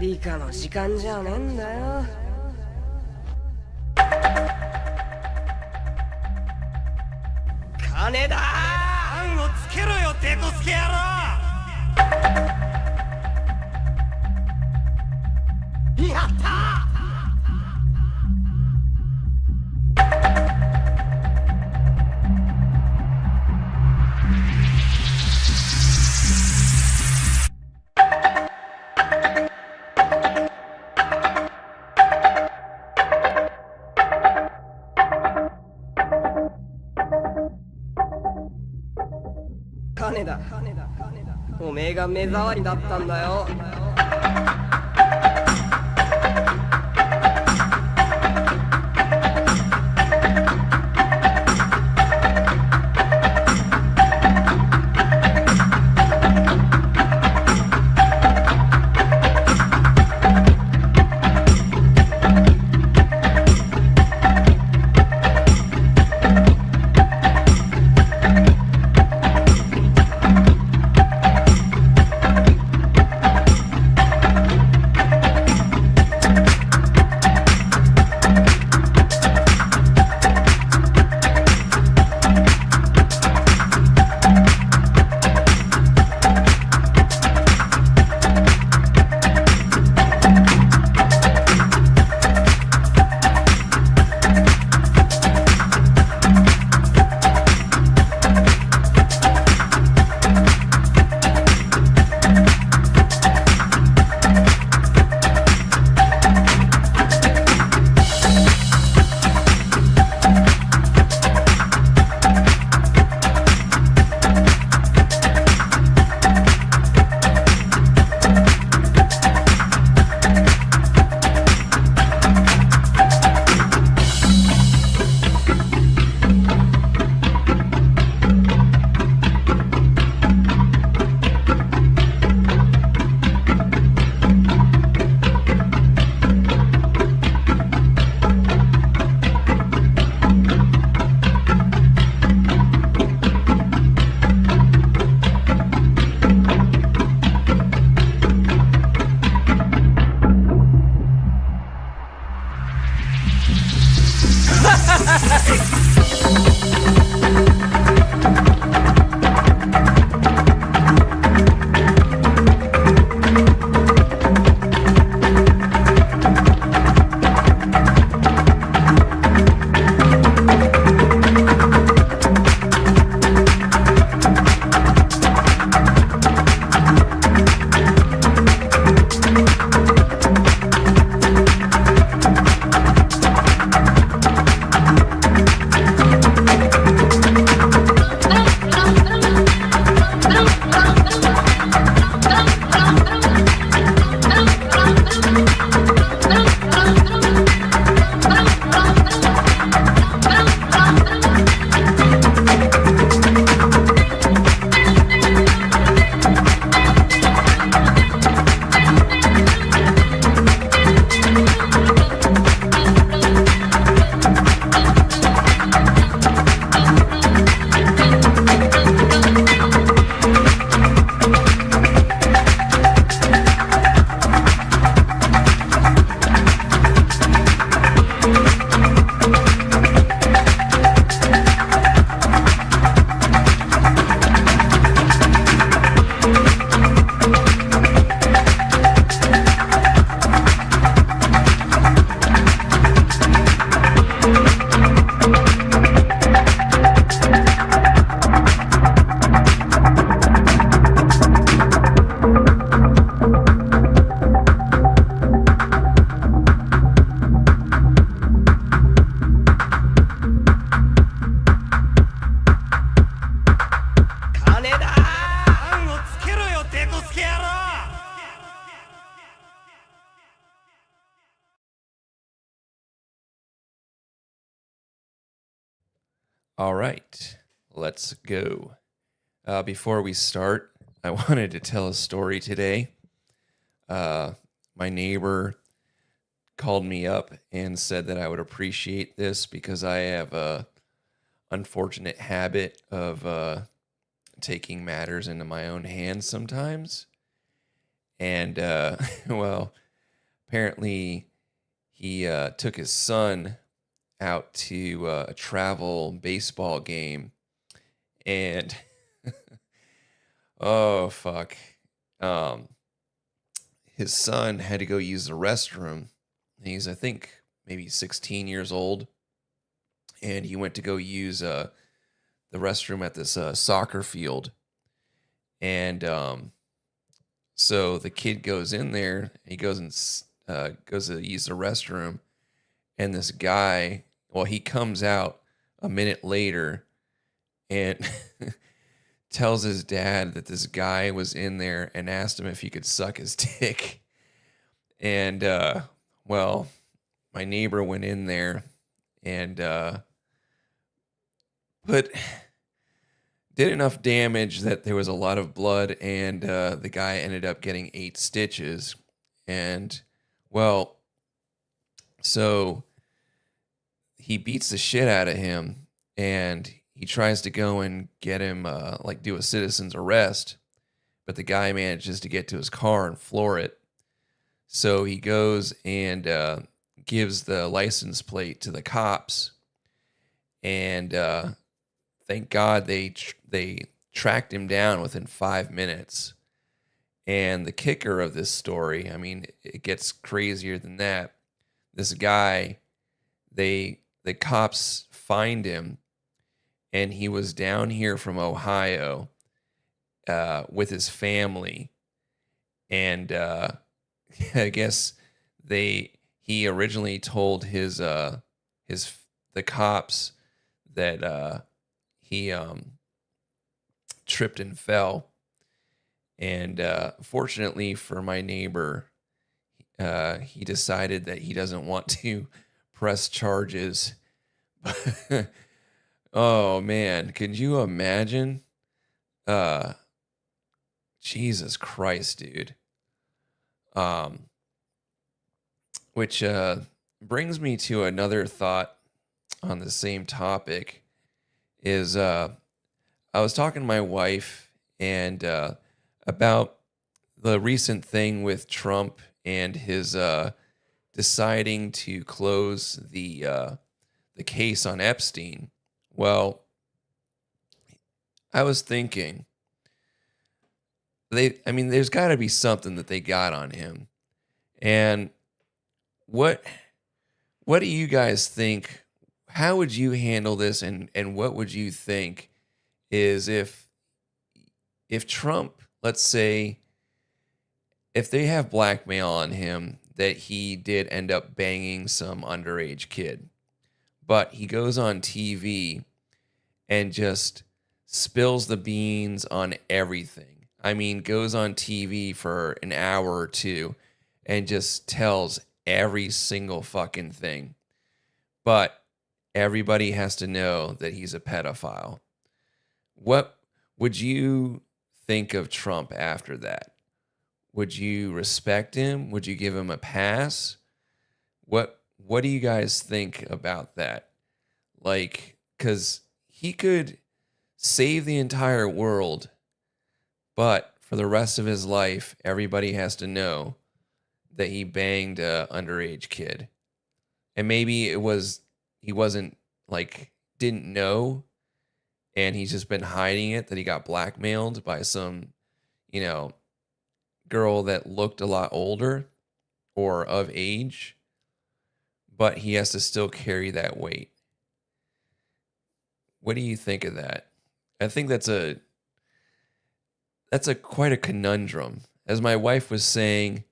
理科の時間じゃねえんだよ。金だー！案をつけろよ、デコスケ野郎！やったー！金だ。おめえが目障りだったんだよ。All right, let's go. Before we start, I wanted to tell a story today. My neighbor called me up and said that I would appreciate this because I have a unfortunate habit of taking matters into my own hands sometimes. And well, apparently he took his son out to a travel baseball game, and oh fuck, um, his son had to go use the restroom. He's, I think, maybe 16 years old, and he went to go use the restroom at this soccer field, and so the kid goes in there. He goes and goes to use the restroom, and this guy, well, he comes out a minute later and tells his dad that this guy was in there and asked him if he could suck his dick. And well, my neighbor went in there and did enough damage that there was a lot of blood, and the guy ended up getting 8 stitches. And well, so he beats the shit out of him, and he tries to go and get him, like, do a citizen's arrest, but the guy manages to get to his car and floor it. So he goes and gives the license plate to the cops, and thank God they tracked him down within 5 minutes. And the kicker of this story, I mean, it gets crazier than that. This guy, the cops find him, and he was down here from Ohio with his family, and I guess he originally told the cops that he tripped and fell, and fortunately for my neighbor, he decided that he doesn't want to press charges. Oh man, could you imagine? Jesus Christ, dude. Which brings me to another thought on the same topic. Is I was talking to my wife and about the recent thing with Trump and his deciding to close the case on Epstein. Well, I was thinking, there's got to be something that they got on him. And what do you guys think? How would you handle this, and what would you think is if Trump, let's say, if they have blackmail on him that he did end up banging some underage kid, but he goes on TV and just spills the beans on everything. I mean, goes on TV for an hour or two and just tells every single fucking thing. But everybody has to know that he's a pedophile. What would you think of Trump after that? Would you respect him? Would you give him a pass? What do you guys think about that? Like, because he could save the entire world, but for the rest of his life, everybody has to know that he banged a underage kid. And maybe he wasn't, like, didn't know, and he's just been hiding it, that he got blackmailed by some, girl that looked a lot older or of age, but he has to still carry that weight. What do you think of that? I think that's quite a conundrum. As my wife was saying,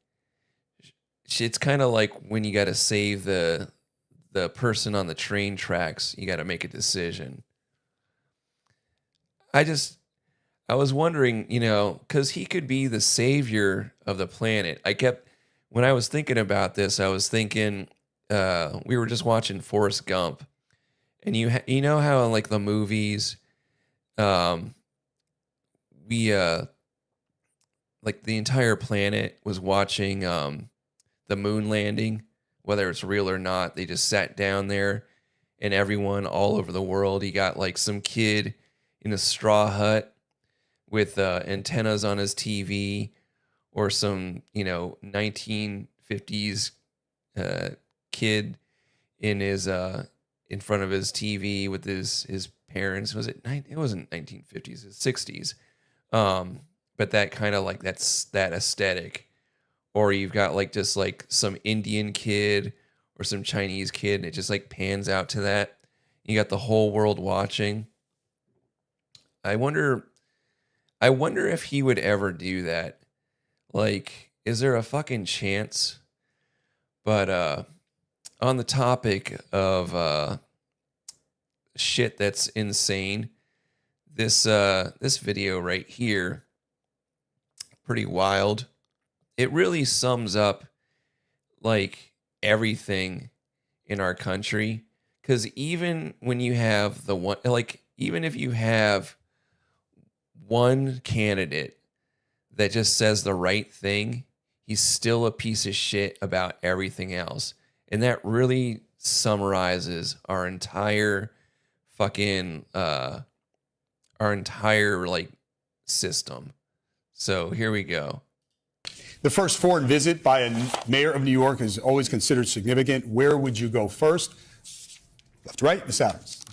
it's kind of like when you got to save the person on the train tracks, you got to make a decision. I was wondering, because he could be the savior of the planet. When I was thinking about this, I was thinking, we were just watching Forrest Gump, and you know how in, like, the movies, we like, the entire planet was watching the moon landing, whether it's real or not. They just sat down there, and everyone all over the world, you got, like, some kid in a straw hut with antennas on his TV, or some 1950s 1950s kid in his in front of his TV with his parents. Was it it wasn't 1950s, it's 60s. But that kind of like that aesthetic. Or you've got like just like some Indian kid or some Chinese kid, and it just like pans out to that. You got the whole world watching. I wonder if he would ever do that. Like, is there a fucking chance? But on the topic of shit that's insane, this video right here, pretty wild. It really sums up like everything in our country. Because even when you have the one, like, even if you have one candidate that just says the right thing, he's still a piece of shit about everything else. And that really summarizes our entire fucking, our entire like system. So here we go. The first foreign visit by a mayor of New York is always considered significant. Where would you go first? Left to right, Ms. Adams.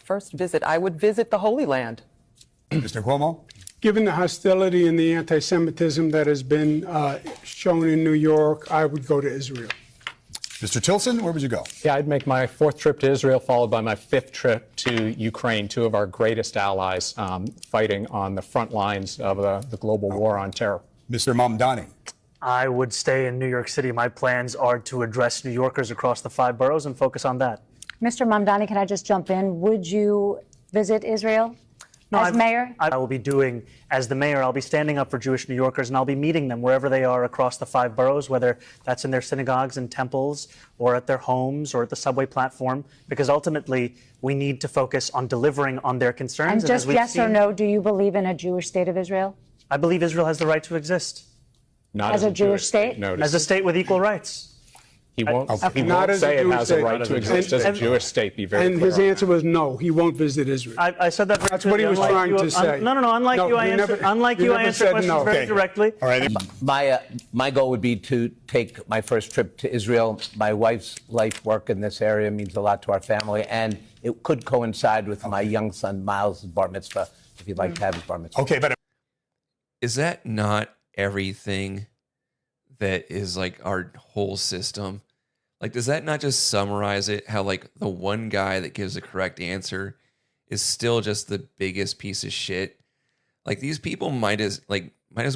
First visit, I would visit the Holy Land. Mr. Cuomo. Given the hostility and the anti-Semitism that has been shown in New York, I would go to Israel. Mr. Tilson, where would you go? Yeah, I'd make my 4th trip to Israel, followed by my 5th trip to Ukraine, two of our greatest allies fighting on the front lines of the global war on terror. Mr. Mamdani. I would stay in New York City. My plans are to address New Yorkers across the 5 boroughs and focus on that. Mr. Mamdani, can I just jump in? Would you visit Israel as mayor? I will be doing, as the mayor, I'll be standing up for Jewish New Yorkers, and I'll be meeting them wherever they are across the 5 boroughs, whether that's in their synagogues and temples or at their homes or at the subway platform, because ultimately we need to focus on delivering on their concerns. And just yes or no, do you believe in a Jewish state of Israel? I believe Israel has the right to exist. Not as a Jewish state? Notice. As a state with equal rights. He won't Not as a say it Jewish has a state. right to exist as a Jewish state. Be very And clear his on answer was no, he won't visit Israel. I said that very That's what he was clearly. trying to say. No. Unlike No, you, I you answered. never- Unlike you you, I never answered said questions no. very Okay. directly. All right. My goal would be to take my first trip to Israel. My wife's life work in this area means a lot to our family, and it could coincide with my young son Miles' bar mitzvah, if you'd like to have his bar mitzvah. Okay, but Is that not everything that is like our whole system? Like, does that not just summarize it? How like the one guy that gives the correct answer is still just the biggest piece of shit. Like, these people might as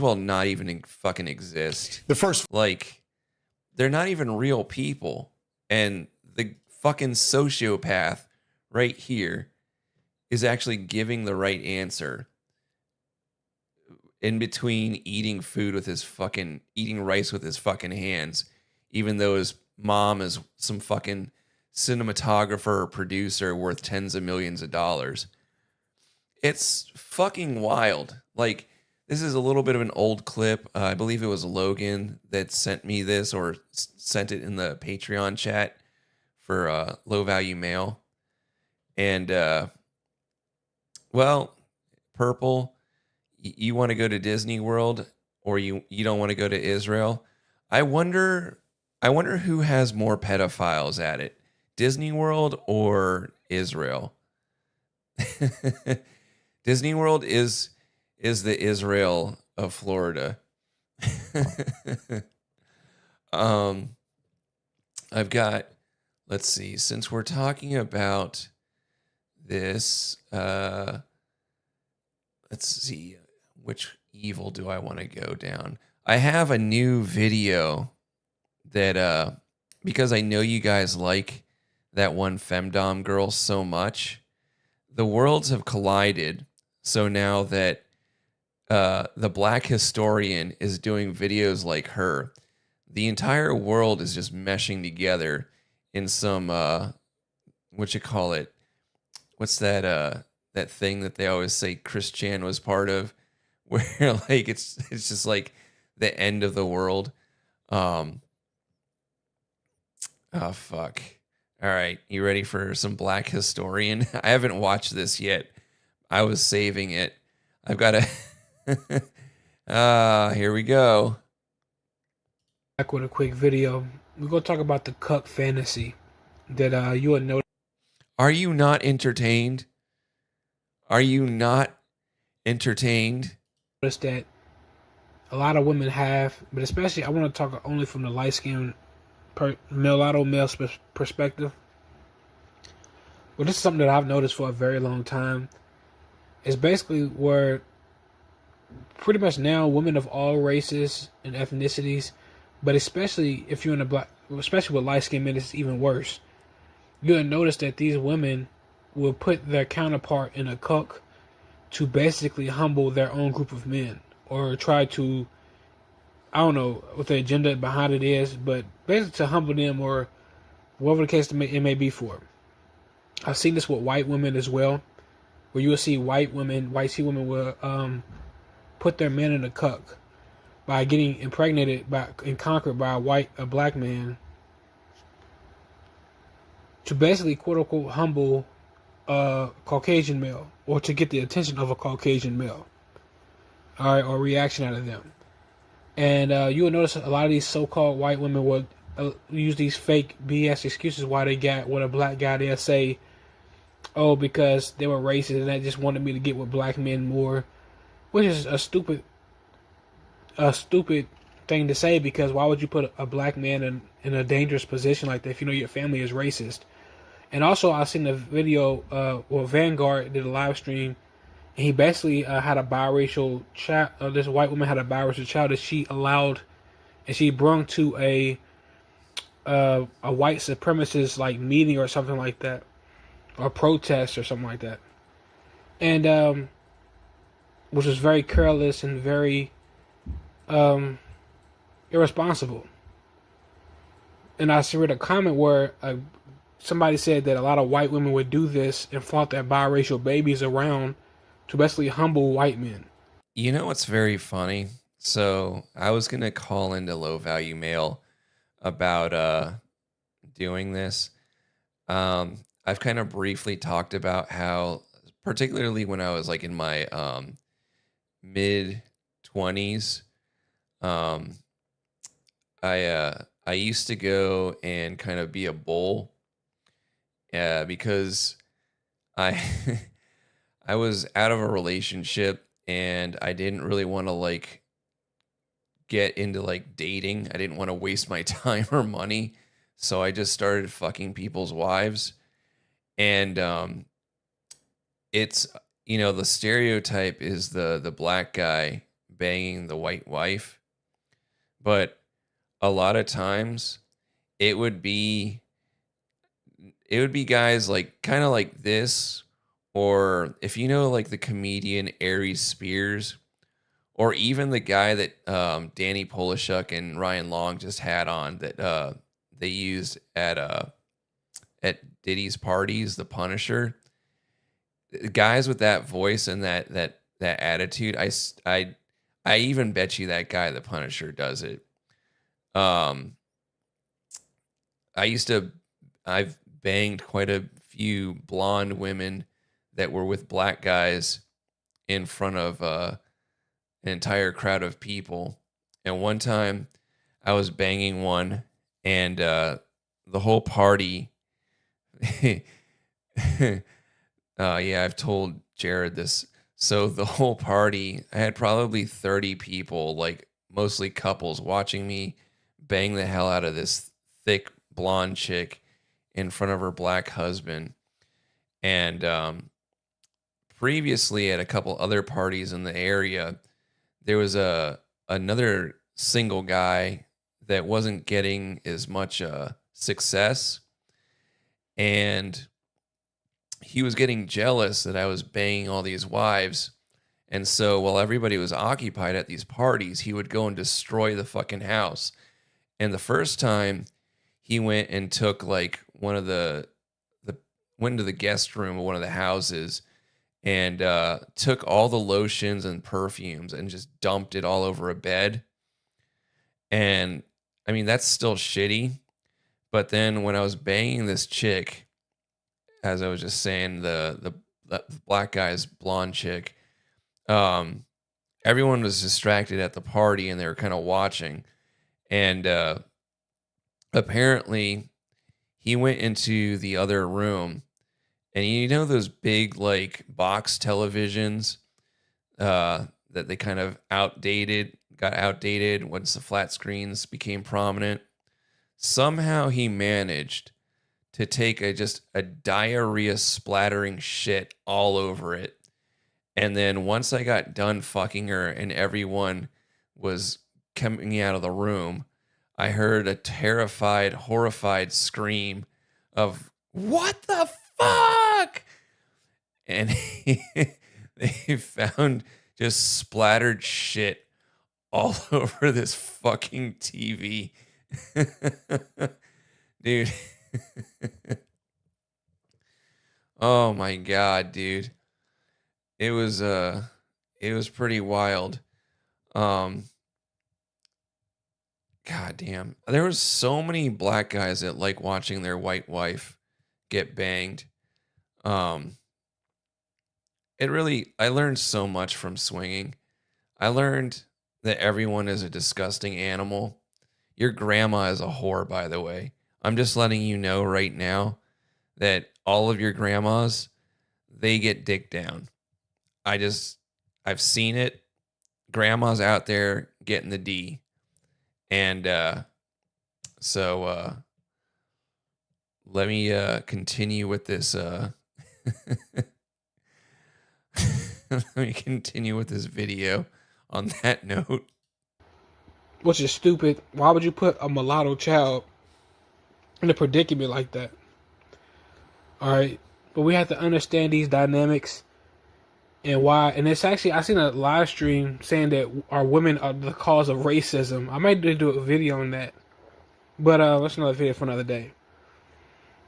well not even fucking exist. the first Like, they're not even real people. And the fucking sociopath right here is actually giving the right answer in between eating rice with his fucking hands, even though his mom is some fucking cinematographer or producer worth tens of millions of dollars. It's fucking wild. Like, this is a little bit of an old clip. I believe it was Logan that sent me this, or sent it in the Patreon chat for Low Value Mail. And, well, Purple, you want to go to Disney World, or you don't want to go to Israel? I wonder who has more pedophiles at it, Disney World or Israel. Disney World is the Israel of Florida. I've got, let's see, since we're talking about this, let's see, which evil do I want to go down? I have a new video that, because I know you guys like that one femdom girl so much, the worlds have collided. So now that the Black Historian is doing videos like her, the entire world is just meshing together in some, what you call it? What's that thing that they always say Chris Chan was part of, where like it's just like the end of the world. Oh fuck. All right, you ready for some Black Historian? I haven't watched this yet. I was saving it. I've got a here we go. back with a quick video. We're gonna talk about the cuck fantasy that you would notice. Are you not entertained? Are you not entertained? That a lot of women have, but especially I want to talk only from the light skinned mulatto male perspective. Well, this is something that I've noticed for a very long time. It's basically where pretty much now women of all races and ethnicities, but especially if you're in a black, especially with light skinned men, it's even worse. You'll notice that these women will put their counterpart in a cuck to basically humble their own group of men, or try to, I don't know what the agenda behind it is, but basically to humble them, or whatever the case it may be for. I've seen this with white women as well, where you will see white tea women will put their men in a cuck by getting impregnated and conquered by a black man, to basically quote unquote humble a Caucasian male, or to get the attention of a Caucasian male, all right, or reaction out of them. And you will notice a lot of these so-called white women will use these fake BS excuses why they got with a black guy. They'll say, oh, because they were racist and they just wanted me to get with black men more, which is a stupid thing to say, because why would you put a black man in a dangerous position like that if you know your family is racist? And also, I seen the video where Vanguard did a live stream, and he basically had a biracial child. This white woman had a biracial child that she allowed, and she brung to a white supremacist like meeting or something like that, or protest or something like that, and which was very careless and very irresponsible. And I read a comment where somebody said that a lot of white women would do this and flaunt their biracial babies around to basically humble white men. You know what's very funny? So I was gonna call into Low Value Mail about doing this. I've kind of briefly talked about how, particularly when I was like in my mid 20s, I used to go and kind of be a bull, because I I was out of a relationship and I didn't really want to like get into like dating. I didn't want to waste my time or money, so I just started fucking people's wives. And it's, you know, the stereotype is the black guy banging the white wife, but a lot of times it would be guys like kind of like this, or if you know like the comedian Aries Spears, or even the guy that Danny Polishuk and Ryan Long just had on that they used at Diddy's parties, the Punisher. Guys with that voice and that attitude, I even bet you that guy the Punisher does it. I've banged quite a few blonde women that were with black guys in front of an entire crowd of people. And one time I was banging one, and the whole party, yeah, I've told Jared this. So the whole party, I had probably 30 people, like mostly couples, watching me bang the hell out of this thick blonde chick in front of her black husband. And previously at a couple other parties in the area, there was another single guy that wasn't getting as much success, and he was getting jealous that I was banging all these wives. And so while everybody was occupied at these parties, he would go and destroy the fucking house. And the first time he went and took like went into the guest room of one of the houses and took all the lotions and perfumes and just dumped it all over a bed. And I mean, that's still shitty. But then when I was banging this chick, as I was just saying, the black guy's blonde chick, everyone was distracted at the party and they were kind of watching. And apparently he went into the other room, and you know those big like box televisions that they kind of got outdated once the flat screens became prominent. Somehow he managed to take just a diarrhea splattering shit all over it. And then once I got done fucking her and everyone was coming out of the room, I heard a terrified, horrified scream of, "What the fuck?" And they found just splattered shit all over this fucking TV. Dude. Oh my God, dude. It was pretty wild. God damn. There was so many black guys that like watching their white wife get banged. I learned so much from swinging. I learned that everyone is a disgusting animal. Your grandma is a whore, by the way. I'm just letting you know right now that all of your grandmas, they get dick down. I've seen it. Grandma's out there getting the D. And so let me continue with this. Let me continue with this video on that note. Which is stupid. Why would you put a mulatto child in a predicament like that? All right. But we have to understand these dynamics and why. And it's actually, I seen a live stream saying that our women are the cause of racism. I might do a video on that. But that's another video for another day.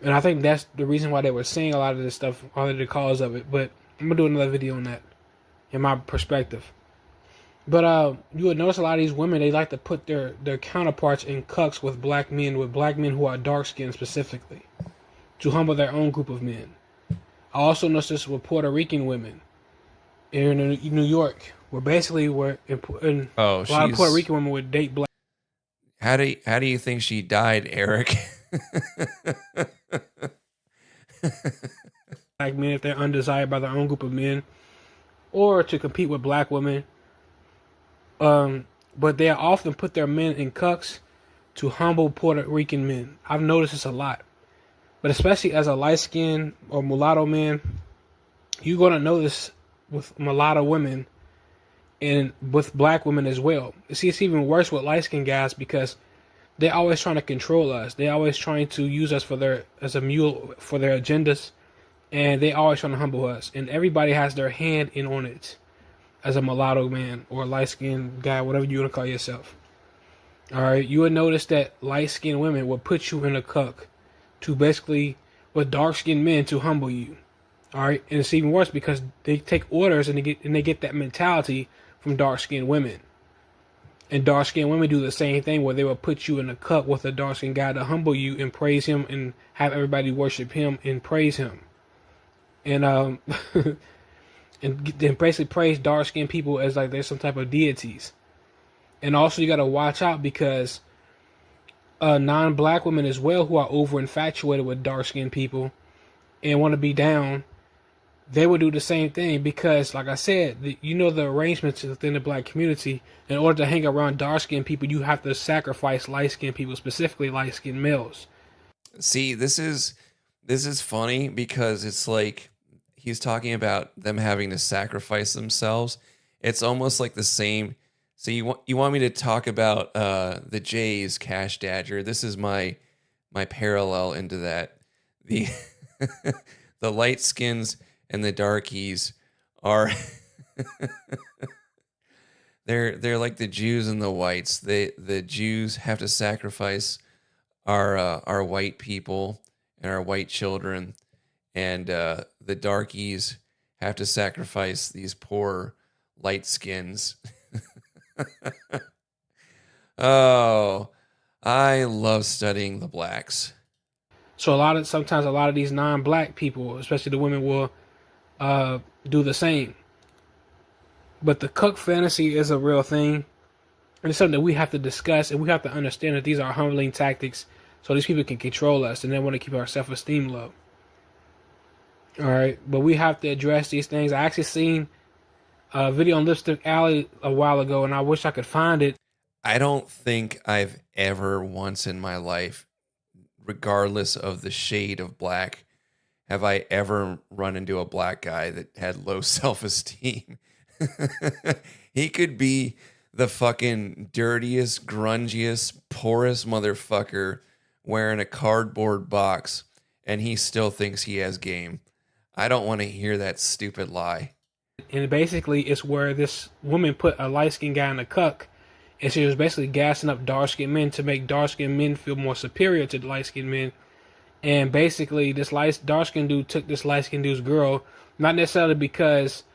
And I think that's the reason why they were saying a lot of this stuff, all of the cause of it. But I'm going to do another video on that, in my perspective. But you would notice a lot of these women, they like to put their counterparts in cucks with black men who are dark-skinned specifically, to humble their own group of men. I also noticed this with Puerto Rican women in New York, where basically a lot of Puerto Rican women would date black. How do you think she died, Eric? Black men if they're undesired by their own group of men, or to compete with black women. But they often put their men in cucks to humble Puerto Rican men. I've noticed this a lot. But especially as a light-skinned or mulatto man, you're going to notice with mulatto women and with black women as well. See, it's even worse with light-skinned guys because they're always trying to control us. They're always trying to use us as a mule for their agendas. And they always trying to humble us. And everybody has their hand in on it. As a mulatto man or a light-skinned guy, whatever you want to call yourself. All right, you would notice that light-skinned women will put you in a cuck to basically, with dark-skinned men to humble you. All right, and it's even worse because they take orders and they get that mentality from dark-skinned women. And dark-skinned women do the same thing where they will put you in a cuck with a dark-skinned guy to humble you and praise him and have everybody worship him and praise him. And and then basically praise dark-skinned people as like they're some type of deities. And also you got to watch out because non-black women as well who are over-infatuated with dark-skinned people and want to be down, they would do the same thing because, like I said, the arrangements within the black community, in order to hang around dark-skinned people, you have to sacrifice light-skinned people, specifically light-skinned males. See, this is funny because it's like, he's talking about them having to sacrifice themselves. It's almost like the same. So you want me to talk about the Jays Cash Dodger? This is my parallel into that. The the light skins and the darkies are they're like the Jews and the whites. The Jews have to sacrifice our white people and our white children. And the darkies have to sacrifice these poor light skins. Oh, I love studying the blacks. So sometimes a lot of these non-black people, especially the women, will do the same. But the cuck fantasy is a real thing. And it's something that we have to discuss, and we have to understand that these are humbling tactics so these people can control us and they want to keep our self-esteem low. All right, but we have to address these things. I actually seen a video on Lipstick Alley a while ago, and I wish I could find it. I don't think I've ever once in my life, regardless of the shade of black, have I ever run into a black guy that had low self-esteem. He could be the fucking dirtiest, grungiest, poorest motherfucker wearing a cardboard box, and he still thinks he has game. I don't want to hear that stupid lie. And basically, it's where this woman put a light-skinned guy in a cuck, and she was basically gassing up dark-skinned men to make dark-skinned men feel more superior to the light-skinned men. And basically, this dark-skinned dude took this light-skinned dude's girl, not necessarily because,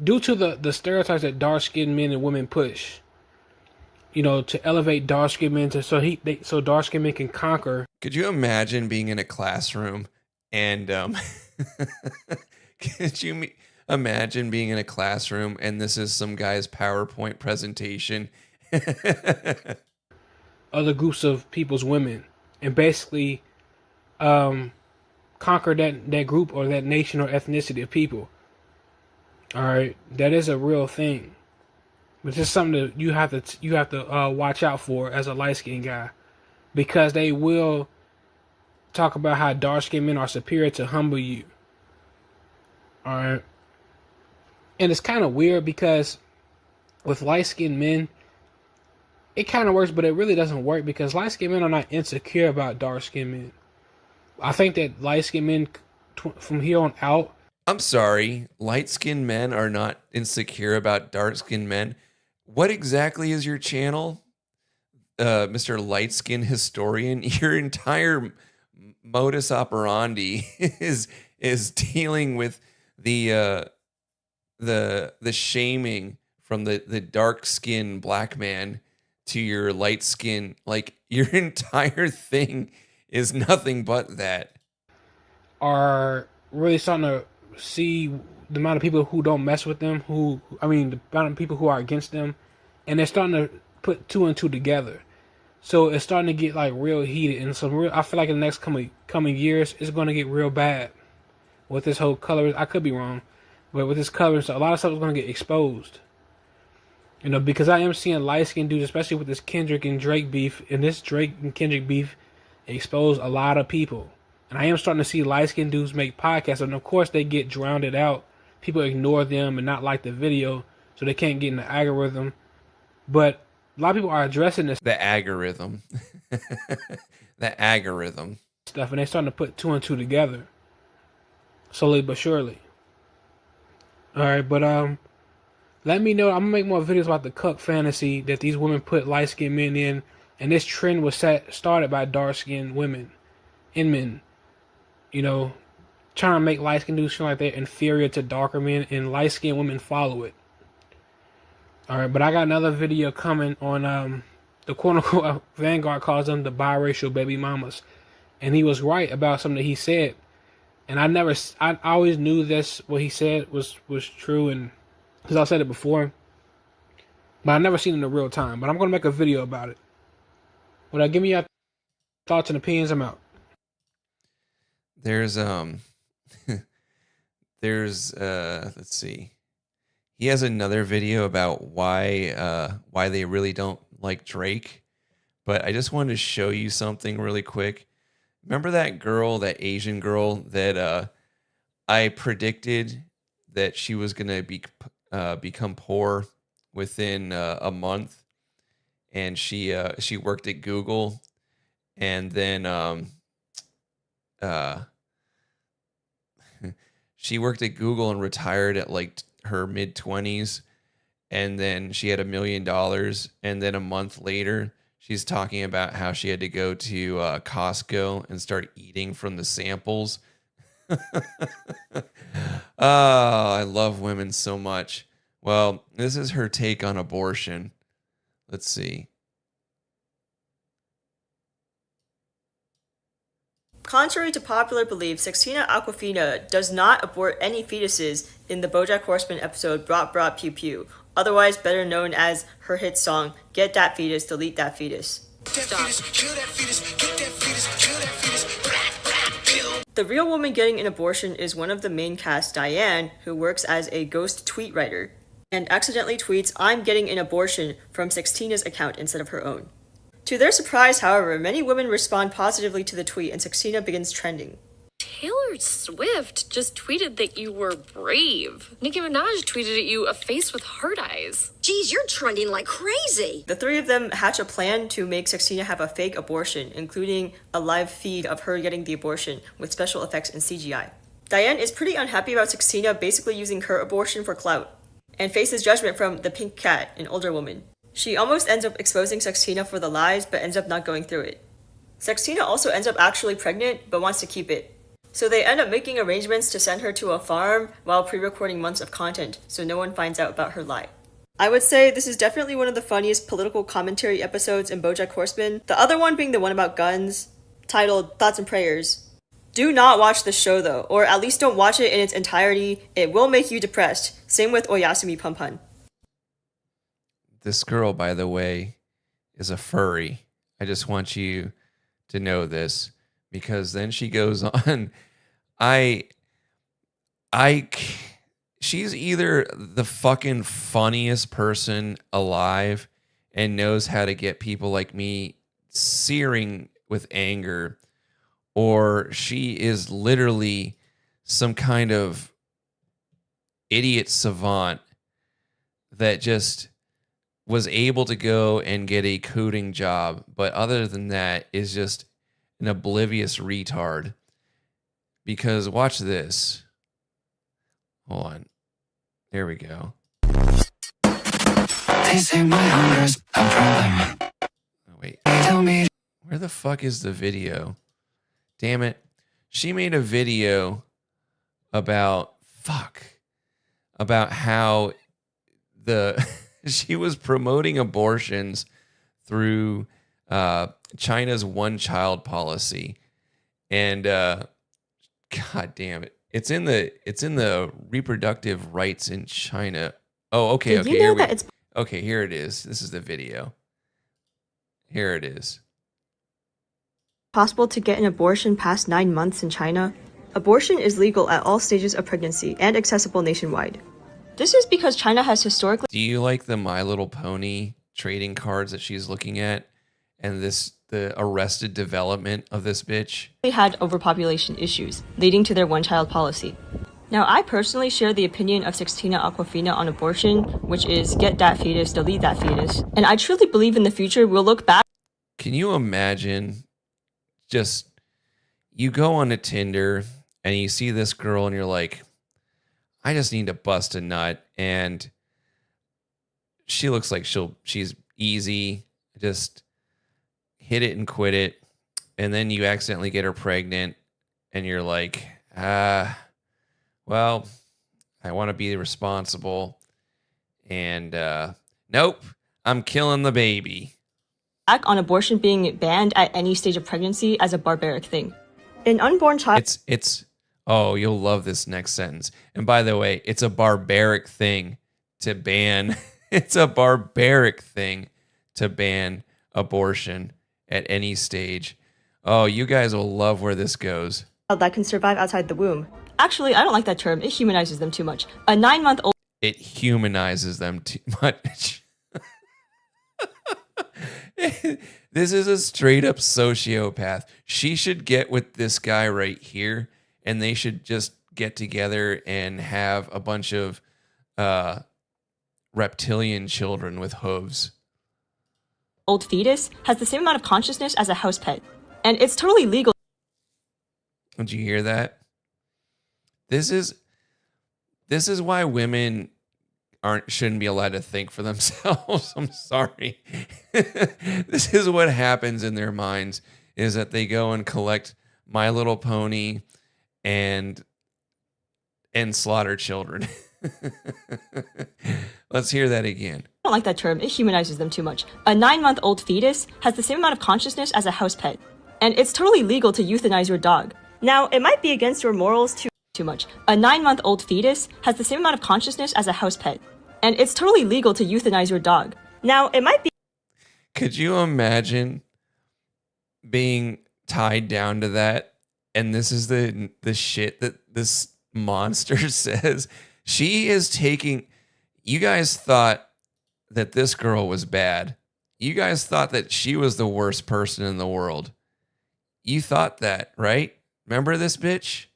due to the stereotypes that dark-skinned men and women push, you know, to elevate dark-skinned men so dark-skinned men can conquer. Could you imagine being in a classroom and could you imagine being in a classroom and this is some guy's PowerPoint presentation? Other groups of people's women and basically conquer that group or that nation or ethnicity of people. All right, that is a real thing, but it's something that you have to watch out for as a light-skinned guy, because they will talk about how dark-skinned men are superior to humble you. All right, and it's kind of weird because with light-skinned men, it kind of works, but it really doesn't work because light-skinned men are not insecure about dark-skinned men. I think that light-skinned men from here on out. I'm sorry, light-skinned men are not insecure about dark-skinned men. What exactly is your channel, Mr. Light-Skinned Historian? Your entire modus operandi is dealing with the shaming from the dark-skinned black man to your light skin. Like, your entire thing is nothing but that. Are really starting to see the amount of people who don't mess with them, the amount of people who are against them, and they're starting to put two and two together. So it's starting to get like real heated, and I feel like in the next coming years, it's going to get real bad with this whole color. I could be wrong, but with this color, so a lot of stuff is going to get exposed. You know, because I am seeing light-skinned dudes, especially with this Kendrick and Drake beef, and this Drake and Kendrick beef expose a lot of people. And I am starting to see light-skinned dudes make podcasts, and of course they get drowned out. People ignore them and not like the video, so they can't get in the algorithm. But a lot of people are addressing this. The algorithm. The algorithm. Stuff, and they're starting to put two and two together. Slowly but surely. Alright, but let me know. I'm gonna make more videos about the cuck fantasy that these women put light-skinned men in, and this trend was started by dark-skinned women and men. You know, trying to make light-skinned dudes feel like they're inferior to darker men, and light-skinned women follow it. Alright, but I got another video coming on the quote-unquote Vanguard calls them the biracial baby mamas. And he was right about something that he said. And I always knew what he said was true, and because I said it before, but I never seen it in real time. But I'm going to make a video about it. Give me your thoughts and opinions. I'm out. There's let's see. He has another video about why they really don't like Drake. But I just wanted to show you something really quick. Remember that girl, that Asian girl that I predicted that she was going to become poor within a month, and she worked at Google, and then she worked at Google and retired at like her mid-20s, and then she had $1 million, and then a month later she's talking about how she had to go to Costco and start eating from the samples. Oh, I love women so much. Well, this is her take on abortion. Let's see. Contrary to popular belief, Sextina Aquafina does not abort any fetuses in the BoJack Horseman episode Brat Brat Pew Pew. otherwise better known as her hit song, Get Dat Fetus, Delete That Fetus. The real woman getting an abortion is one of the main cast, Diane, who works as a ghost tweet writer, and accidentally tweets, "I'm getting an abortion," from Sextina's account instead of her own. To their surprise, however, many women respond positively to the tweet and Sextina begins trending. Taylor Swift just tweeted that you were brave. Nicki Minaj tweeted at you a face with heart eyes. Geez, you're trending like crazy. The three of them hatch a plan to make Sextina have a fake abortion, including a live feed of her getting the abortion with special effects and CGI. Diane is pretty unhappy about Sextina basically using her abortion for clout, and faces judgment from the Pink Cat, an older woman. She almost ends up exposing Sextina for the lies, but ends up not going through it. Sextina also ends up actually pregnant, but wants to keep it. So they end up making arrangements to send her to a farm while pre-recording months of content, so no one finds out about her lie. I would say this is definitely one of the funniest political commentary episodes in BoJack Horseman, the other one being the one about guns, titled Thoughts and Prayers. Do not watch the show though, or at least don't watch it in its entirety. It will make you depressed. Same with Oyasumi Pumpan. This girl, by the way, is a furry. I just want you to know this, because then she goes on. She's either the fucking funniest person alive and knows how to get people like me searing with anger, or she is literally some kind of idiot savant that just was able to go and get a coding job, but other than that is just an oblivious retard. Because watch this. Hold on. There we go. They say my hunger's a problem. Oh, wait. They tell me. Where the fuck is the video? Damn it. She made a video about how she was promoting abortions through China's one-child policy, and god damn it, it's in the reproductive rights in China. Oh, okay, Did you know that it's okay, here it is. This is the video. Here it is. possible to get an abortion past 9 months in China? Abortion is legal at all stages of pregnancy and accessible nationwide. This is because China has historically... Do you like the My Little Pony trading cards that she's looking at? And the arrested development of this bitch? They had overpopulation issues, leading to their one-child policy. Now, I personally share the opinion of Sextina Aquafina on abortion, which is get that fetus, delete that fetus. And I truly believe in the future we'll look back... Can you imagine just, you go on a Tinder and you see this girl and you're like, I just need to bust a nut, and she looks like she's easy, just hit it and quit it, and then you accidentally get her pregnant and you're like, well, I want to be responsible, and nope, I'm killing the baby. Back on abortion being banned at any stage of pregnancy as a barbaric thing. An unborn child... Oh, you'll love this next sentence. And by the way, it's a barbaric thing to ban. It's a barbaric thing to ban abortion at any stage. Oh, you guys will love where this goes. That can survive outside the womb. Actually, I don't like that term. It humanizes them too much. A 9-month-old... It humanizes them too much. This is a straight up sociopath. She should get with this guy right here, and they should just get together and have a bunch of reptilian children with hooves. Old fetus has the same amount of consciousness as a house pet, and it's totally legal. Did you hear that? This is why women shouldn't be allowed to think for themselves. I'm sorry. This is what happens in their minds, is that they go and collect My Little Pony and slaughter children. Let's hear that again. I don't like that term. It humanizes them too much. A 9-month-old fetus has the same amount of consciousness as a house pet, and it's totally legal to euthanize your dog. Now, it might be against your morals too much. A 9-month-old fetus has the same amount of consciousness as a house pet, and it's totally legal to euthanize your dog. Now, it might be. Could you imagine being tied down to that? And this is the shit that this monster says. She is taking. You guys thought that this girl was bad. You guys thought that she was the worst person in the world. You thought that, right? Remember this bitch?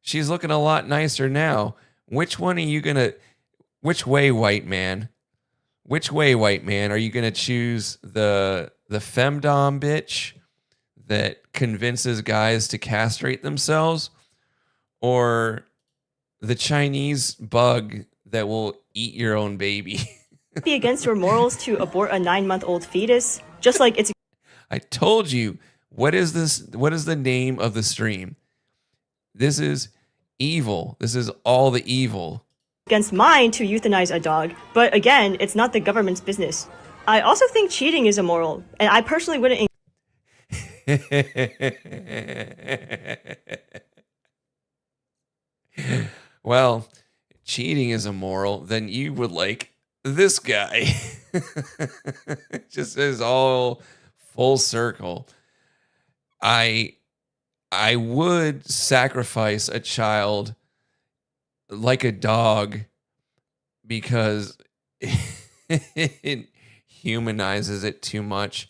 She's looking a lot nicer now. Which one are you gonna? Which way, white man? Which way, white man? Are you gonna choose the femdom bitch that convinces guys to castrate themselves, or the Chinese bug that will eat your own baby? Be against your morals to abort a 9-month-old fetus, just like it's. I told you. What is this? What is the name of the stream? This is evil. This is all the evil. Against mine to euthanize a dog, but again, it's not the government's business. I also think cheating is immoral, and I personally wouldn't. Well, cheating is immoral, then you would like this guy. Just is all full circle. I would sacrifice a child like a dog because it humanizes it too much.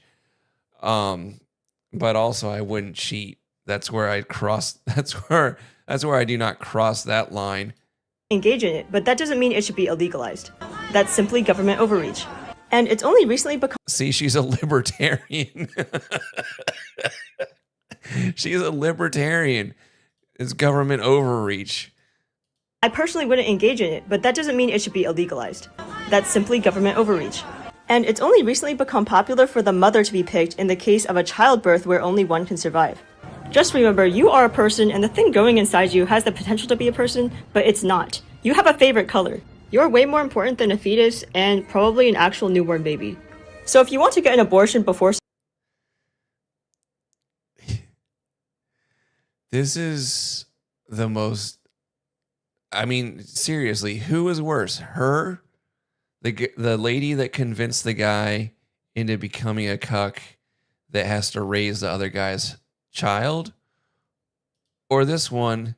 But also I wouldn't cheat. That's where I'd cross. That's where I do not cross that line. Engage in it, but that doesn't mean it should be illegalized. That's simply government overreach. And it's only recently become. See, she's a libertarian. She's a libertarian. It's government overreach. I personally wouldn't engage in it, but that doesn't mean it should be illegalized. That's simply government overreach. And it's only recently become popular for the mother to be picked in the case of a childbirth where only one can survive. Just remember, you are a person, and the thing going inside you has the potential to be a person, but it's not. You have a favorite color. You're way more important than a fetus and probably an actual newborn baby. So if you want to get an abortion before... This is the most... I mean, seriously, who is worse? Her? The lady that convinced the guy into becoming a cuck that has to raise the other guy's child? Or this one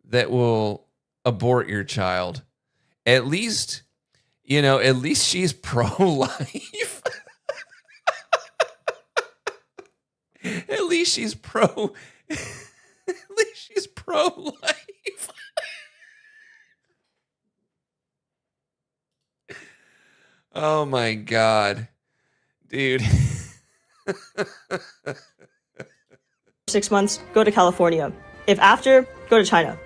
that will abort your child? At least, at least she's pro-life. At least she's pro-life. Oh my God, dude. 6 months, go to California. If after, go to China.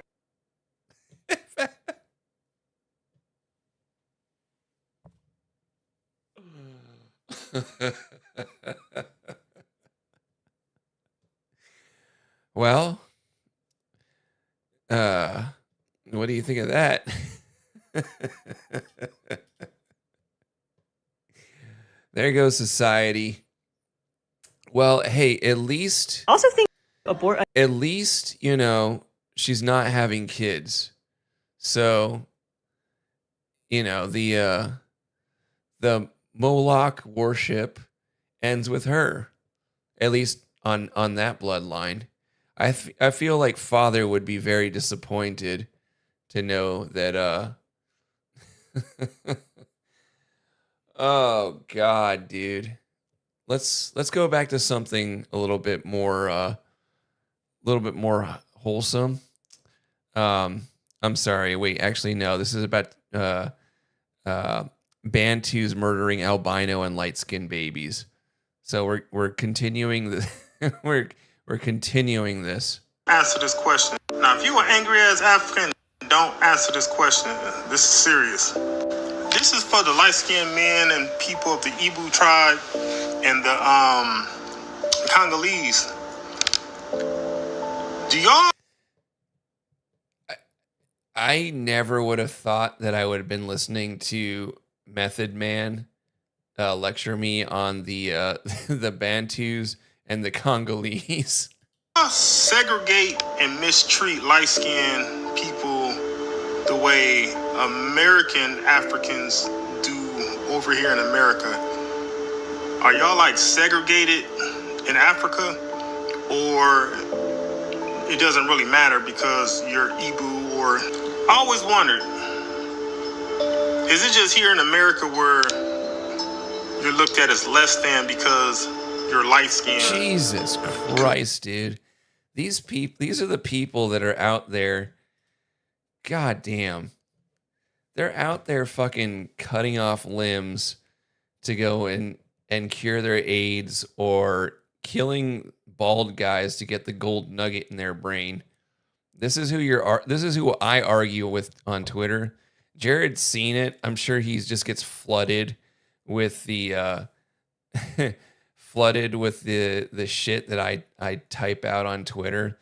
Well, what do you think of that? There goes society. Well, hey, at least... Also think abort... At least, she's not having kids. So, the Moloch worship ends with her. At least on that bloodline. I feel like father would be very disappointed to know that... Oh God, dude. Let's go back to something a little bit more wholesome. I'm sorry. Wait, actually no. This is about Bantus murdering albino and light-skinned babies. So we're continuing the we're continuing this. Answer this question. Now, if you are angry as African, don't answer this question. This is serious. This is for the light-skinned men and people of the Ibu tribe and the Congolese. Do y'all... I never would have thought that I would have been listening to Method Man lecture me on the the Bantus and the Congolese. Segregate and mistreat light-skinned people the way American Africans do over here in America. Are y'all like segregated in Africa, or it doesn't really matter because you're Igbo? Or I always wondered, is it just here in America where you're looked at as less than because you're light skinned? Jesus Christ, dude. These are the people that are out there. God damn. They're out there fucking cutting off limbs to go and cure their AIDS, or killing bald guys to get the gold nugget in their brain. This is who I argue with on Twitter. Jared's seen it. I'm sure he just gets flooded with the the shit that I type out on Twitter,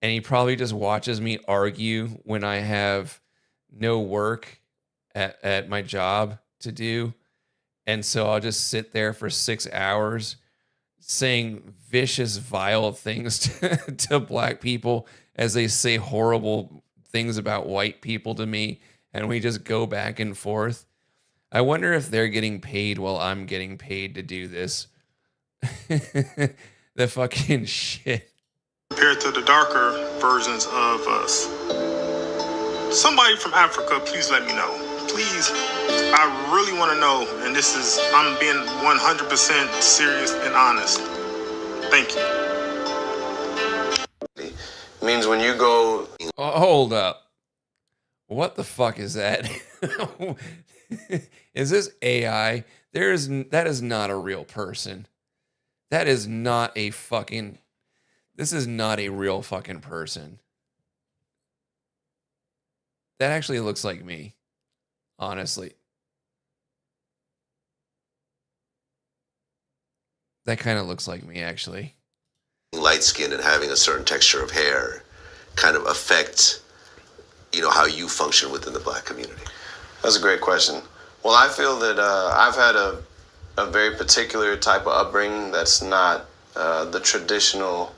and he probably just watches me argue when I have no work at my job to do. And so I'll just sit there for 6 hours saying vicious, vile things to black people as they say horrible things about white people to me. And we just go back and forth. I wonder if they're getting paid while I'm getting paid to do this. The fucking shit. Compared to the darker versions of us. Somebody from Africa, please let me know. Please, I really want to know, and I'm being 100% serious and honest. Thank you. Means when you go... Hold up. What the fuck is that? Is this AI? That is not a real person. That is not a fucking... This is not a real fucking person. That actually looks like me. Honestly. That kind of looks like me, actually. Light skin and having a certain texture of hair kind of affect, how you function within the black community? That's a great question. Well, I feel that I've had a very particular type of upbringing that's not the traditional,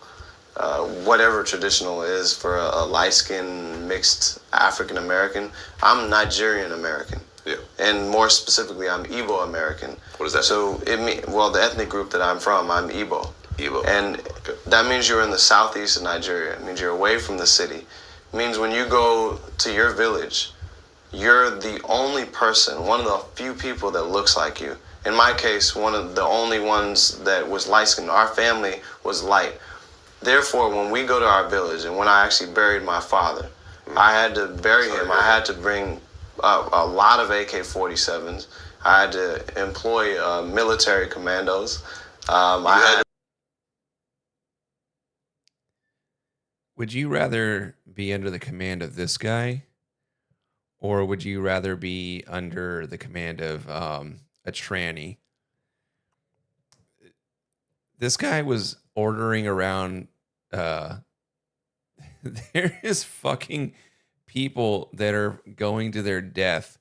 whatever traditional is for a light-skinned mixed African-American. I'm Nigerian-American. Yeah. And more specifically, I'm Igbo-American. What does that mean? So the ethnic group that I'm from, I'm Igbo. Igbo. And that means you're in the southeast of Nigeria. It means you're away from the city. It means when you go to your village, you're the only person, one of the few people that looks like you. In my case, one of the only ones that was light-skinned. Our family was light. Therefore, when we go to our village, and when I actually buried my father, I had to bury him. I had to bring a lot of AK-47s. I had to employ military commandos. Would you rather be under the command of this guy, or would you rather be under the command of a tranny? This guy was ordering around. There is fucking people that are going to their death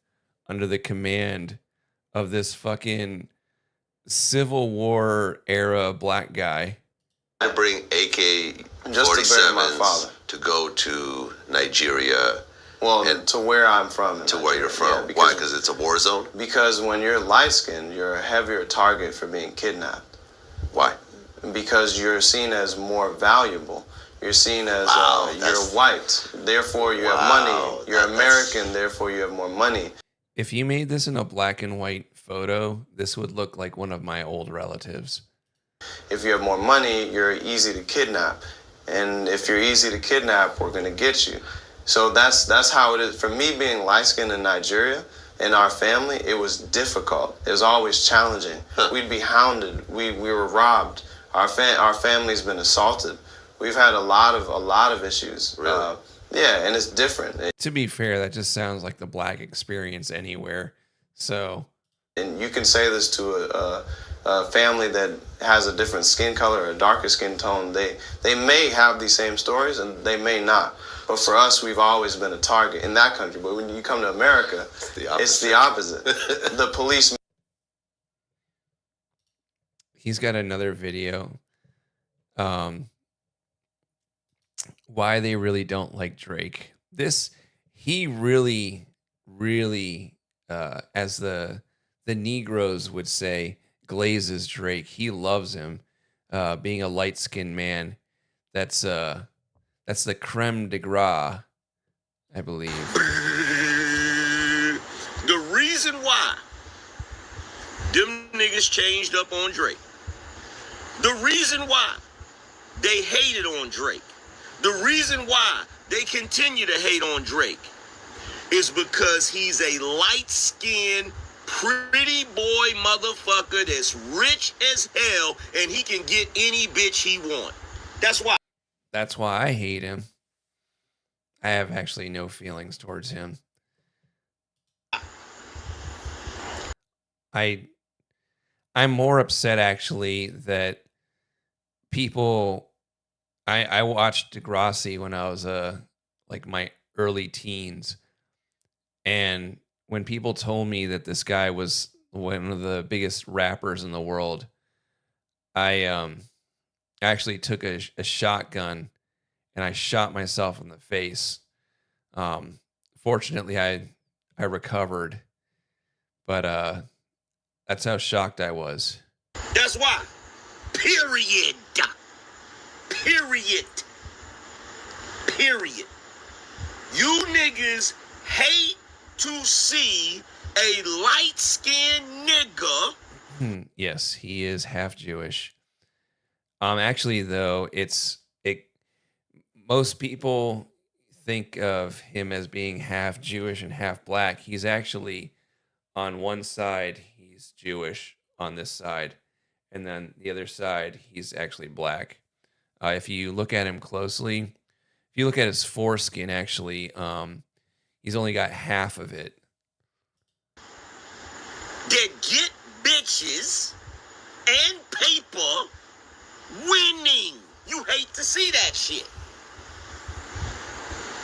under the command of this fucking Civil War era black guy. I bring AK-47s to go to Nigeria. Well, and to where I'm from. To where you're from. Why? Because it's a war zone? Because when you're light-skinned, you're a heavier target for being kidnapped. Why? Because you're seen as more valuable. You're seen as you're white. Therefore, you have money. You're American. Therefore, you have more money. If you made this in a black and white photo, this would look like one of my old relatives. If you have more money, you're easy to kidnap. And if you're easy to kidnap, we're going to get you. So that's how it is. For me being light-skinned in Nigeria, in our family, it was difficult. It was always challenging. We'd be hounded. We were robbed. Our family's been assaulted. We've had a lot of issues. Really? Yeah, and it's different. To be fair, that just sounds like the black experience anywhere. So, and you can say this to a family that has a different skin color or a darker skin tone. They may have these same stories and they may not. But for us, we've always been a target in that country. But when you come to America, it's the opposite. The police. He's got another video. Why they really don't like Drake. he really, as the Negroes would say, glazes Drake. He loves him. Being a light-skinned man, that's the creme de grace, I believe. The reason why them niggas changed up on Drake, the reason why they hated on Drake, the reason why they continue to hate on Drake is because he's a light-skinned, pretty boy motherfucker that's rich as hell, and he can get any bitch he want. That's why. That's why I hate him. I have actually no feelings towards him. I'm more upset actually that people. I watched Degrassi when I was like my early teens, and when people told me that this guy was one of the biggest rappers in the world, I actually took a shotgun and I shot myself in the face. Fortunately, I recovered, but that's how shocked I was. That's why. Period. Period. Period. You niggas hate to see a light-skinned nigga. Yes, he is half Jewish. Actually, though, most people think of him as being half Jewish and half black. He's actually on one side, he's Jewish on this side, and then the other side, he's actually black. If you look at him closely, if you look at his foreskin, actually, he's only got half of it. That get bitches and paper winning. You hate to see that shit.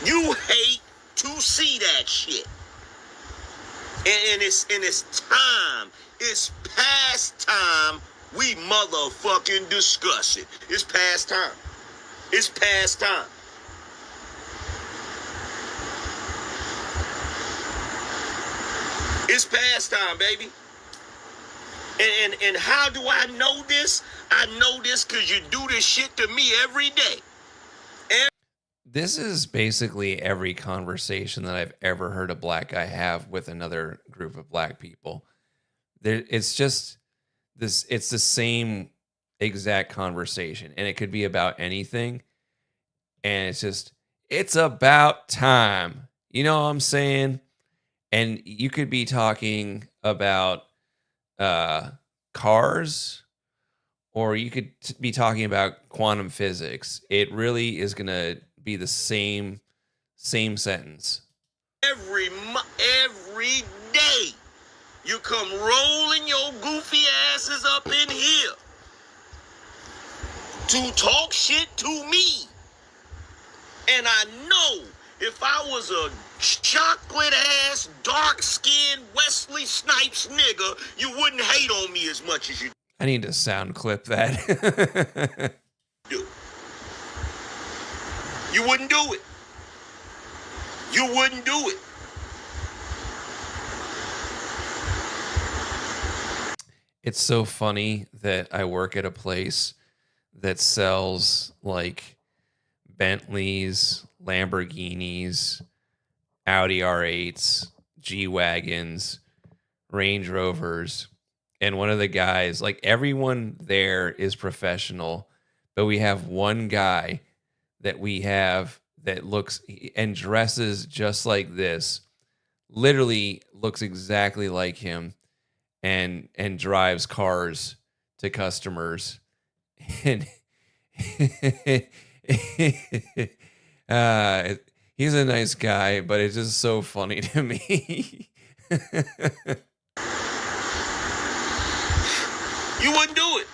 You hate to see that shit. And it's time. It's past time we motherfucking discuss it. It's past time. It's past time. It's past time, baby. And how do I know this? I know this because you do this shit to me every day. This is basically every conversation that I've ever heard a black guy have with another group of black people. It's just this. It's the same exact conversation, and it could be about anything. And it's about time. You know what I'm saying? And you could be talking about cars, or you could be talking about quantum physics. It really is going to be the same sentence. Every day, you come rolling your goofy asses up in here to talk shit to me. And I know if I was a chocolate-ass, dark-skinned Wesley Snipes nigga, you wouldn't hate on me as much as you do. I need to sound clip that. You wouldn't do it. You wouldn't do it. It's so funny that I work at a place that sells like Bentleys, Lamborghinis, Audi R8s, G-Wagons, Range Rovers. And one of the guys, like everyone there is professional, but we have one guy that we have that looks and dresses just like this, literally looks exactly like him, and drives cars to customers. And he's a nice guy, but it's just so funny to me. You wouldn't do it.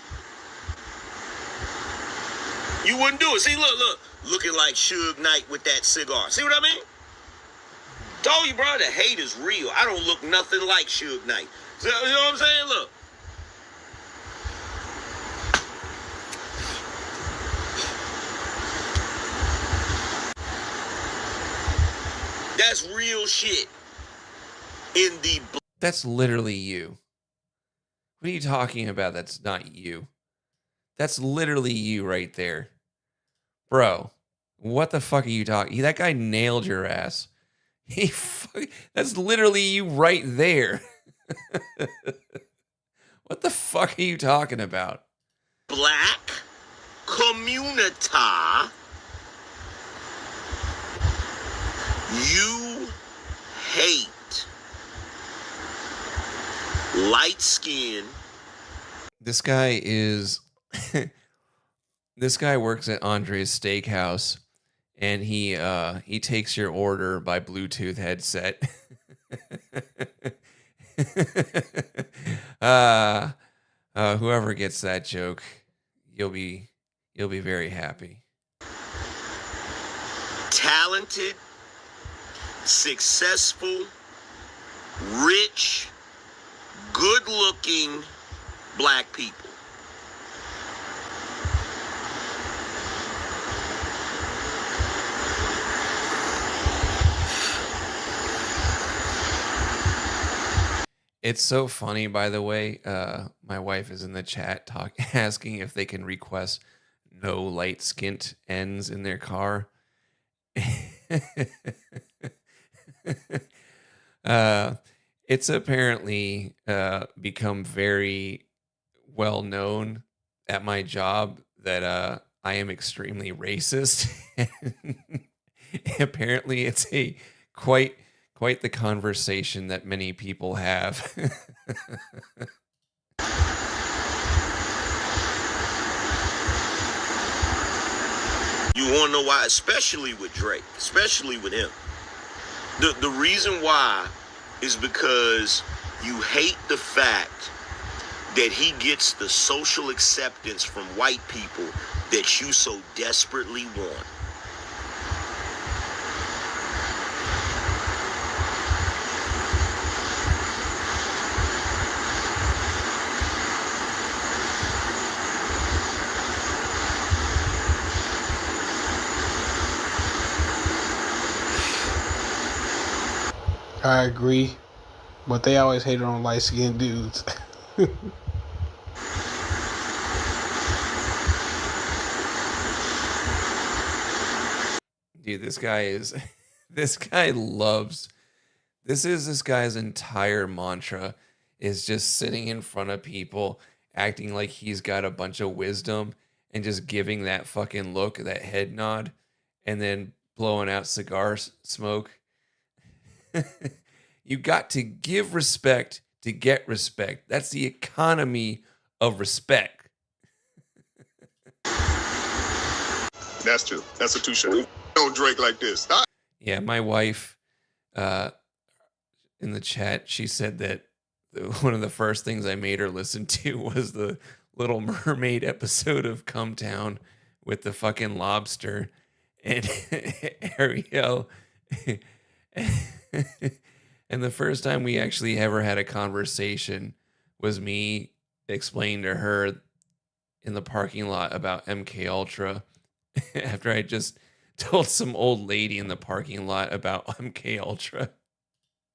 You wouldn't do it. See, look. Looking like Suge Knight with that cigar. See what I mean? Told you, bro, the hate is real. I don't look nothing like Suge Knight. So, you know what I'm saying? Look. That's real shit. In the That's literally you. What are you talking about? That's not you. That's literally you right there. Bro, what the fuck are you talking? That guy nailed your ass. That's literally you right there. What the fuck are you talking about? black community, you hate light skin. This guy is this guy works at Andre's Steakhouse, and he takes your order by Bluetooth headset. Whoever gets that joke, you'll be very happy. Talented, successful, rich, good-looking black people. It's so funny, by the way. My wife is in the chat asking if they can request no light skint ends in their car. It's apparently become very well known at my job that I am extremely racist. Apparently, it's quite the conversation that many people have. You want to know why? Especially with Drake, especially with him. The reason why is because you hate the fact that he gets the social acceptance from white people that you so desperately want. I agree, but they always hated on light-skinned dudes. Dude, this guy loves, this guy's entire mantra is just sitting in front of people, acting like he's got a bunch of wisdom and just giving that fucking look, that head nod, and then blowing out cigar smoke. You got to give respect to get respect. That's the economy of respect. That's true. That's a touche. Don't Drake like this. Yeah, my wife in the chat, she said that one of the first things I made her listen to was the Little Mermaid episode of Come Town with the fucking lobster and Ariel. And the first time we actually ever had a conversation was me explaining to her in the parking lot about MK Ultra after I just told some old lady in the parking lot about MK Ultra.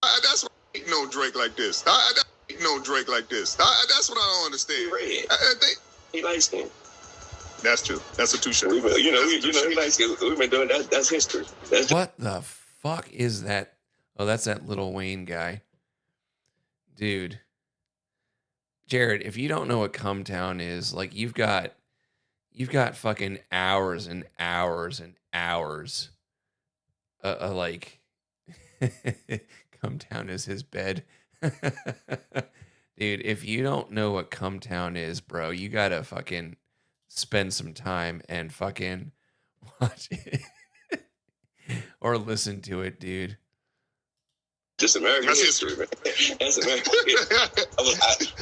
That's why I ain't no Drake like this. No Drake like this. That's what I don't understand. He likes skin. That's true. That's a touche. He likes skin. We've been doing that. That's history. What the fuck is that? Oh, that's that Lil Wayne guy. Dude. Jared, if you don't know what Come Town is, like you've got fucking hours and hours and hours. Like Come Town is his bed. Dude, if you don't know what Come Town is, bro, you gotta fucking spend some time and fucking watch it. Or listen to it, dude. Just American history, man. That's American history.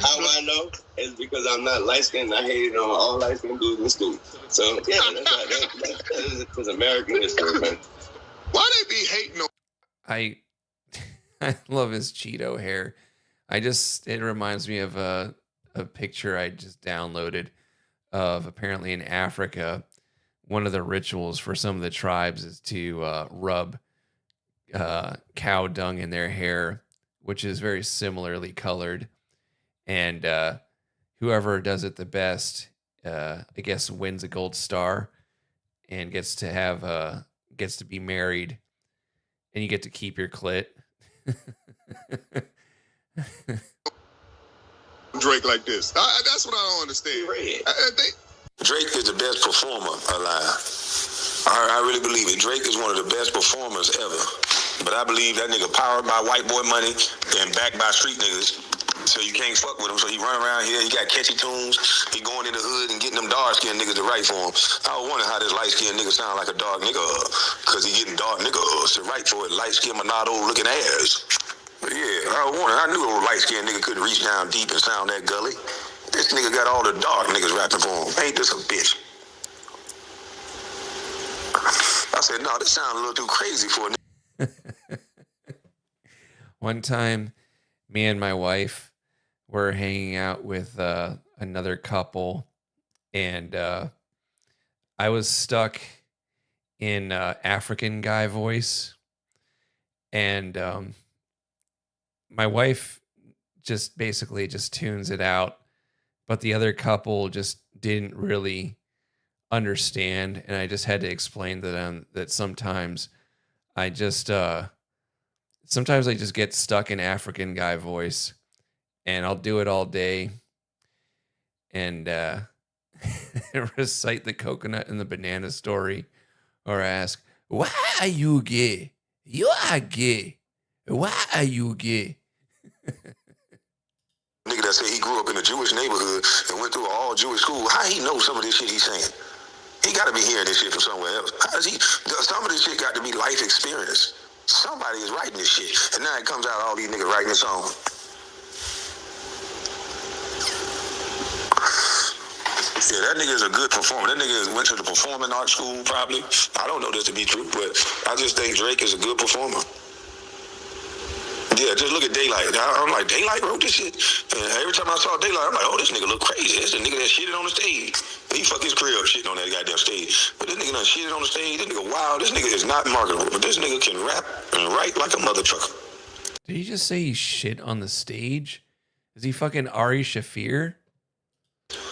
How I know is because I'm not light-skinned. I hated on all light-skinned dudes in school. So, yeah, that's American history, man. Why they be hating on? I love his Cheeto hair. It reminds me of a picture I just downloaded of apparently in Africa, one of the rituals for some of the tribes is to rub cow dung in their hair, which is very similarly colored. And whoever does it the best, I guess, wins a gold star and gets to be married, and you get to keep your clit. Drake like this. That's what I don't understand. Drake is the best performer alive. I really believe it. Drake is one of the best performers ever. But I believe that nigga powered by white boy money and backed by street niggas. So you can't fuck with him. So he run around here, he got catchy tunes, he going in the hood and getting them dark-skinned niggas to write for him. I was wondering how this light-skinned nigga sound like a dark nigga, because he getting dark nigga to write for it, light-skinned Monado looking ass. But yeah, I was wondering, I knew a light-skinned nigga couldn't reach down deep and sound that gully. This nigga got all the dark niggas rapping for him. Ain't this a bitch? I said, no, this sounds a little too crazy for a nigga. One time, me and my wife were hanging out with another couple, and I was stuck in African guy voice, and my wife just basically just tunes it out, but the other couple just didn't really understand, and I just had to explain to them that sometimes I just get stuck in African guy voice, and I'll do it all day and recite the coconut and the banana story, or ask, why are you gay? You are gay. Why are you gay? Nigga that said he grew up in a Jewish neighborhood and went through an all-Jewish school, how he know some of this shit he's saying? He got to be hearing this shit from somewhere else. How does he? Some of this shit got to be life experience. Somebody is writing this shit, and now it comes out all these niggas writing this song. Yeah, that nigga is a good performer. That nigga went to the performing arts school, probably. I don't know this to be true, but I just think Drake is a good performer. Yeah, just look at Daylight. I'm like, Daylight wrote this shit? And every time I saw Daylight, I'm like, oh, this nigga look crazy. This is the nigga that shitted on the stage. He fucked his career up shitting on that goddamn stage. But this nigga done shitted on the stage. This nigga, wow, this nigga is not marketable. But this nigga can rap and write like a mother trucker. Did he just say he shit on the stage? Is he fucking Ari Shaffir?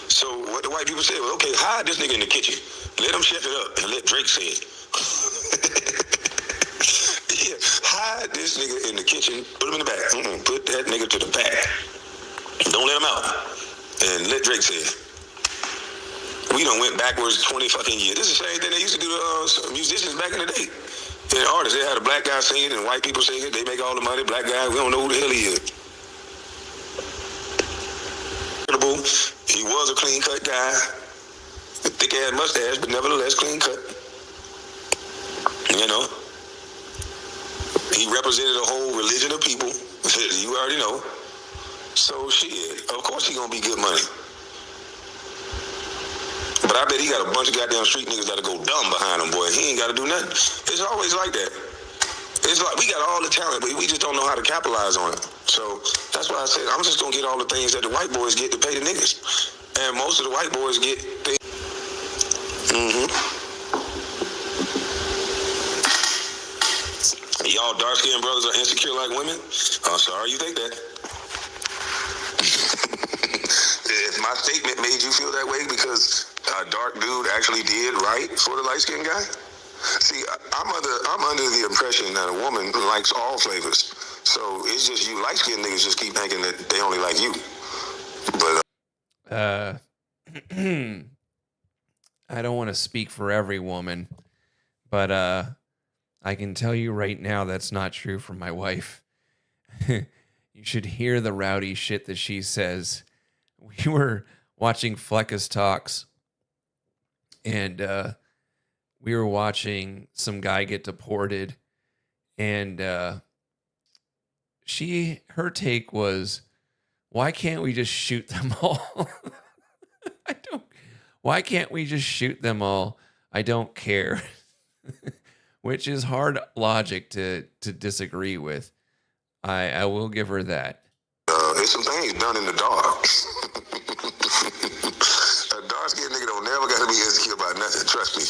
So what the white people said was, okay, hide this nigga in the kitchen. Let him chef it up and let Drake say it. Yeah, hide this nigga in the kitchen, put him in the back. Put that nigga to the back. Don't let him out. And let Drake say it. We done went backwards 20 fucking years. This is the same thing they used to do to musicians back in the day. And artists, they had a black guy singing and white people singing. They make all the money. Black guy, we don't know who the hell he is. He was a clean cut guy. A thick ass mustache, but nevertheless clean cut. You know? He represented a whole religion of people. You already know. So shit, of course he gonna be good money. But I bet he got a bunch of goddamn street niggas that'll go dumb behind him, boy. He ain't gotta do nothing. It's always like that. It's like we got all the talent, but we just don't know how to capitalize on it. So that's why I said I'm just gonna get all the things that the white boys get to pay the niggas. And most of the white boys get paid. Y'all dark-skinned brothers are insecure like women? I'm sorry you think that. If my statement made you feel that way because a dark dude actually did right for the light-skinned guy? See, I'm under the impression that a woman likes all flavors. So it's just you light-skinned niggas just keep thinking that they only like you. But I don't want to speak for every woman, but I can tell you right now that's not true for my wife. You should hear the rowdy shit that she says. We were watching Fleckus Talks, and we were watching some guy get deported, and her take was, why can't we just shoot them all? Why can't we just shoot them all? I don't care. Which is hard logic to disagree with. I will give her that. There's some things done in the dark. A dark-skinned nigga don't never gotta be insecure about nothing. Trust me.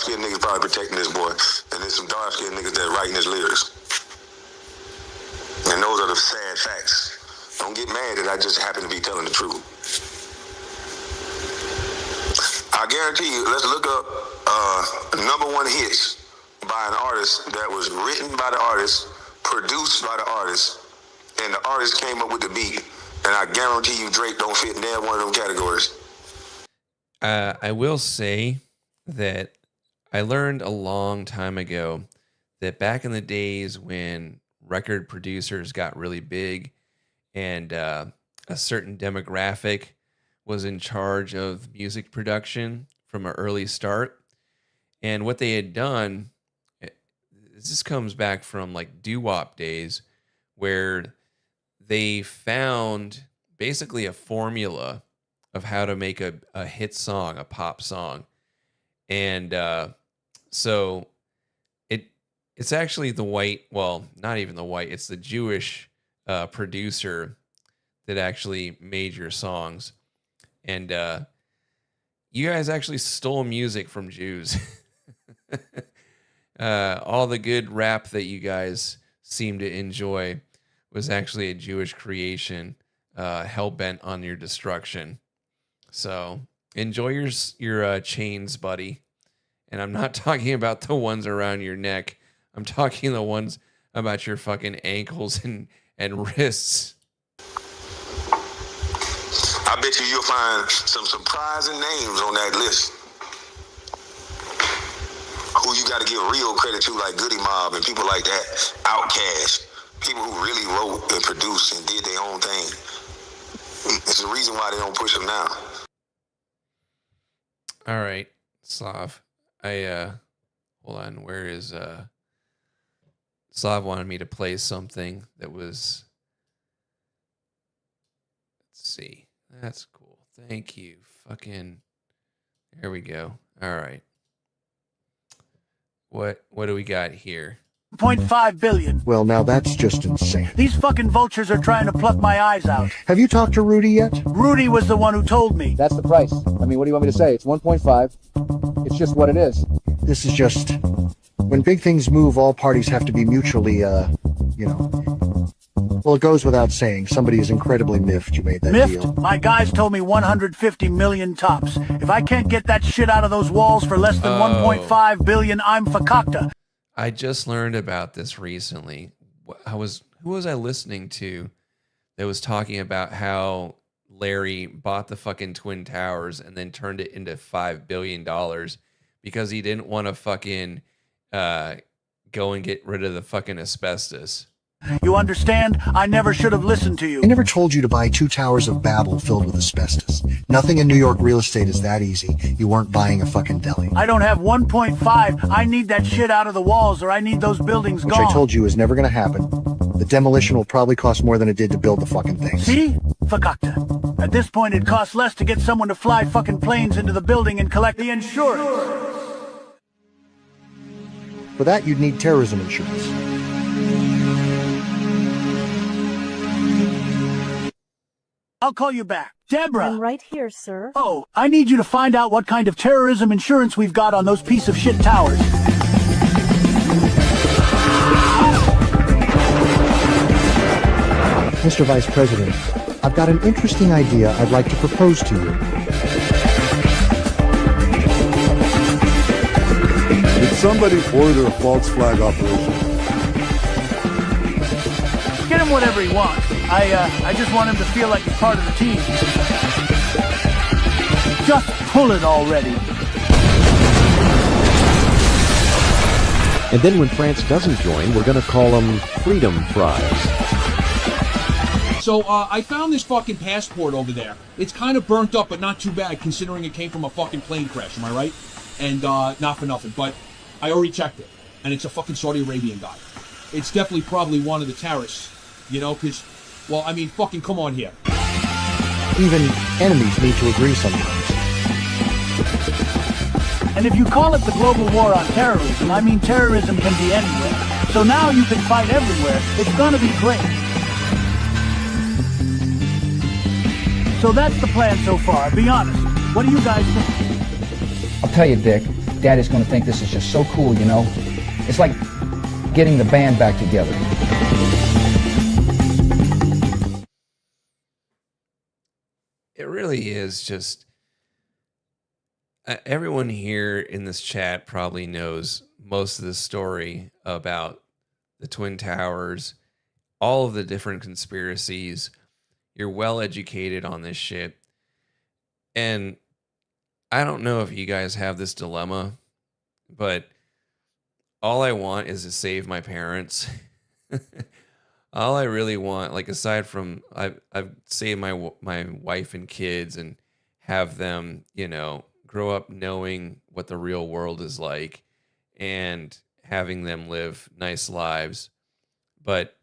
dark-skinned niggas probably protecting this boy, and there's some dark-skinned niggas that writing his lyrics. And those are the sad facts. Don't get mad that I just happen to be telling the truth. I guarantee you, let's look up #1 hits by an artist that was written by the artist, produced by the artist, and the artist came up with the beat. And I guarantee you Drake don't fit in there one of them categories. I will say that I learned a long time ago that back in the days when record producers got really big and a certain demographic was in charge of music production from an early start. And what they had done, this comes back from like doo-wop days, where they found basically a formula of how to make a hit song, a pop song. And so it's actually the white, well, not even the white, it's the Jewish producer that actually made your songs. And you guys actually stole music from Jews. All the good rap that you guys seem to enjoy was actually a Jewish creation, hell-bent on your destruction. So enjoy your chains, buddy. And I'm not talking about the ones around your neck. I'm talking the ones about your fucking ankles and wrists. I bet you'll find some surprising names on that list. Who you got to give real credit to, like Goody Mob and people like that, Outkast, people who really wrote and produced and did their own thing. It's the reason why they don't push them now. All right, Slav. Hold on. Where is Slav wanted me to play something that was. Let's see. That's cool. Thank you. Fucking. There we go. All right. What do we got here? 0.5 billion. Well, now that's just insane. These fucking vultures are trying to pluck my eyes out. Have you talked to Rudy yet? Rudy was the one who told me. That's the price. I mean, what do you want me to say? It's 1.5. It's just what it is. This is just... When big things move, all parties have to be mutually, Well, it goes without saying, somebody is incredibly miffed you made that Miffed? deal. My guys told me 150 million tops. If I can't get that shit out of those walls for less than 1.5 billion, I'm fakakta. I just learned about this recently. Who was I listening to that was talking about how Larry bought the fucking Twin Towers and then turned it into $5 billion because he didn't want to fucking go and get rid of the fucking asbestos. You understand? I never should have listened to you. I never told you to buy 2 towers of Babel filled with asbestos. Nothing in New York real estate is that easy. You weren't buying a fucking deli. I don't have 1.5. I need that shit out of the walls or I need those buildings Which gone. I told you is never going to happen. The demolition will probably cost more than it did to build the fucking thing. See? Fakakta. At this point, it costs less to get someone to fly fucking planes into the building and collect the insurance. For that, you'd need terrorism insurance. I'll call you back. Deborah! I'm right here, sir. Oh, I need you to find out what kind of terrorism insurance we've got on those piece of shit towers. Mr. Vice President, I've got an interesting idea I'd like to propose to you. Did somebody order a false flag operation? Get him whatever he wants. I just want him to feel like he's part of the team. Just pull it already. And then when France doesn't join, we're going to call them Freedom Fries. So, I found this fucking passport over there. It's kind of burnt up, but not too bad, considering it came from a fucking plane crash, am I right? And, not for nothing, but I already checked it. And it's a fucking Saudi Arabian guy. It's definitely probably one of the terrorists, you know, because, well, I mean, fucking come on here. Even enemies need to agree sometimes. And if you call it the global war on terrorism, I mean terrorism can be anywhere. So now you can fight everywhere. It's gonna be great. So that's the plan so far. Be honest. What do you guys think? I'll tell you, Dick. Daddy's gonna think this is just so cool, you know? It's like getting the band back together. It really is just everyone here in this chat probably knows most of the story about the Twin Towers, all of the different conspiracies. You're well educated on this shit. And I don't know if you guys have this dilemma, but all I want is to save my parents. All I really want, like aside from I've saved my wife and kids and have them, you know, grow up knowing what the real world is like and having them live nice lives. But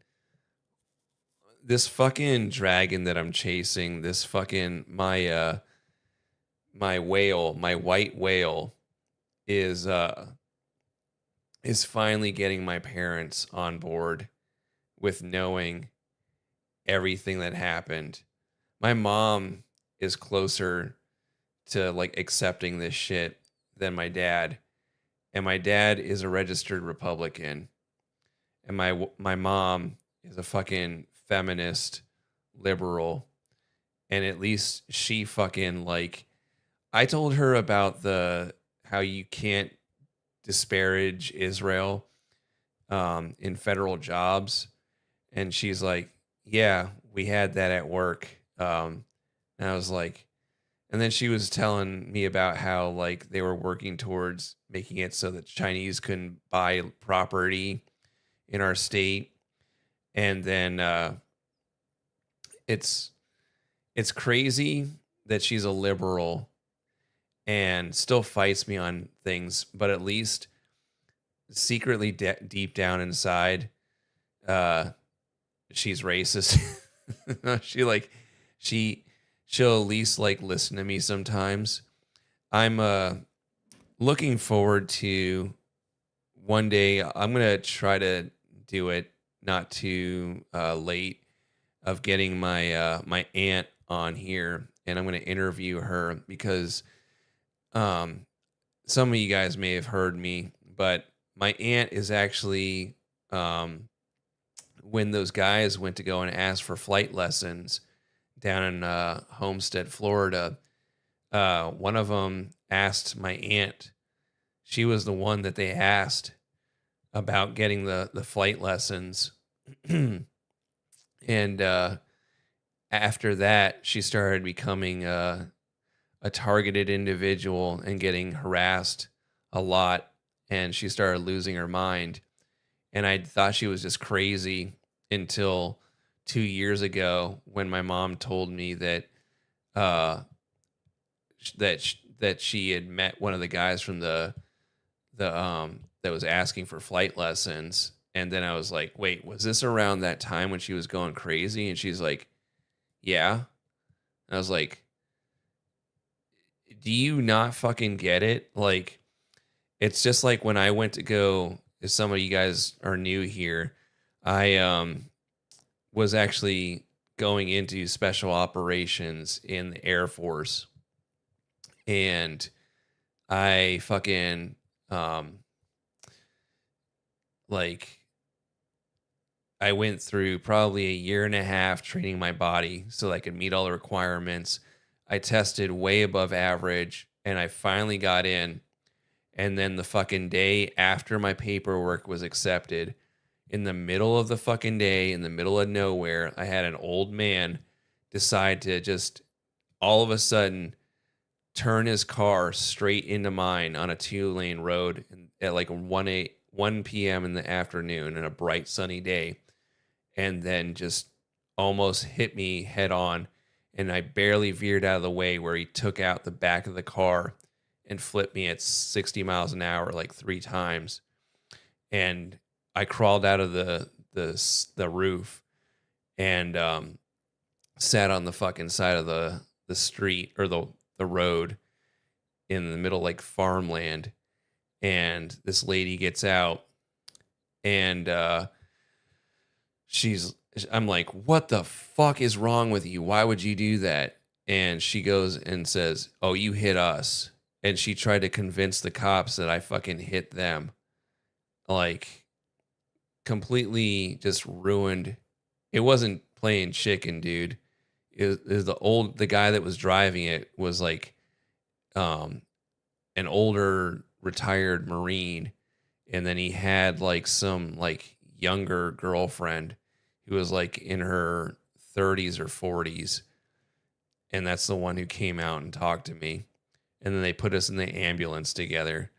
this fucking dragon that I'm chasing, this fucking my whale, my white whale is finally getting my parents on board with knowing everything that happened. My mom is closer to like accepting this shit than my dad. And my dad is a registered Republican. And my mom is a fucking feminist liberal. And at least she fucking like, I told her about how you can't disparage Israel in federal jobs. And she's like, yeah, we had that at work. And I was like, and then she was telling me about how like they were working towards making it so that Chinese couldn't buy property in our state. And then it's crazy that she's a liberal and still fights me on things, but at least secretly deep down inside, she's racist. She'll at least like listen to me sometimes. I'm looking forward to one day. I'm gonna try to do it not too late, of getting my my aunt on here, and I'm gonna interview her because some of you guys may have heard me, but my aunt is actually when those guys went to go and ask for flight lessons down in Homestead, Florida, one of them asked my aunt. She was the one that they asked about getting the flight lessons. And after that, she started becoming a targeted individual and getting harassed a lot. And she started losing her mind. And I thought she was just crazy until 2 years ago when my mom told me that that she had met one of the guys from the that was asking for flight lessons. And then I was like, wait, was this around that time when she was going crazy? And she's like, yeah. And I was like, do you not fucking get it? Like, it's just like when I went to go, if some of you guys are new here, I was actually going into special operations in the Air Force. And I fucking I went through probably a year and a half training my body so I could meet all the requirements. I tested way above average and I finally got in. And then the fucking day after my paperwork was accepted, in the middle of the fucking day, in the middle of nowhere, I had an old man decide to just all of a sudden turn his car straight into mine on a 2-lane road at like 1 p.m. in the afternoon in a bright sunny day, and then just almost hit me head on. And I barely veered out of the way where he took out the back of the car and flipped me at 60 miles an hour like 3 times. And I crawled out of the roof and sat on the fucking side of the street or the road in the middle like farmland. And this lady gets out and I'm like, what the fuck is wrong with you? Why would you do that? And she goes and says, oh, you hit us. and she tried to convince the cops that I fucking hit them. Like, completely just ruined. It wasn't playing chicken, dude. It was the guy that was driving it was like an older retired Marine, and then he had like some like younger girlfriend who was like in her 30s or 40s, and that's the one who came out and talked to me, and then they put us in the ambulance together.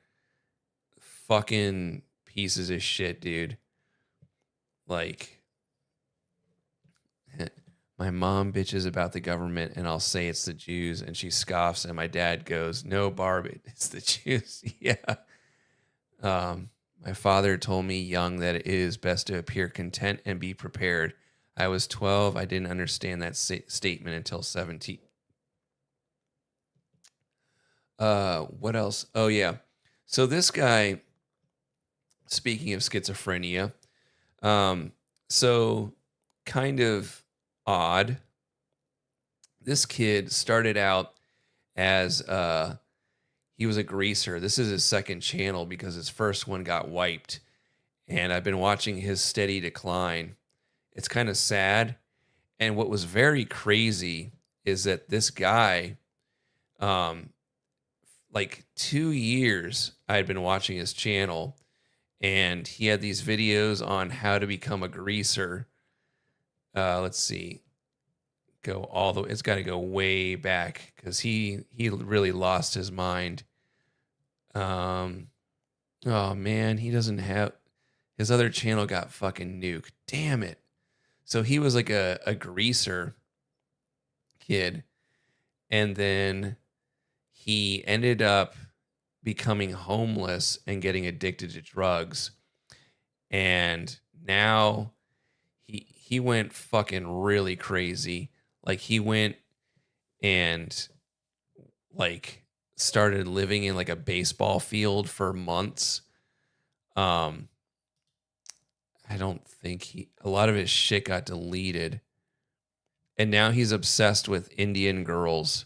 Fucking pieces of shit, dude. Like, my mom bitches about the government, and I'll say it's the Jews, and she scoffs, and my dad goes, "No, Barb, it's the Jews." Yeah. My father told me young that it is best to appear content and be prepared. I was 12. I didn't understand that statement until 17. What else? Oh, yeah. So this guy, speaking of schizophrenia, so kind of odd. This kid started out as he was a greaser. This is his second channel because his first one got wiped, and I've been watching his steady decline. It's kind of sad. And what was very crazy is that this guy, like 2 years I had been watching his channel, and he had these videos on how to become a greaser. Let's see. It's got to go way back because he really lost his mind. Oh man, he doesn't have, his other channel got fucking nuked. Damn it. So he was like a greaser kid, and then he ended up becoming homeless and getting addicted to drugs. And now he went fucking really crazy. Like, he went and like started living in like a baseball field for months. I don't think a lot of his shit got deleted. And now he's obsessed with Indian girls.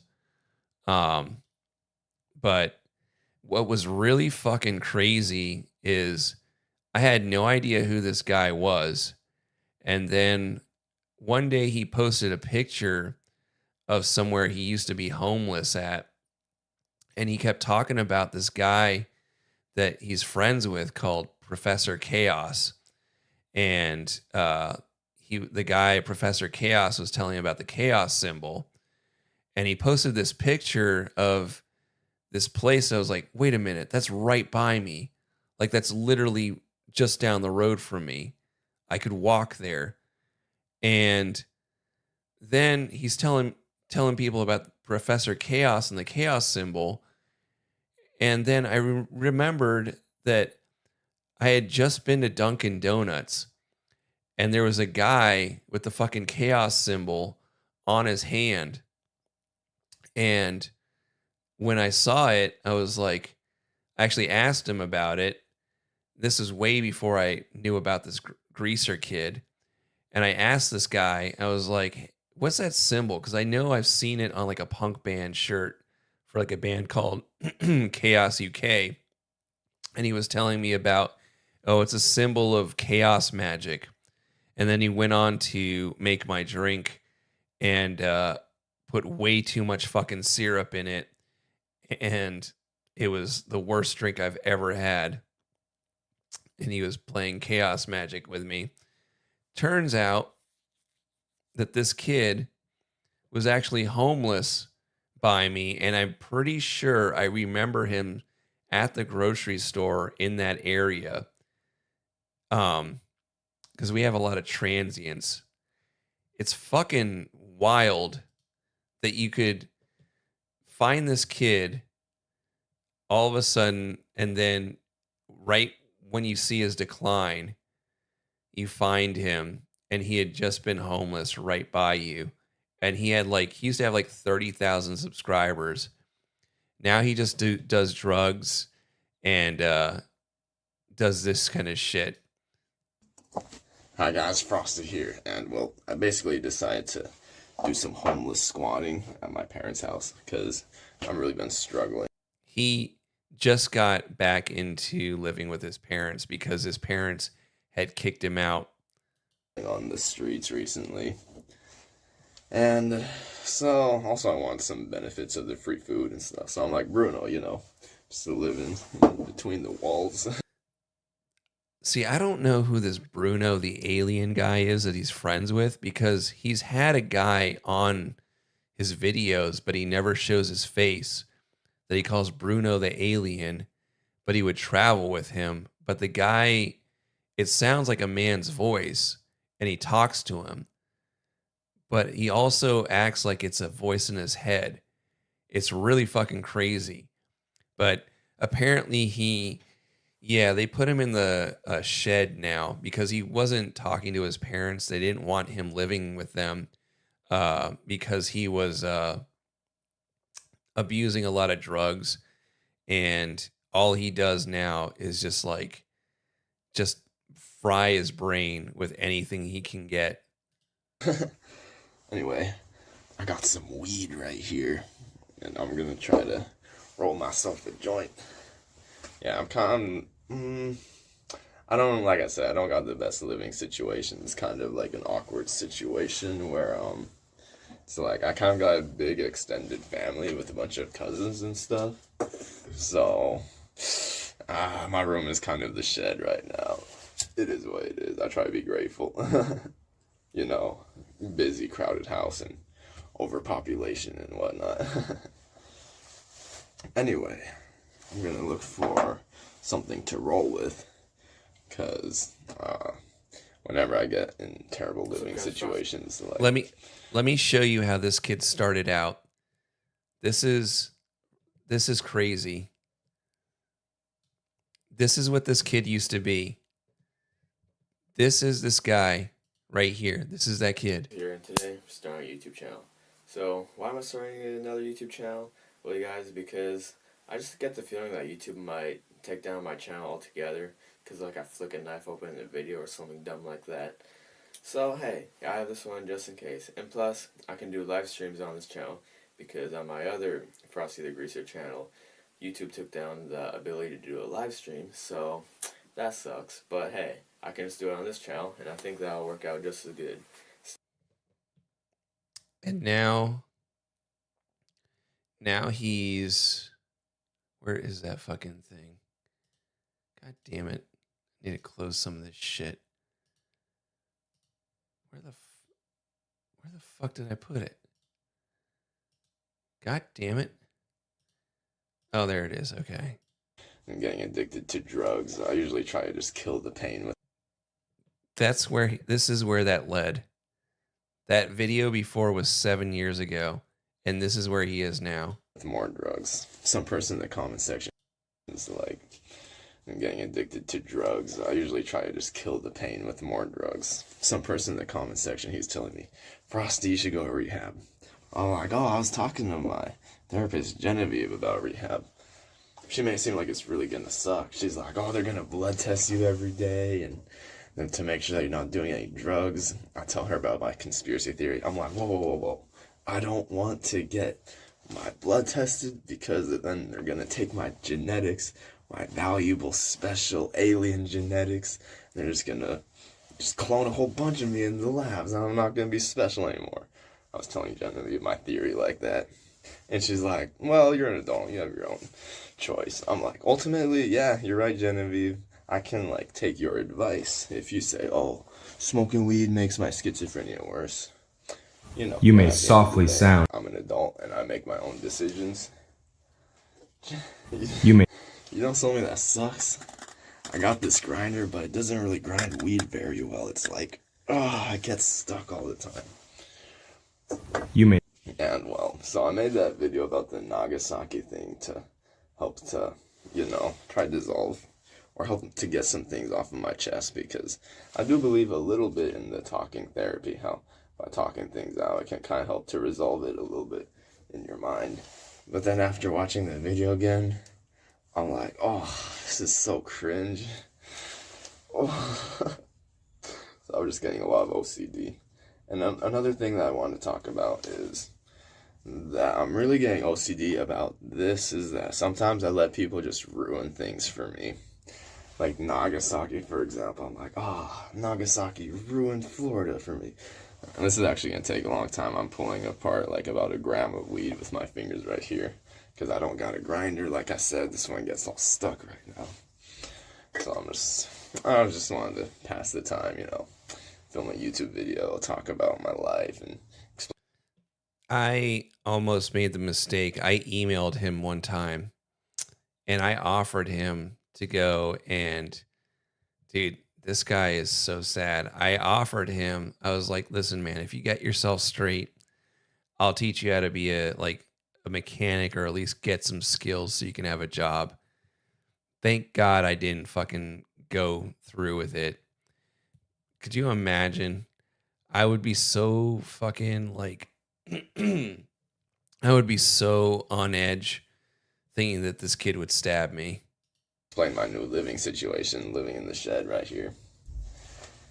But what was really fucking crazy is I had no idea who this guy was. And then one day he posted a picture of somewhere he used to be homeless at. And he kept talking about this guy that he's friends with called Professor Chaos. And the guy, Professor Chaos, was telling him about the chaos symbol. And he posted this picture of this place. I was like, wait a minute, that's right by me. Like, that's literally just down the road from me. I could walk there. And then he's telling people about Professor Chaos and the chaos symbol. And then I remembered that I had just been to Dunkin' Donuts, and there was a guy with the fucking chaos symbol on his hand. And when I saw it, I was like, I actually asked him about it. This is way before I knew about this greaser kid. And I asked this guy, I was like, what's that symbol? Because I know I've seen it on like a punk band shirt for like a band called Chaos UK. And he was telling me about, oh, it's a symbol of chaos magic. And then he went on to make my drink and put way too much fucking syrup in it. And it was the worst drink I've ever had. And he was playing chaos magic with me. Turns out that this kid was actually homeless by me. And I'm pretty sure I remember him at the grocery store in that area. Because we have a lot of transients. It's fucking wild that you could find this kid all of a sudden, and then right when you see his decline, you find him, and he had just been homeless right by you. And he used to have like 30,000 subscribers. Now he just does drugs and does this kind of shit. Hi guys, Frosty here, and well, I basically decided to do some homeless squatting at my parents' house because I've really been struggling. he just got back into living with his parents because his parents had kicked him out on the streets recently. And so, also I want some benefits of the free food and stuff. So I'm like, Bruno, just living between the walls. See, I don't know who this Bruno the alien guy is that he's friends with, because he's had a guy on his videos, but he never shows his face, that he calls Bruno the alien, but he would travel with him. But the guy, it sounds like a man's voice, and he talks to him, but he also acts like it's a voice in his head. It's really fucking crazy. But apparently they put him in the shed now because he wasn't talking to his parents. They didn't want him living with them because he was abusing a lot of drugs, and all he does now is just fry his brain with anything he can get. Anyway, I got some weed right here, and I'm gonna try to roll myself a joint. Yeah, I don't, like I said, I don't got the best living situation. It's kind of like an awkward situation where, it's like, I kind of got a big extended family with a bunch of cousins and stuff. So, my room is kind of the shed right now. It is what it is. I try to be grateful. Busy, crowded house and overpopulation and whatnot. Anyway, I'm gonna look for something to roll with, because whenever I get in terrible living situations, like, let me show you how this kid started out. This is crazy. This is what this kid used to be. This is this guy right here. This is that kid. Here today, I'm starting a YouTube channel. So why am I starting another YouTube channel? Well, you guys, because I just get the feeling that YouTube might take down my channel altogether, because like I flick a knife open in a video or something dumb like that. So hey, I have this one just in case. And plus, I can do live streams on this channel, because on my other Frosty the Greaser channel, YouTube took down the ability to do a live stream, so that sucks. But hey, I can just do it on this channel, and I think that'll work out just as good. And now he's, where is that fucking thing? God damn it. I need to close some of this shit. Where the fuck did I put it? God damn it. Oh, there it is. Okay. I'm getting addicted to drugs. I usually try to just kill the pain with. This is where that led. That video before was 7 years ago, and this is where he is now. With more drugs. Some person in the comment section is like, I'm getting addicted to drugs. I usually try to just kill the pain with more drugs. Some person in the comment section, he's telling me, Frosty, you should go to rehab. I'm like, I was talking to my therapist, Genevieve, about rehab. She made it seem like it's really gonna suck. She's like, they're gonna blood test you every day, and then to make sure that you're not doing any drugs. I tell her about my conspiracy theory. I'm like, whoa. I don't want to get my blood tested, because then they're gonna take my genetics, my valuable special alien genetics. They're just gonna clone a whole bunch of me in the labs, and I'm not gonna be special anymore. I was telling Genevieve my theory like that, and she's like, well, you're an adult, you have your own choice. I'm like, ultimately, yeah, you're right, Genevieve. I can take your advice if you say, smoking weed makes my schizophrenia worse. You may softly sound. I'm an adult and I make my own decisions. You don't tell me that sucks. I got this grinder, but it doesn't really grind weed very well. It's like, it gets stuck all the time. And so I made that video about the Nagasaki thing to help to, try to dissolve or help to get some things off of my chest, because I do believe a little bit in the talking therapy, how by talking things out, it can kind of help to resolve it a little bit in your mind. But then after watching the video again, I'm like, this is so cringe. So I'm just getting a lot of OCD. And another thing that I want to talk about is that I'm really getting OCD about this is that sometimes I let people just ruin things for me. Like Nagasaki, for example. I'm like, oh, Nagasaki ruined Florida for me. And this is actually going to take a long time. I'm pulling apart like about a gram of weed with my fingers right here. Because I don't got a grinder. Like I said, this one gets all stuck right now. So I just wanted to pass the time, you know. Film a YouTube video, talk about my life, and I almost made the mistake. I emailed him one time and I offered him to go and, dude, this guy is so sad. I offered him, I was like, listen, man, if you get yourself straight, I'll teach you how to be a mechanic or at least get some skills so you can have a job. Thank God I didn't fucking go through with it. Could you imagine? I would be so fucking like, I would be so on edge thinking that this kid would stab me. Explain my new living situation, living in the shed right here.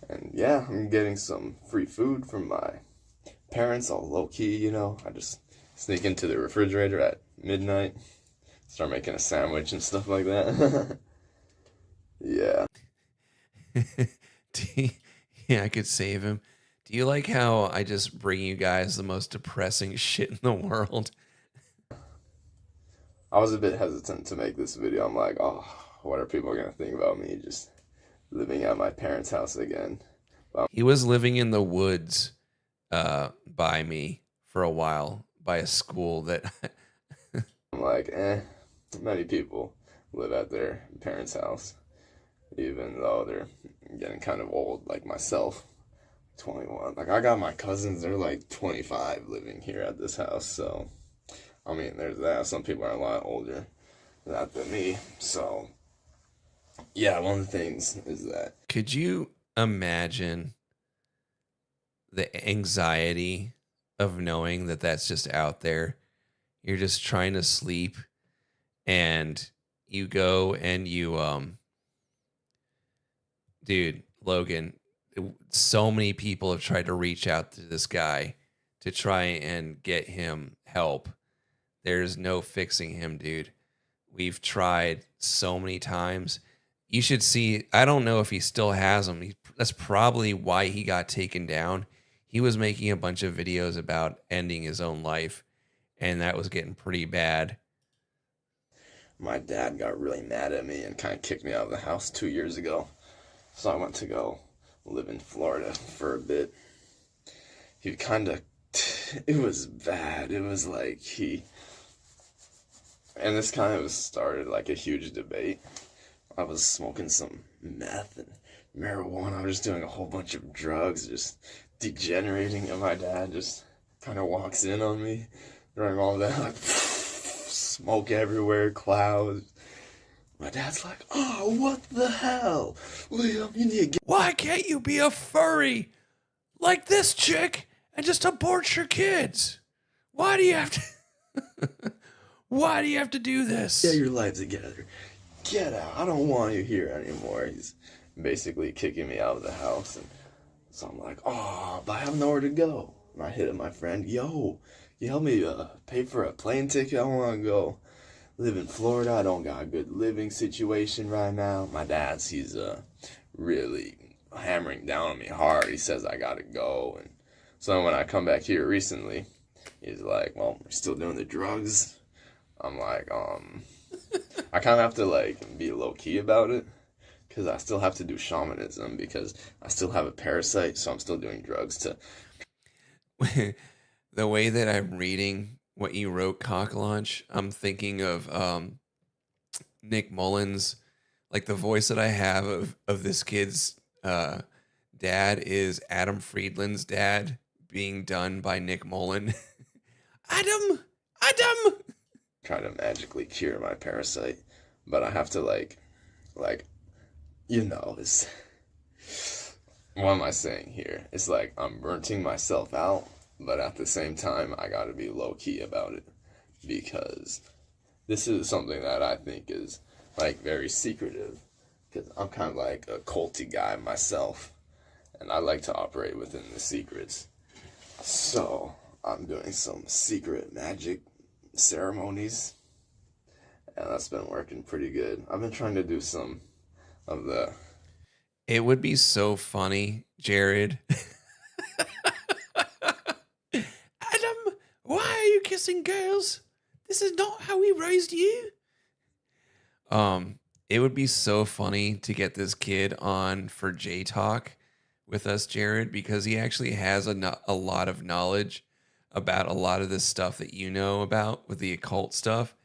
And yeah, I'm getting some free food from my parents, all low-key, you know. I just sneak into the refrigerator at midnight, start making a sandwich and stuff like that. Yeah. Yeah, I could save him. Do you like how I just bring you guys the most depressing shit in the world? I was a bit hesitant to make this video. I'm like, oh, what are people going to think about me just living at my parents' house again? He was living in the woods by me for a while, by a school that... I'm like, many people live at their parents' house, even though they're getting kind of old, like myself. 21. Like, I got my cousins, they're like 25 living here at this house, so I mean, there's that. Some people are a lot older than me, so yeah, one of the things is that. Could you imagine the anxiety of knowing that that's just out there? You're just trying to sleep and you go and you dude, Logan, so many people have tried to reach out to this guy to try and get him help. There's no fixing him, dude. We've tried so many times. You should see, I don't know if he still has them. That's probably why he got taken down. He was making a bunch of videos about ending his own life, and that was getting pretty bad. My dad got really mad at me and kind of kicked me out of the house 2 years ago. So I went to go live in Florida for a bit. He kind of, it was bad. It was like and this kind of started like a huge debate. I was smoking some meth and marijuana. I was just doing a whole bunch of drugs, just degenerating, and my dad just kind of walks in on me during all that, like, smoke everywhere, clouds. My dad's like, oh, what the hell? Liam, you need to get... Why can't you be a furry like this chick and just abort your kids? Why do you have to... Why do you have to do this? Get your life together. Get out. I don't want you here anymore. He's basically kicking me out of the house. And so I'm like, oh, but I have nowhere to go. And I hit up my friend. Yo, you help me pay for a plane ticket? I want to go live in Florida. I don't got a good living situation right now. My dad's, he's really hammering down on me hard. He says I got to go. And so when I come back here recently, he's like, well, we're still doing the drugs. I'm like, I kind of have to, like, be low-key about it, because I still have to do shamanism, because I still have a parasite, so I'm still doing drugs to... The way that I'm reading what you wrote, Cock Launch, I'm thinking of Nick Mullins. Like, the voice that I have of this kid's dad is Adam Friedland's dad being done by Nick Mullen. Adam! Try to magically cure my parasite, but I have to like, you know, it's, what am I saying here? It's like I'm burning myself out, but at the same time, I gotta be low-key about it, because this is something that I think is, like, very secretive, because I'm kind of like a culty guy myself, and I like to operate within the secrets. So I'm doing some secret magic ceremonies, and that's been working pretty good. I've been trying to do some of the... It would be so funny, Jared. Adam, why are you kissing girls? This is not how we raised you. It would be so funny to get this kid on for J Talk with us, Jared, because he actually has a lot of knowledge about a lot of this stuff that you know about with the occult stuff.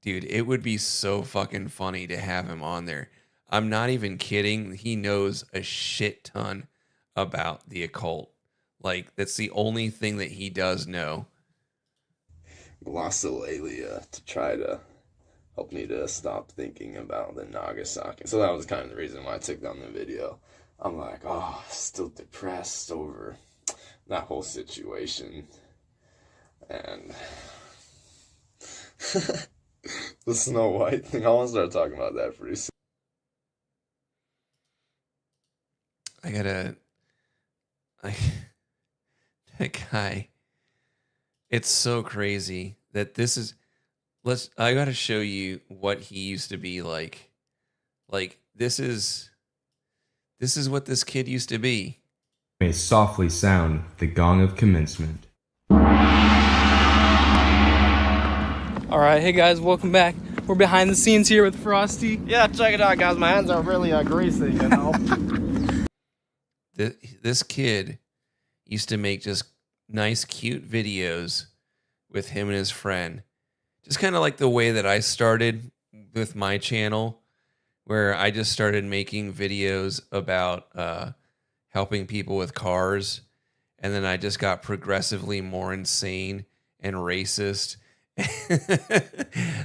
Dude, it would be so fucking funny to have him on there. I'm not even kidding. He knows a shit ton about the occult. Like, that's the only thing that he does know. Glossolalia to try to help me to stop thinking about the Nagasaki. So that was kind of the reason why I took down the video. I'm like, oh, still depressed over that whole situation. And the Snow White thing, I want to start talking about that pretty soon. That guy, it's so crazy that this is, I gotta show you what he used to be like. Like, this is what this kid used to be. May softly sound the gong of commencement. All right, hey guys, welcome back. We're behind the scenes here with Frosty. Yeah, check it out, guys. My hands are really greasy, you know. This kid used to make just nice, cute videos with him and his friend. Just kind of like the way that I started with my channel, where I just started making videos about helping people with cars. And then I just got progressively more insane and racist.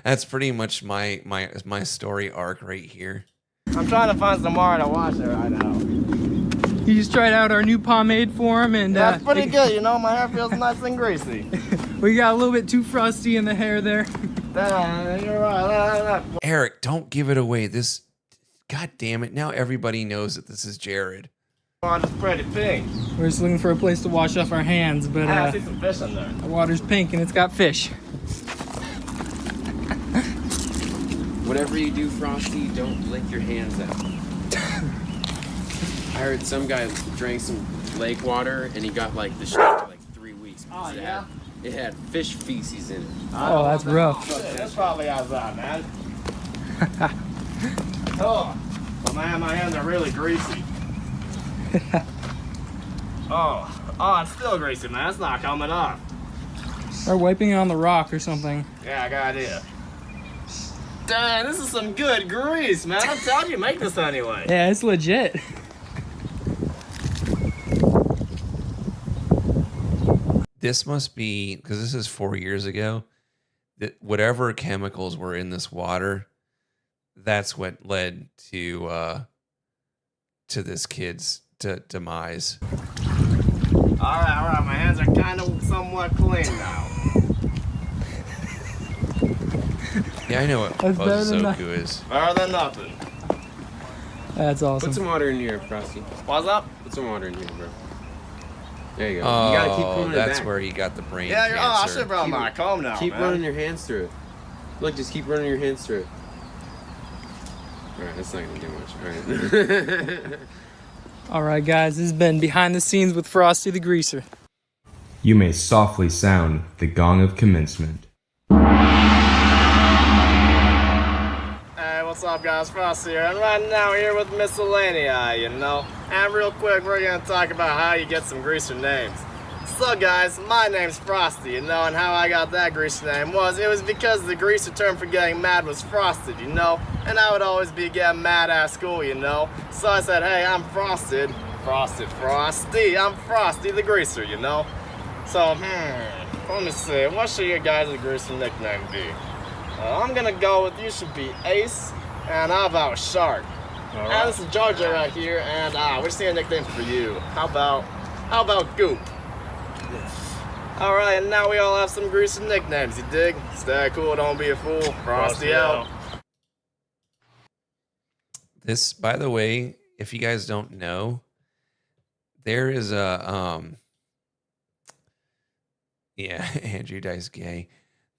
That's pretty much my story arc right here. I'm trying to find some more to watch it right now. You just tried out our new pomade for him, and that's pretty good. You know, my hair feels nice and greasy. We got a little bit too frosty in the hair there. You're right. Eric, don't give it away. This, god damn it! Now everybody knows that this is Jared. Oh, it's pretty pink. We're just looking for a place to wash off our hands, but I see some fish in there. The water's pink and it's got fish. Whatever you do, Frosty, don't lick your hands out. I heard some guy drank some lake water and he got like the shit after like 3 weeks. Oh, yeah? It had fish feces in it. Oh, that's rough. That's probably outside, man. Oh, well, man, my hands are really greasy. Oh, it's still greasy, man. It's not coming off. Or wiping it on the rock or something. Yeah, I got an idea. Dang, this is some good grease, man. I'm telling you, make this anyway. Yeah, it's legit. This must be, because this is 4 years ago, that whatever chemicals were in this water, that's what led to this kid's demise. All right. My hands are kind of somewhat clean now. Yeah, I know what Buzzoku is. Better than nothing. That's awesome. Put some water in here, Frosty. What's up? Put some water in here, bro. There you go. Oh, you gotta keep pulling it back. that's where he got the brain Yeah, cancer. I should have brought my comb now, Keep man. running your hands through it. Look, just keep running your hands through it. Alright, that's not gonna do much. Alright. All right, guys, this has been Behind the Scenes with Frosty the Greaser. You may softly sound the gong of commencement. Hey, what's up, guys? Frosty here, and right now we're here with Miscellanea, you know. And real quick, we're gonna talk about how you get some greaser names. So, guys, my name's Frosty, you know, and how I got that greaser name it was because the greaser term for getting mad was frosted, you know, and I would always be getting mad at school, you know. So I said, hey, I'm Frosty, I'm Frosty the Greaser, you know. So, let me see, what should your guys' greaser nickname be? I'm gonna go with, you should be Ace, and how about Shark? All right. And this is Georgia right here, and we're seeing a nickname for you. How about Goop? Alright, and now we all have some greasy nicknames, you dig? Stay cool, don't be a fool. Frosty out. This, by the way, if you guys don't know, there is a Yeah, Andrew Dice gay.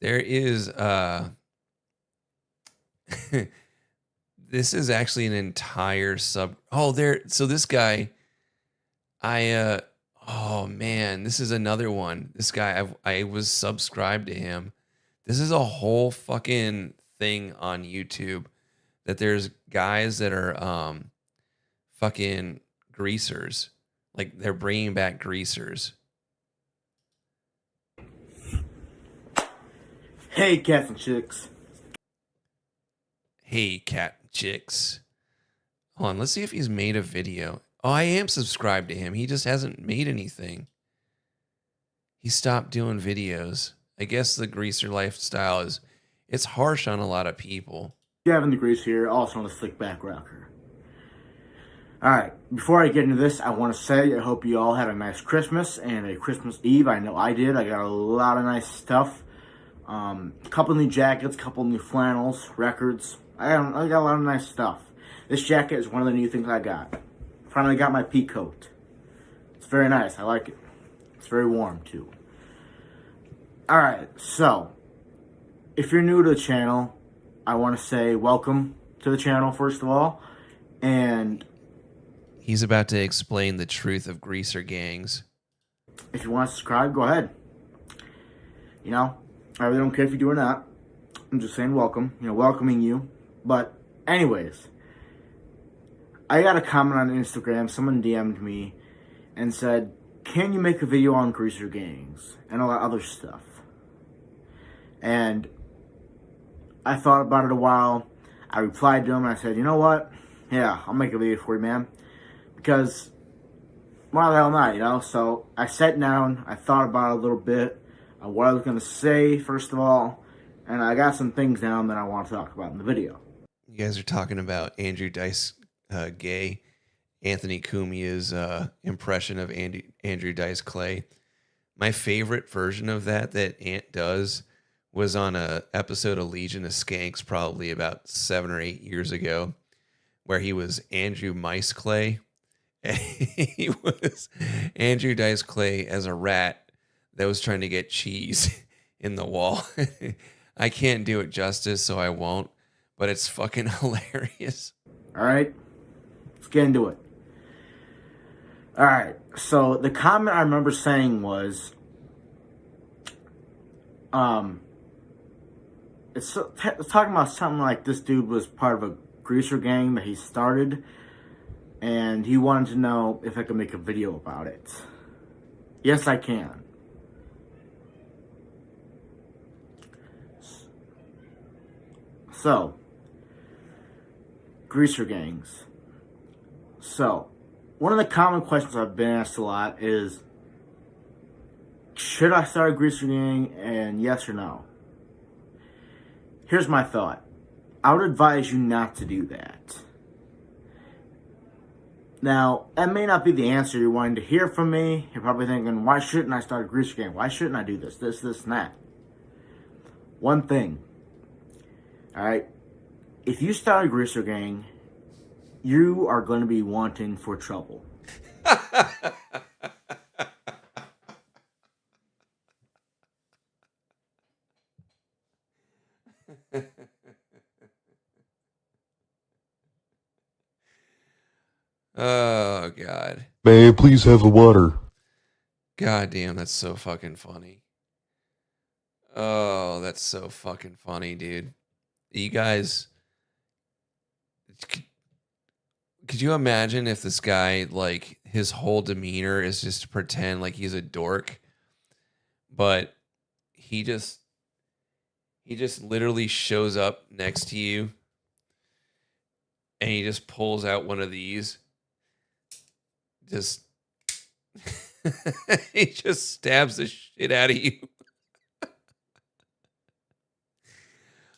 There is this is actually an entire sub. Oh, so this guy, oh man, this is another one. This guy, I was subscribed to him. This is a whole fucking thing on YouTube that there's guys that are fucking greasers. Like they're bringing back greasers. Hey, cats and chicks. Hey, cat and chicks. Hold on, let's see if he's made a video. Oh, I am subscribed to him. He just hasn't made anything. He stopped doing videos. I guess the greaser lifestyle it's harsh on a lot of people. Gavin the Grease here, also on the Slick Back Rocker. Alright, before I get into this, I want to say I hope you all had a nice Christmas and a Christmas Eve. I know I did. I got a lot of nice stuff. A couple new jackets, couple new flannels, records. I got a lot of nice stuff. This jacket is one of the new things I got. Finally got my pea coat. It's very nice. I like it. It's very warm too. Alright, so if you're new to the channel, I want to say welcome to the channel first of all. And he's about to explain the truth of greaser gangs. If you want to subscribe, go ahead. You know, I really don't care if you do or not. I'm just saying welcome. You know, welcoming you. But anyways, I got a comment on Instagram. Someone DM'd me and said, can you make a video on greaser gangs and all that other stuff? And I thought about it a while. I replied to him and I said, you know what? Yeah, I'll make a video for you, man. Because why the hell not, you know? So I sat down. I thought about it a little bit. What I was going to say, first of all. And I got some things down that I want to talk about in the video. You guys are talking about Andrew Dice Gay, Anthony Cumia's impression of Andrew Dice Clay. My favorite version of that Ant does was on a episode of Legion of Skanks probably about 7 or 8 years ago, where he was Andrew Mice Clay. And he was Andrew Dice Clay as a rat that was trying to get cheese in the wall. I can't do it justice, so I won't. But it's fucking hilarious. All right, let's get into it. All right, so the comment I remember saying was, it's talking about something like this dude was part of a greaser gang that he started, and he wanted to know if I could make a video about it. Yes, I can. So, greaser gangs. So, one of the common questions I've been asked a lot is, should I start a greaser gang, and yes or no? Here's my thought. I would advise you not to do that. Now, that may not be the answer you're wanting to hear from me. You're probably thinking, why shouldn't I start a greaser gang? Why shouldn't I do this, and that? One thing. Alright? If you start a greaser gang, you are going to be wanting for trouble. Oh, God. May I please have the water? God damn, that's so fucking funny. Oh, that's so fucking funny, dude. You guys, could you imagine if this guy, like, his whole demeanor is just to pretend like he's a dork, but he just literally shows up next to you and he just pulls out one of these. Just he just stabs the shit out of you.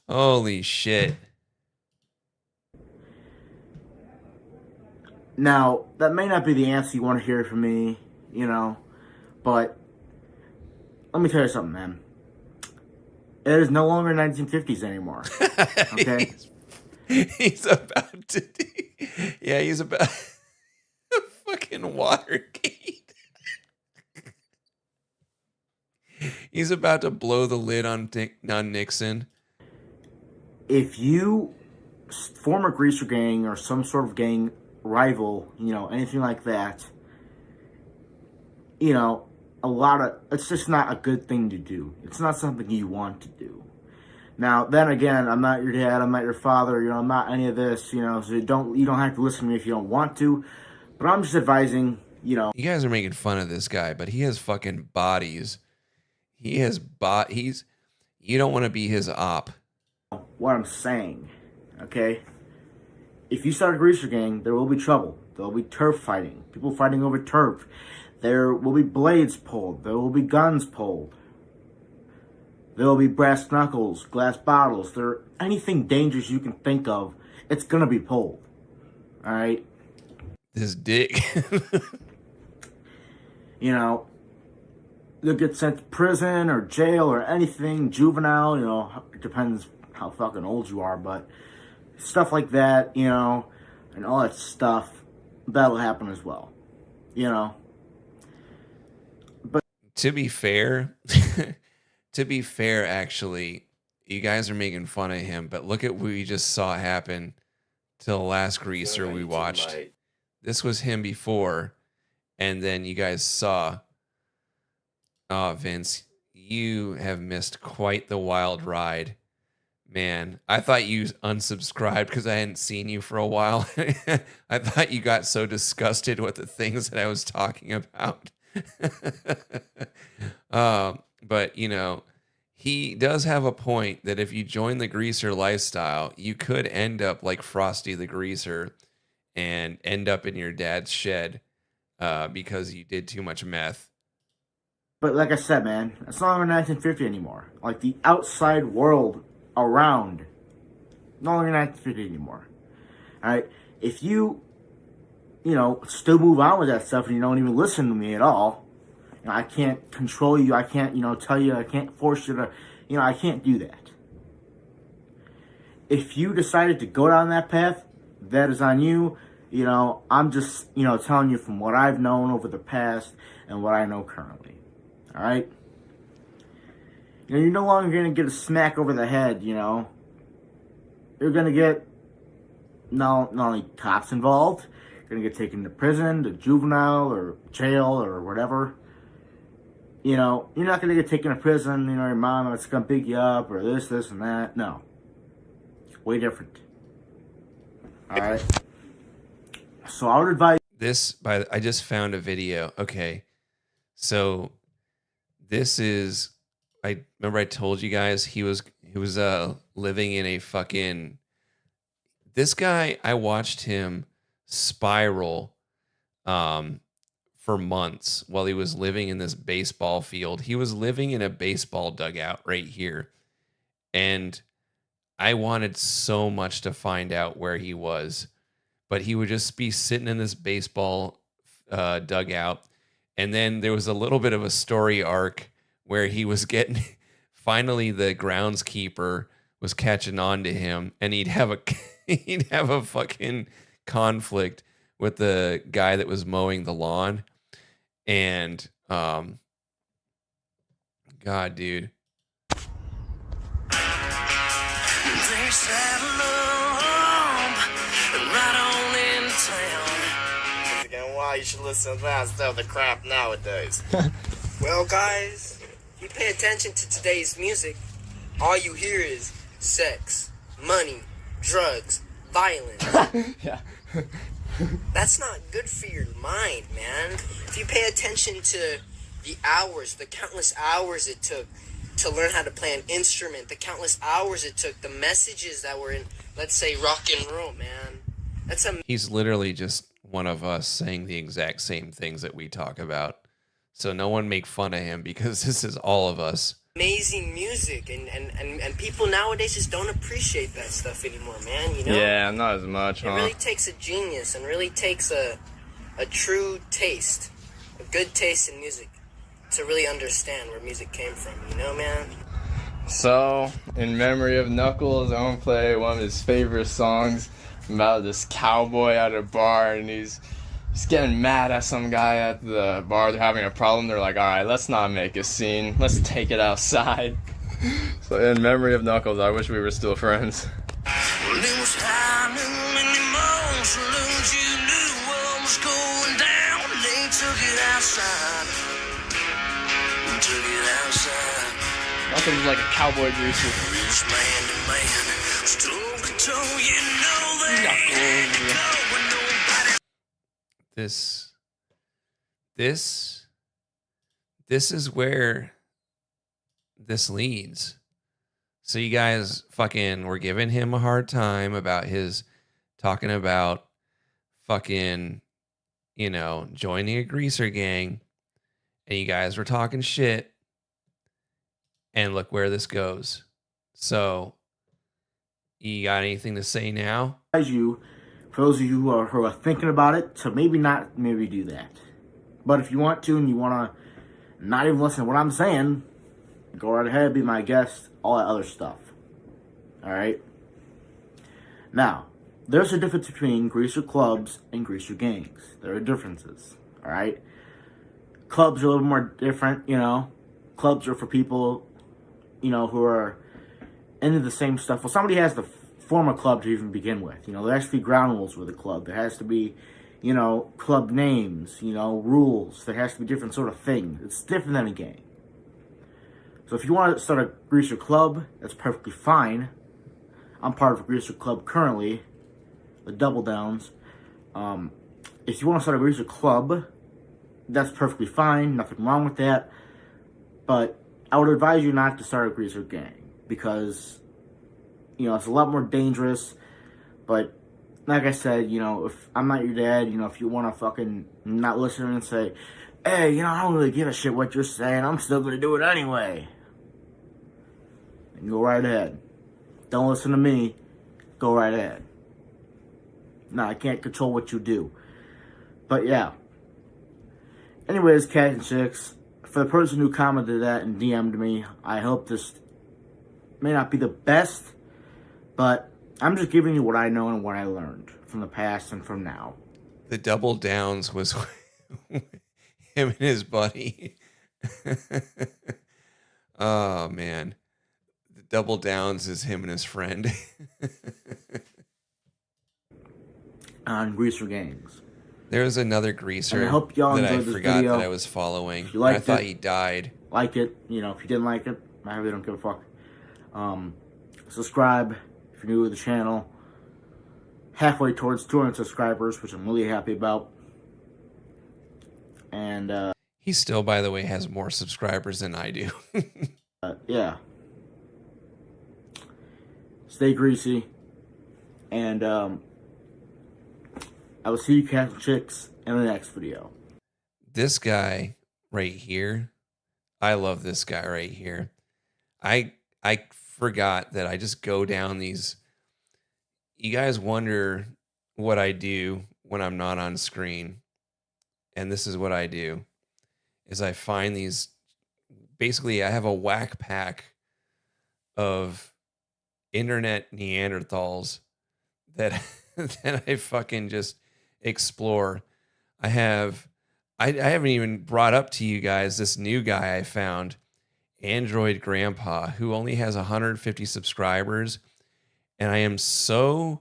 Holy shit. Now, that may not be the answer you want to hear from me, you know, but let me tell you something, man. It is no longer 1950s anymore. Okay? he's about to... Yeah, he's about... Fucking Watergate. He's about to blow the lid on Nixon. If you form a greaser gang or some sort of gang rival, anything like that, it's just not a good thing to do. It's not something you want to do. Now, then again, I'm not your dad, I'm not your father, I'm not any of this, so you don't have to listen to me if you don't want to. But I'm just advising, You guys are making fun of this guy, but he has fucking bodies. You don't want to be his op. What I'm saying, okay? If you start a greaser gang, there will be trouble. There will be turf fighting. People fighting over turf. There will be blades pulled. There will be guns pulled. There will be brass knuckles, glass bottles. Anything dangerous you can think of, it's gonna be pulled. Alright? This dick. They'll get sent to prison or jail or anything, juvenile, it depends how fucking old you are, but stuff like that, and all that stuff, that'll happen as well, But to be fair, actually, you guys are making fun of him, but look at what we just saw happen to the last greaser we watched. This was him before, and then you guys saw, oh, Vince, you have missed quite the wild ride. Man, I thought you unsubscribed because I hadn't seen you for a while. I thought you got so disgusted with the things that I was talking about. But, he does have a point that if you join the greaser lifestyle, you could end up like Frosty the Greaser and end up in your dad's shed because you did too much meth. But like I said, man, it's not longer 1950 anymore. Like the outside world around, no longer 1950 anymore. Alright? If you, still move on with that stuff and you don't even listen to me at all, I can't control you, I can't, tell you, I can't force you to, I can't do that. If you decided to go down that path, that is on you. I'm just, telling you from what I've known over the past and what I know currently. Alright? You're no longer going to get a smack over the head, You're going to get not only cops involved, you're going to get taken to prison, to juvenile, or jail, or whatever. You're not going to get taken to prison, your mom is going to pick you up, or this, and that. No. It's way different. Alright? So I would advise... I just found a video. Okay. So... This is, I remember I told you guys he was living in a fucking, this guy, I watched him spiral for months while he was living in this baseball field. He was living in a baseball dugout right here. And I wanted so much to find out where he was, but he would just be sitting in this baseball dugout. And then there was a little bit of a story arc where he was getting, finally the groundskeeper was catching on to him, and he'd have a fucking conflict with the guy that was mowing the lawn. And, God, dude. You should listen to that instead of the crap nowadays. Well, guys, if you pay attention to today's music, all you hear is sex, money, drugs, violence. Yeah. That's not good for your mind, man. If you pay attention to the hours, the countless hours it took to learn how to play an instrument, the countless hours it took, the messages that were in, let's say, rock and roll, man. That's He's literally just one of us saying the exact same things that we talk about. So no one make fun of him because this is all of us. amazing music, and people nowadays just don't appreciate that stuff anymore, man, Yeah, not as much, It really takes a genius and really takes a true taste, a good taste in music to really understand where music came from, man? So, in memory of Knuckles, I want to play one of his favorite songs about this cowboy at a bar, and he's just getting mad at some guy at the bar. They're having a problem. They're like, all right, let's not make a scene. Let's take it outside. So in memory of Knuckles, I wish we were still friends. Well, it was high noon in the mall saloons. You knew what was going down. They took it outside. Took it outside. Knuckles is like a cowboy greaser. Reach man to man. Stole control. You know they had to go when nobody. This is where this leads. So you guys fucking were giving him a hard time about his talking about fucking, you know, joining a greaser gang, and you guys were talking shit, and look where this goes. So you got anything to say now? You, for those of you who are thinking about it, to maybe not maybe do that. But if you want to and you want to not even listen to what I'm saying, go right ahead, be my guest, all that other stuff. Alright? Now, there's a difference between greaser clubs and greaser gangs. There are differences. Alright? Clubs are a little more different, you know. Clubs are for people, you know, who are into the same stuff. Well, somebody has to form a club to even begin with. You know, there has to be ground rules with a club. There has to be, you know, club names, you know, rules. There has to be different sort of things. It's different than a gang. So if you want to start a greaser club, that's perfectly fine. I'm part of a greaser club currently, the Double Downs. If you want to start a greaser club, that's perfectly fine. Nothing wrong with that. But I would advise you not to start a greaser gang because, you know, it's a lot more dangerous. But like I said, you know, if I'm not your dad, you know, if you want to fucking not listen and say, hey, you know, I don't really give a shit what you're saying, I'm still going to do it anyway. And go right ahead. Don't listen to me. Go right ahead. No, I can't control what you do. But yeah. Anyways, cats and chicks, for the person who commented that and DM'd me, I hope this may not be the best, but I'm just giving you what I know and what I learned from the past and from now. The Double Downs was him and his buddy. Oh, man. The Double Downs is him and his friend. On greaser gangs. There's another greaser and I hope y'all that I enjoyed this forgot video. that I was following. If you liked I thought it, he died. Like it. You know, if you didn't like it, I really don't give a fuck. Subscribe if you're new to the channel. Halfway towards 200 subscribers, which I'm really happy about. And he still, by the way, has more subscribers than I do. yeah. Stay greasy. And I will see you cats and chicks in the next video. This guy right here, I love this guy right here. I forgot that I just go down these. You guys wonder what I do when I'm not on screen. And this is what I do. Is I find these, basically I have a whack pack of internet Neanderthals that that I fucking just explore. I haven't even brought up to you guys this new guy I found, Android Grandpa, who only has 150 subscribers. And I am so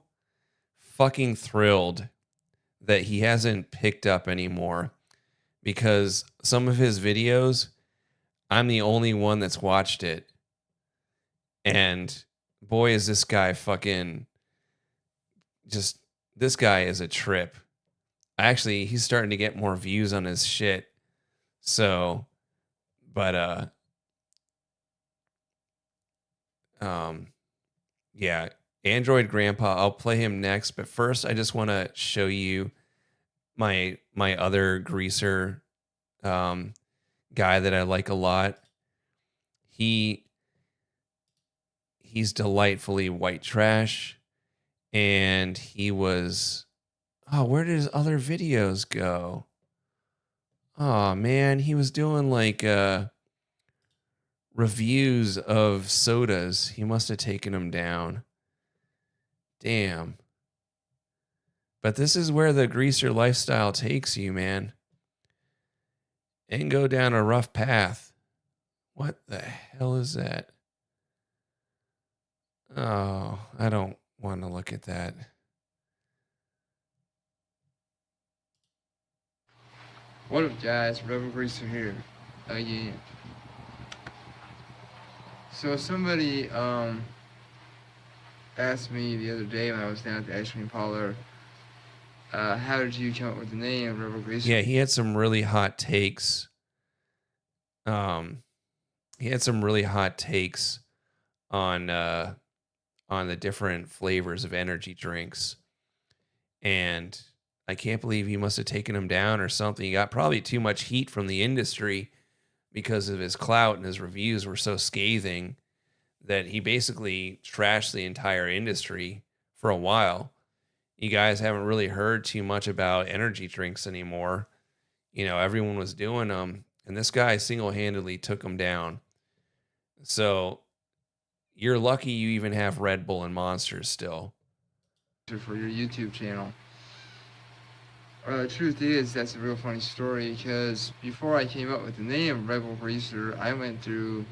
fucking thrilled that he hasn't picked up anymore, because some of his videos, I'm the only one that's watched it. And boy, is this guy fucking just, this guy is a trip. Actually, he's starting to get more views on his shit. So, but, yeah, Android Grandpa, I'll play him next. But first, I just want to show you my other greaser guy that I like a lot. He's delightfully white trash, and he was, oh, where did his other videos go? Oh man, he was doing like reviews of sodas. He must have taken them down. Damn. But this is where the greaser lifestyle takes you, man. And go down a rough path. What the hell is that? Oh, I don't want to look at that. What up, guys? Rebel Greaser here again. So somebody asked me the other day when I was down at the ice cream parlor, how did you come up with the name Rebel Greaser? Yeah, he had some really hot takes. He had some really hot takes on the different flavors of energy drinks, and I can't believe he must have taken him down or something. He got probably too much heat from the industry because of his clout, and his reviews were so scathing that he basically trashed the entire industry for a while. You guys haven't really heard too much about energy drinks anymore. You know, everyone was doing them, and this guy single-handedly took them down. So you're lucky you even have Red Bull and Monsters still. For your YouTube channel. The truth is, that's a real funny story, because before I came up with the name Rebel Greaser, I went through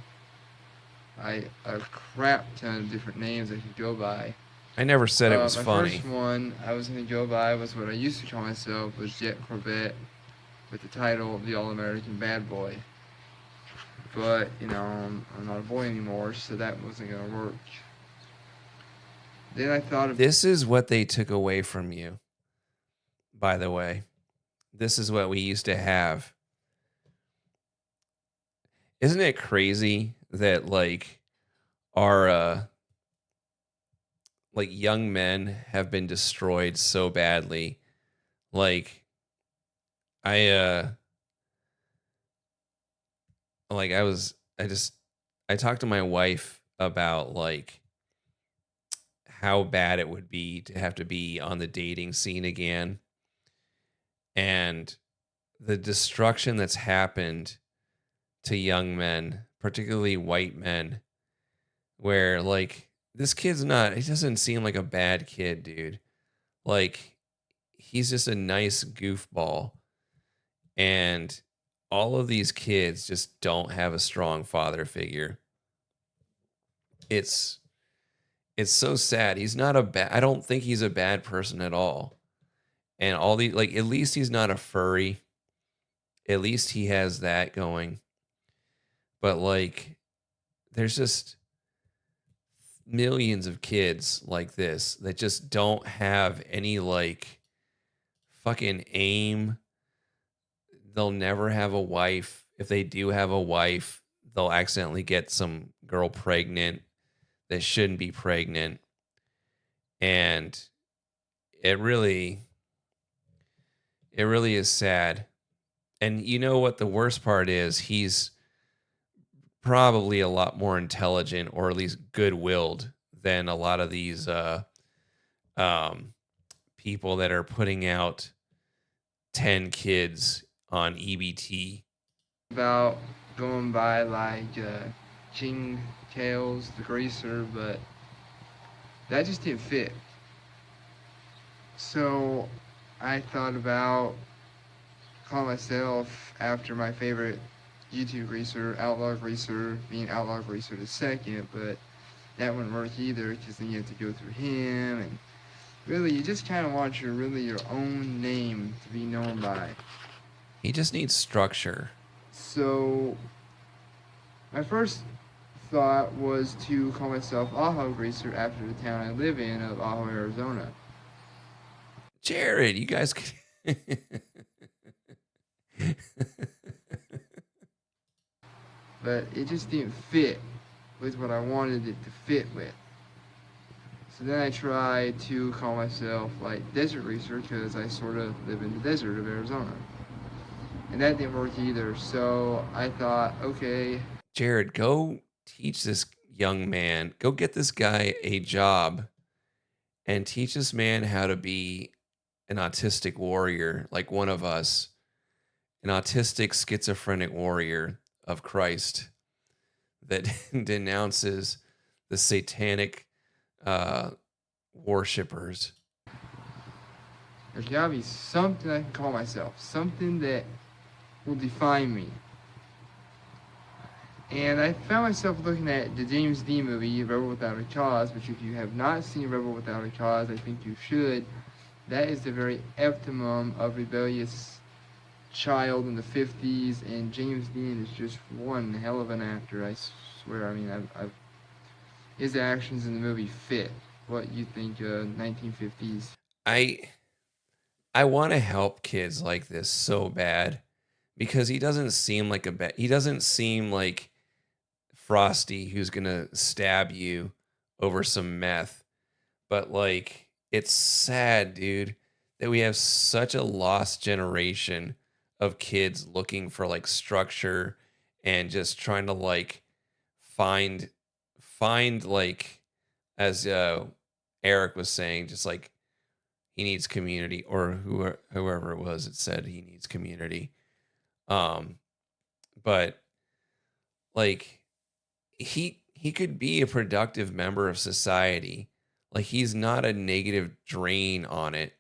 a crap ton of different names I could go by. I never said it was my funny. First one I was going to go by was what I used to call myself, was Jet Corvette, with the title of the All-American Bad Boy. But, you know, I'm not a boy anymore, so that wasn't going to work. Then I thought of... This is what they took away from you, by the way. This is what we used to have. Isn't it crazy that, like, our like young men have been destroyed so badly? Like, I talked to my wife about, like, how bad it would be to have to be on the dating scene again, and the destruction that's happened to young men, particularly white men, where, like, this kid's not, he doesn't seem like a bad kid, dude. Like, he's just a nice goofball. And all of these kids just don't have a strong father figure. It's so sad. He's not I don't think he's a bad person at all. And all the, like, at least he's not a furry. At least he has that going. But, like, there's just millions of kids like this that just don't have any, like, fucking aim. They'll never have a wife. If they do have a wife, they'll accidentally get some girl pregnant that shouldn't be pregnant. And it really is sad. And you know what the worst part is? He's probably a lot more intelligent, or at least good-willed, than a lot of these people that are putting out 10 kids on EBT. About going by, like, King Tails, the Greaser, but that just didn't fit. So I thought about calling myself after my favorite YouTube greaser, Outlaw Greaser, being Outlaw Greaser the second, but that wouldn't work either, because then you have to go through him, and really, you just kind of want your own name to be known by. He just needs structure. So my first thought was to call myself Ajo Greaser after the town I live in of Ajo, Arizona. Jared, you guys could... But it just didn't fit with what I wanted it to fit with. So then I tried to call myself, like, Desert Greaser, because I sort of live in the desert of Arizona. And that didn't work either, so I thought, okay. Jared, go teach this young man, go get this guy a job and teach this man how to be an autistic warrior, like one of us, an autistic schizophrenic warrior of Christ that denounces the satanic worshippers. There's gotta be something I can call myself, something that will define me. And I found myself looking at the James Dean movie, Rebel Without a Cause, which if you have not seen Rebel Without a Cause, I think you should. That is the very optimum of rebellious child in the 50s, and James Dean is just one hell of an actor, I swear. I mean, his actions in the movie fit what you think 1950s. I want to help kids like this so bad because he doesn't seem like he doesn't seem like Frosty who's gonna stab you over some meth. But like, it's sad, dude, that we have such a lost generation of kids looking for like structure and just trying to like find like, as Eric was saying, just like he needs community, or whoever it was that said he needs community. But like he could be a productive member of society. Like, he's not a negative drain on it.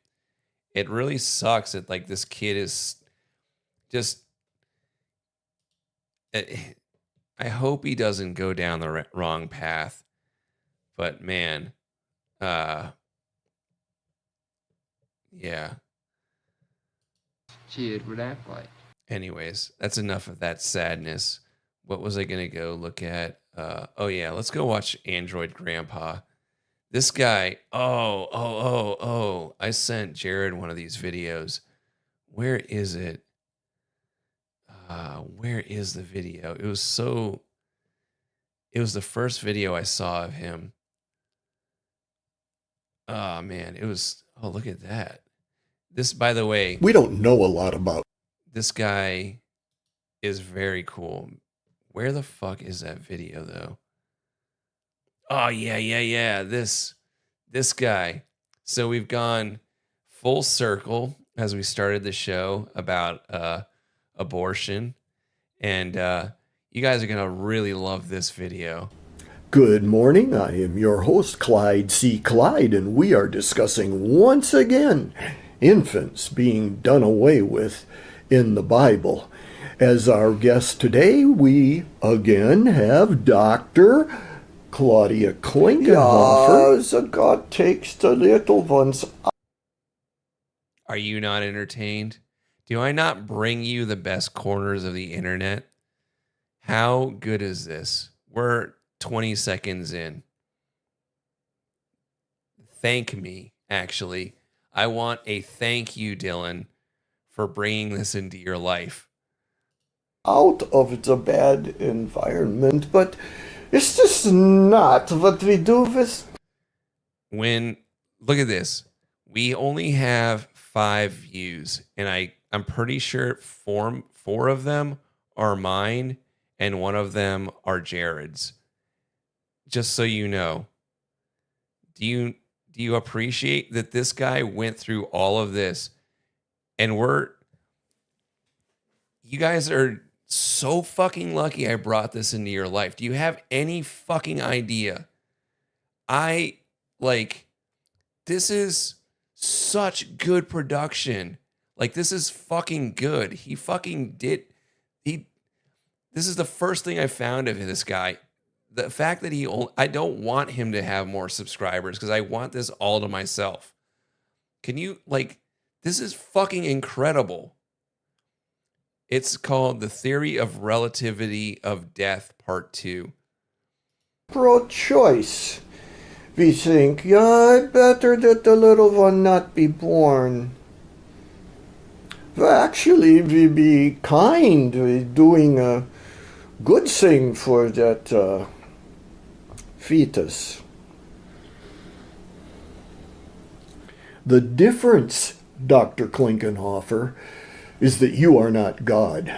It really sucks that like this kid is just, I hope he doesn't go down the wrong path, but man, yeah. Kid would act like. Anyways, that's enough of that sadness. What was I gonna go look at? Oh yeah, let's go watch Android Grandpa. This guy, I sent Jared one of these videos. Where is it? Where is the video? It was the first video I saw of him. Oh man, look at that. This, by the way, we don't know a lot about. This guy is very cool. Where the fuck is that video though? Oh yeah. This guy. So we've gone full circle as we started the show about abortion, and you guys are gonna really love this video. Good morning, I am your host, Clyde C. Clyde, and we are discussing once again infants being done away with in the Bible. As our guest today, we again have Dr. Claudia Klinkenhofer. Yes, God takes the little ones. Are you not entertained? Do I not bring you the best corners of the internet? How good is this? We're 20 seconds in. Thank me, actually. I want a thank you, Dylan, for bringing this into your life. Out of the bad environment, but it's just not what we do with. Look at this. We only have 5 views, and I'm pretty sure four of them are mine, and one of them are Jared's. Just so you know. Do you appreciate that this guy went through all of this, and you guys are so fucking lucky I brought this into your life. Do you have any fucking idea? This is such good production. Like, this is fucking good. This is the first thing I found of this guy. The fact that I don't want him to have more subscribers because I want this all to myself. Can you, this is fucking incredible. It's called The Theory of Relativity of Death, Part 2. Pro-choice. We think, better that the little one not be born. Well, actually, we be kind. We doing a good thing for that fetus. The difference, Dr. Klinkenhofer, is that you are not God.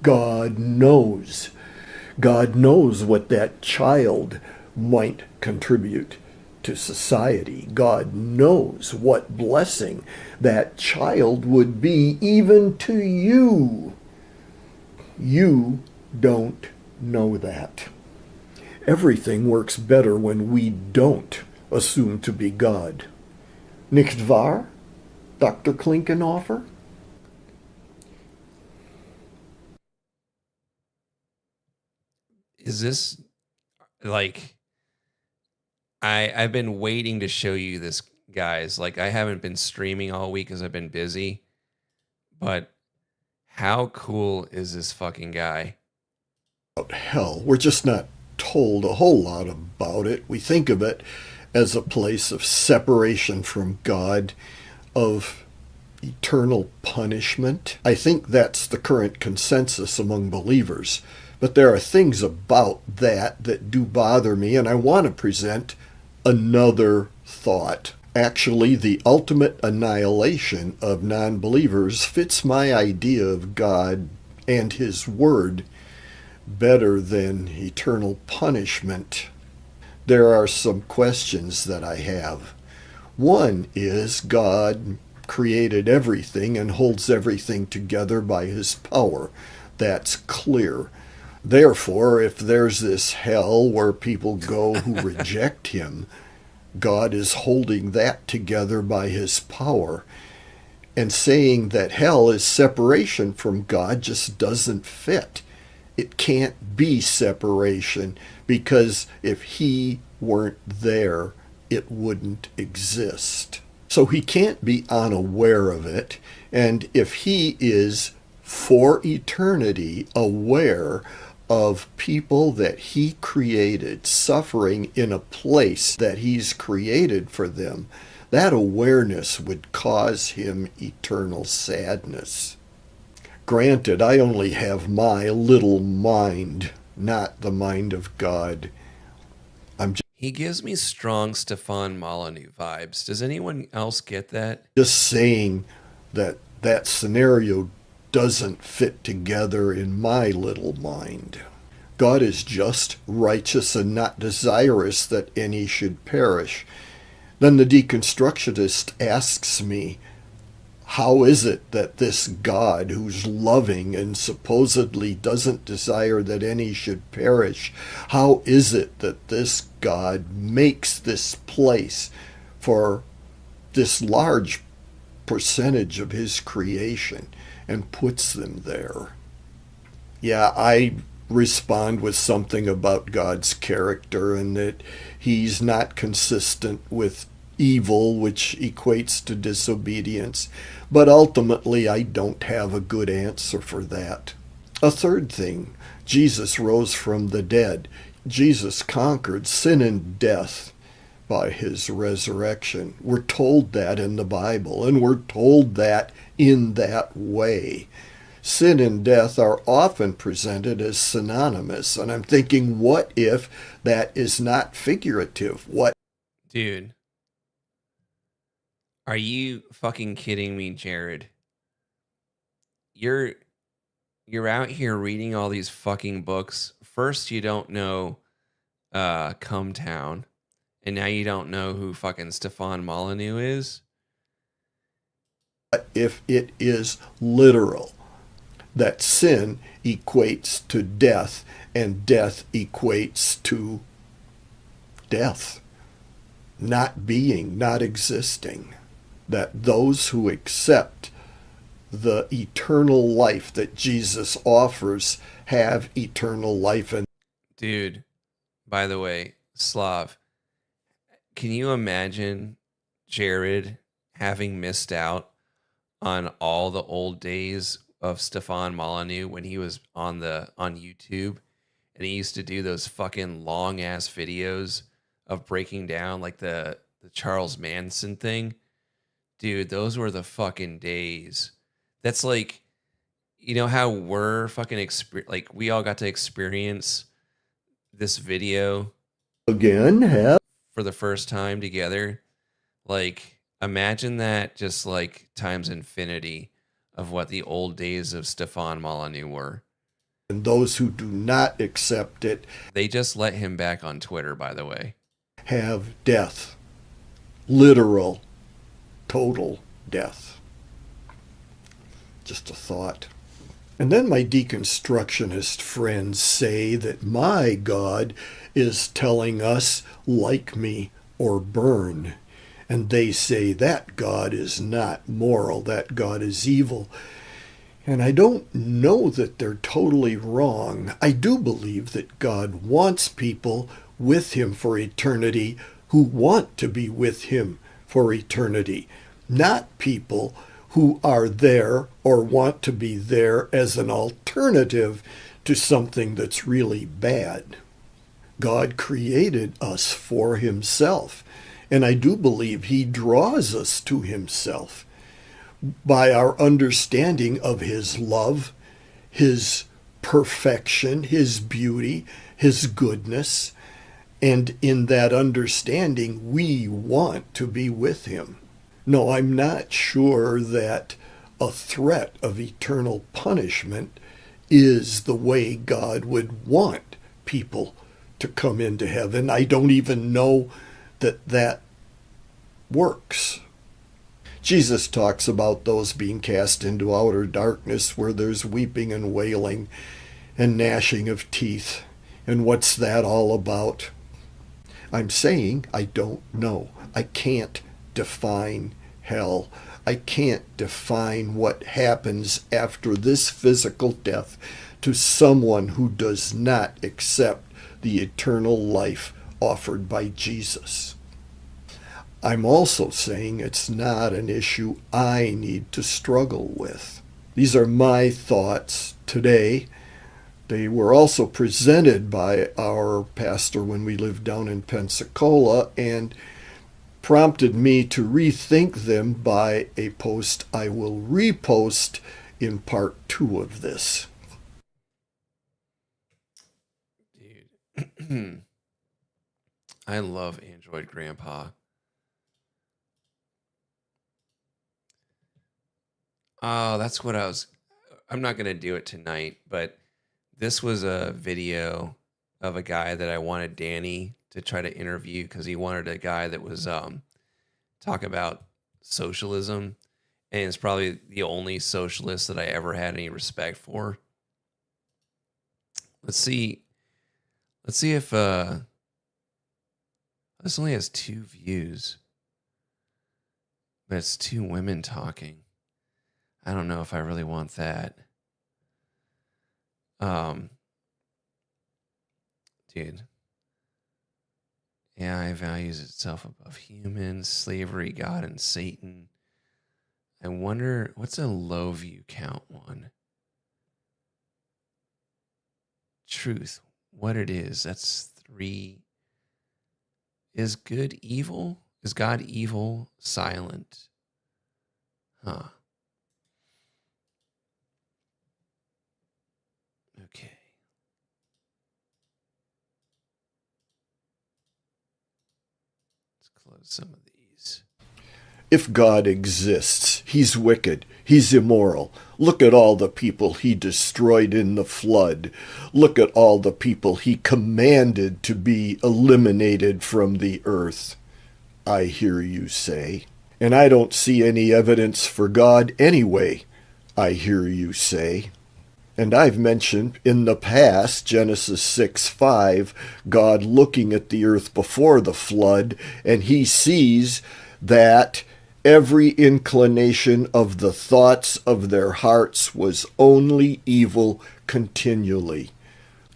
God knows. God knows what that child might contribute to society. God knows what blessing that child would be even to you. You don't know that. Everything works better when we don't assume to be God. Nicht wahr? Dr. Klinkenhofer? Is this like I've been waiting to show you this, guys. Like, I haven't been streaming all week because I've been busy. But how cool is this fucking guy? Hell, we're just not told a whole lot about it. We think of it as a place of separation from God, of eternal punishment. I think that's the current consensus among believers. But there are things about that do bother me, and I want to present another thought. Actually, the ultimate annihilation of non-believers fits my idea of God and His Word better than eternal punishment. There are some questions that I have. One is, God created everything and holds everything together by His power. That's clear. Therefore, if there's this hell where people go who reject Him, God is holding that together by His power. And saying that hell is separation from God just doesn't fit. It can't be separation, because if He weren't there, it wouldn't exist. So He can't be unaware of it. And if He is for eternity aware of people that He created suffering in a place that He's created for them, that awareness would cause Him eternal sadness. Granted, I only have my little mind, not the mind of God. He gives me strong Stefan Molyneux vibes. Does anyone else get that? Just saying that that scenario doesn't fit together in my little mind. God is just, righteous, and not desirous that any should perish. Then the deconstructionist asks me, how is it that this God, who's loving and supposedly doesn't desire that any should perish, how is it that this God makes this place for this large percentage of His creation and puts them there? Yeah, I respond with something about God's character and that He's not consistent with evil, which equates to disobedience. But ultimately, I don't have a good answer for that. A third thing, Jesus rose from the dead. Jesus conquered sin and death by His resurrection. We're told that in the Bible, and we're told that in that way. Sin and death are often presented as synonymous, and I'm thinking, what if that is not figurative? What? Dude. Are you fucking kidding me, Jared? You're out here reading all these fucking books. First, you don't know Come Town, and now you don't know who fucking Stefan Molyneux is? If it is literal, that sin equates to death, and death equates to death, not being, not existing. That those who accept the eternal life that Jesus offers have eternal life. And dude, by the way, Slav, can you imagine Jared having missed out on all the old days of Stefan Molyneux when he was on YouTube, and he used to do those fucking long ass videos of breaking down like the Charles Manson thing? Dude, those were the fucking days. That's like, you know how we're fucking like we all got to experience this video again for the first time together. Like, imagine that just like times infinity of what the old days of Stefan Molyneux were. And those who do not accept it, they just let him back on Twitter, by the way, have death, literal, total death. Just a thought. And then my deconstructionist friends say that my God is telling us, like me or burn. And they say that God is not moral, that God is evil. And I don't know that they're totally wrong. I do believe that God wants people with him for eternity who want to be with him for eternity, not people who are there or want to be there as an alternative to something that's really bad. God created us for himself, and I do believe he draws us to himself by our understanding of his love, his perfection, his beauty, his goodness, and in that understanding, we want to be with him. No, I'm not sure that a threat of eternal punishment is the way God would want people to come into heaven. I don't even know that that works. Jesus talks about those being cast into outer darkness where there's weeping and wailing and gnashing of teeth. And what's that all about? I'm saying I don't know. I can't define hell. I can't define what happens after this physical death to someone who does not accept the eternal life offered by Jesus. I'm also saying it's not an issue I need to struggle with. These are my thoughts today. They were also presented by our pastor when we lived down in Pensacola and prompted me to rethink them by a post I will repost in part 2 of this. Dude, I love Android Grandpa. Oh, that's what I'm not going to do it tonight, but this was a video of a guy that I wanted Danny to try to interview because he wanted a guy that was talk about socialism, and it's probably the only socialist that I ever had any respect for. Let's see if this only has 2 views, but it's 2 women talking. I don't know if I really want that. Dude. AI values itself above humans, slavery, God, and Satan. I wonder, what's a low view count one? Truth, what it is. That's 3. Is good evil? Is God evil? Silent. Huh. Okay. Let's close some of these. If God exists, he's wicked, he's immoral. Look at all the people he destroyed in the flood. Look at all the people he commanded to be eliminated from the earth, I hear you say. And I don't see any evidence for God anyway, I hear you say. And I've mentioned in the past, Genesis 6:5, God looking at the earth before the flood, and he sees that every inclination of the thoughts of their hearts was only evil continually.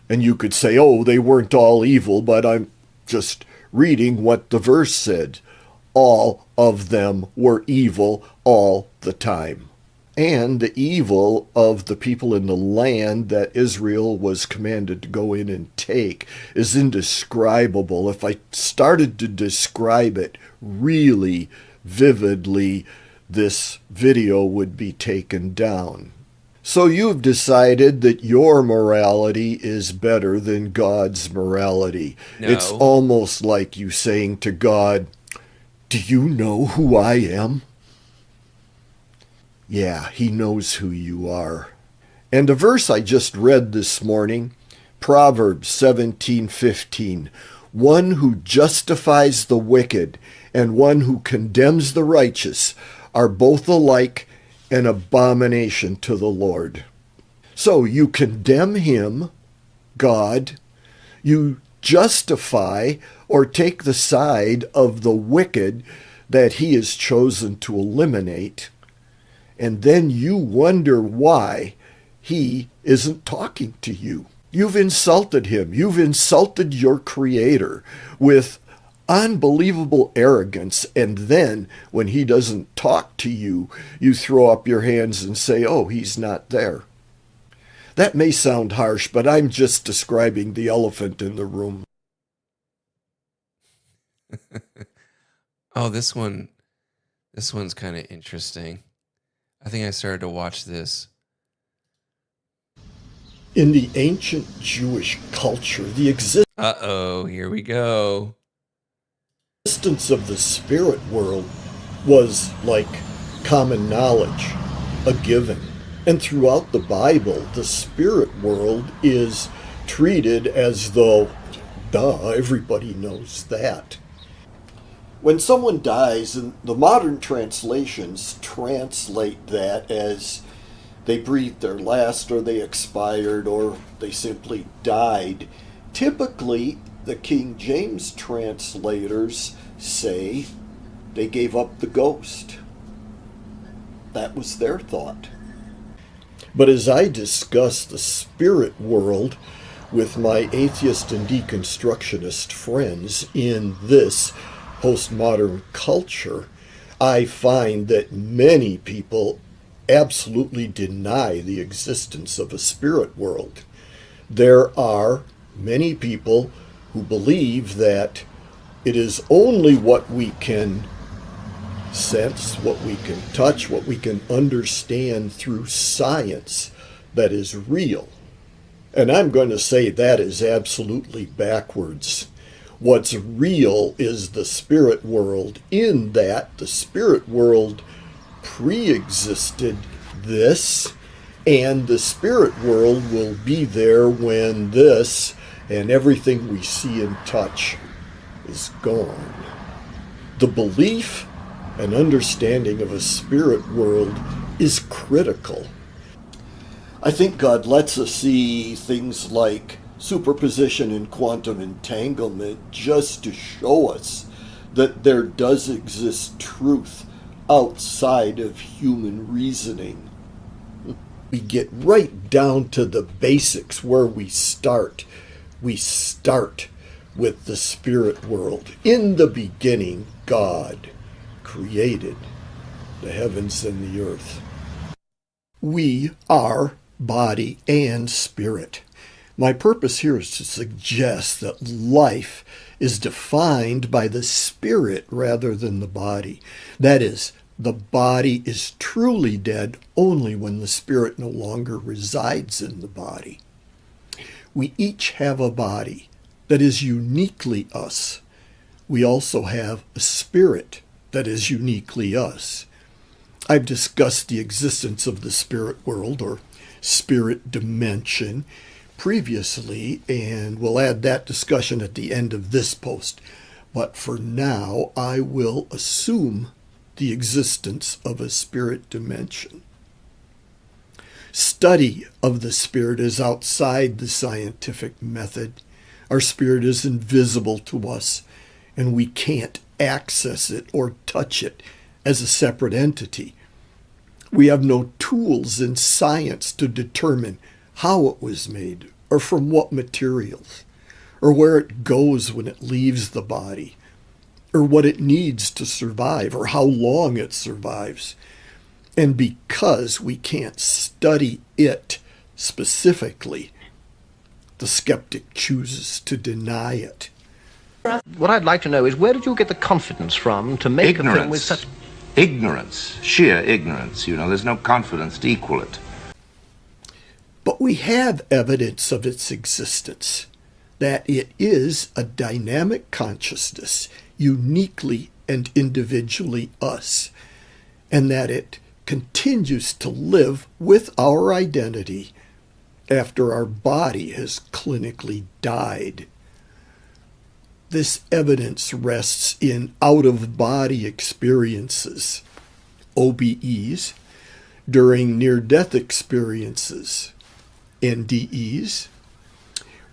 And you could say, oh, they weren't all evil, but I'm just reading what the verse said. All of them were evil all the time. And the evil of the people in the land that Israel was commanded to go in and take is indescribable. If I started to describe it really vividly, this video would be taken down. So you've decided that your morality is better than God's morality. No. It's almost like you saying to God, do you know who I am? Yeah, he knows who you are. And the verse I just read this morning, Proverbs 17:15, one who justifies the wicked and one who condemns the righteous are both alike an abomination to the Lord. So you condemn him, God, you justify or take the side of the wicked that he has chosen to eliminate, and then you wonder why he isn't talking to you. You've insulted him. You've insulted your Creator with unbelievable arrogance, and then when he doesn't talk to you, you throw up your hands and say, oh, he's not there. That may sound harsh, but I'm just describing the elephant in the room. Oh, this one's kind of interesting. I think I started to watch this. In the ancient Jewish culture, the Uh-oh, here we go. existence of the spirit world was like common knowledge, a given. And throughout the Bible, the spirit world is treated as though, duh, everybody knows that. When someone dies, and the modern translations translate that as they breathed their last, or they expired, or they simply died. Typically, the King James translators say they gave up the ghost. That was their thought. But as I discuss the spirit world with my atheist and deconstructionist friends in this postmodern culture, I find that many people absolutely deny the existence of a spirit world. There are many people who believe that it is only what we can sense, what we can touch, what we can understand through science that is real. And I'm going to say that is absolutely backwards. What's real is the spirit world, in that the spirit world pre-existed this, and the spirit world will be there when this and everything we see and touch is gone. The belief and understanding of a spirit world is critical. I think God lets us see things like superposition and quantum entanglement just to show us that there does exist truth outside of human reasoning. We get right down to the basics where we start. We start with the spirit world. In the beginning, God created the heavens and the earth. We are body and spirit. My purpose here is to suggest that life is defined by the spirit rather than the body. That is, the body is truly dead only when the spirit no longer resides in the body. We each have a body that is uniquely us. We also have a spirit that is uniquely us. I've discussed the existence of the spirit world or spirit dimension previously, and we'll add that discussion at the end of this post. But for now, I will assume the existence of a spirit dimension. Study of the spirit is outside the scientific method. Our spirit is invisible to us, and we can't access it or touch it as a separate entity. We have no tools in science to determine how it was made, or from what materials, or where it goes when it leaves the body, or what it needs to survive, or how long it survives. And because we can't study it specifically, the skeptic chooses to deny it. What I'd like to know is, where did you get the confidence from to make a thing with such... Ignorance. Sheer ignorance. You know, there's no confidence to equal it. But we have evidence of its existence, that it is a dynamic consciousness, uniquely and individually us, and that it continues to live with our identity after our body has clinically died. This evidence rests in out-of-body experiences, OBEs, during near-death experiences, NDEs,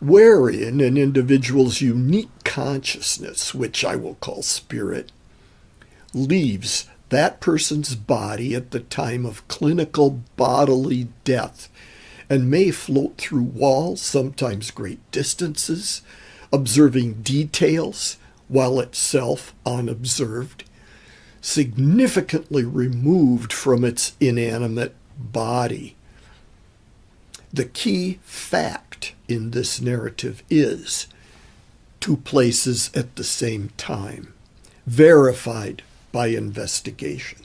wherein an individual's unique consciousness, which I will call spirit, leaves that person's body at the time of clinical bodily death and may float through walls, sometimes great distances, observing details while itself unobserved, significantly removed from its inanimate body. The key fact in this narrative is 2 places at the same time, verified by investigation.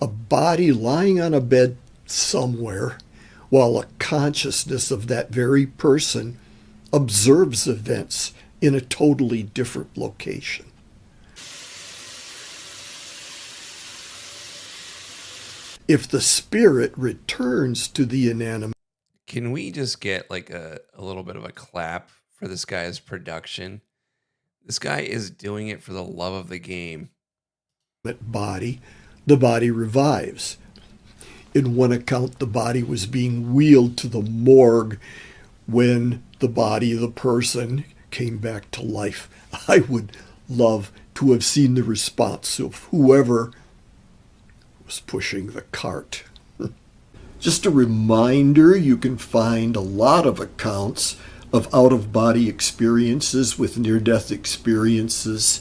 A body lying on a bed somewhere, while a consciousness of that very person observes events in a totally different location. If the spirit returns to the inanimate... Can we just get like a little bit of a clap for this guy's production? This guy is doing it for the love of the game. Body, the body revives. In one account, the body was being wheeled to the morgue when the body of the person came back to life. I would love to have seen the response of whoever was pushing the cart. Just a reminder, you can find a lot of accounts of out-of-body experiences with near-death experiences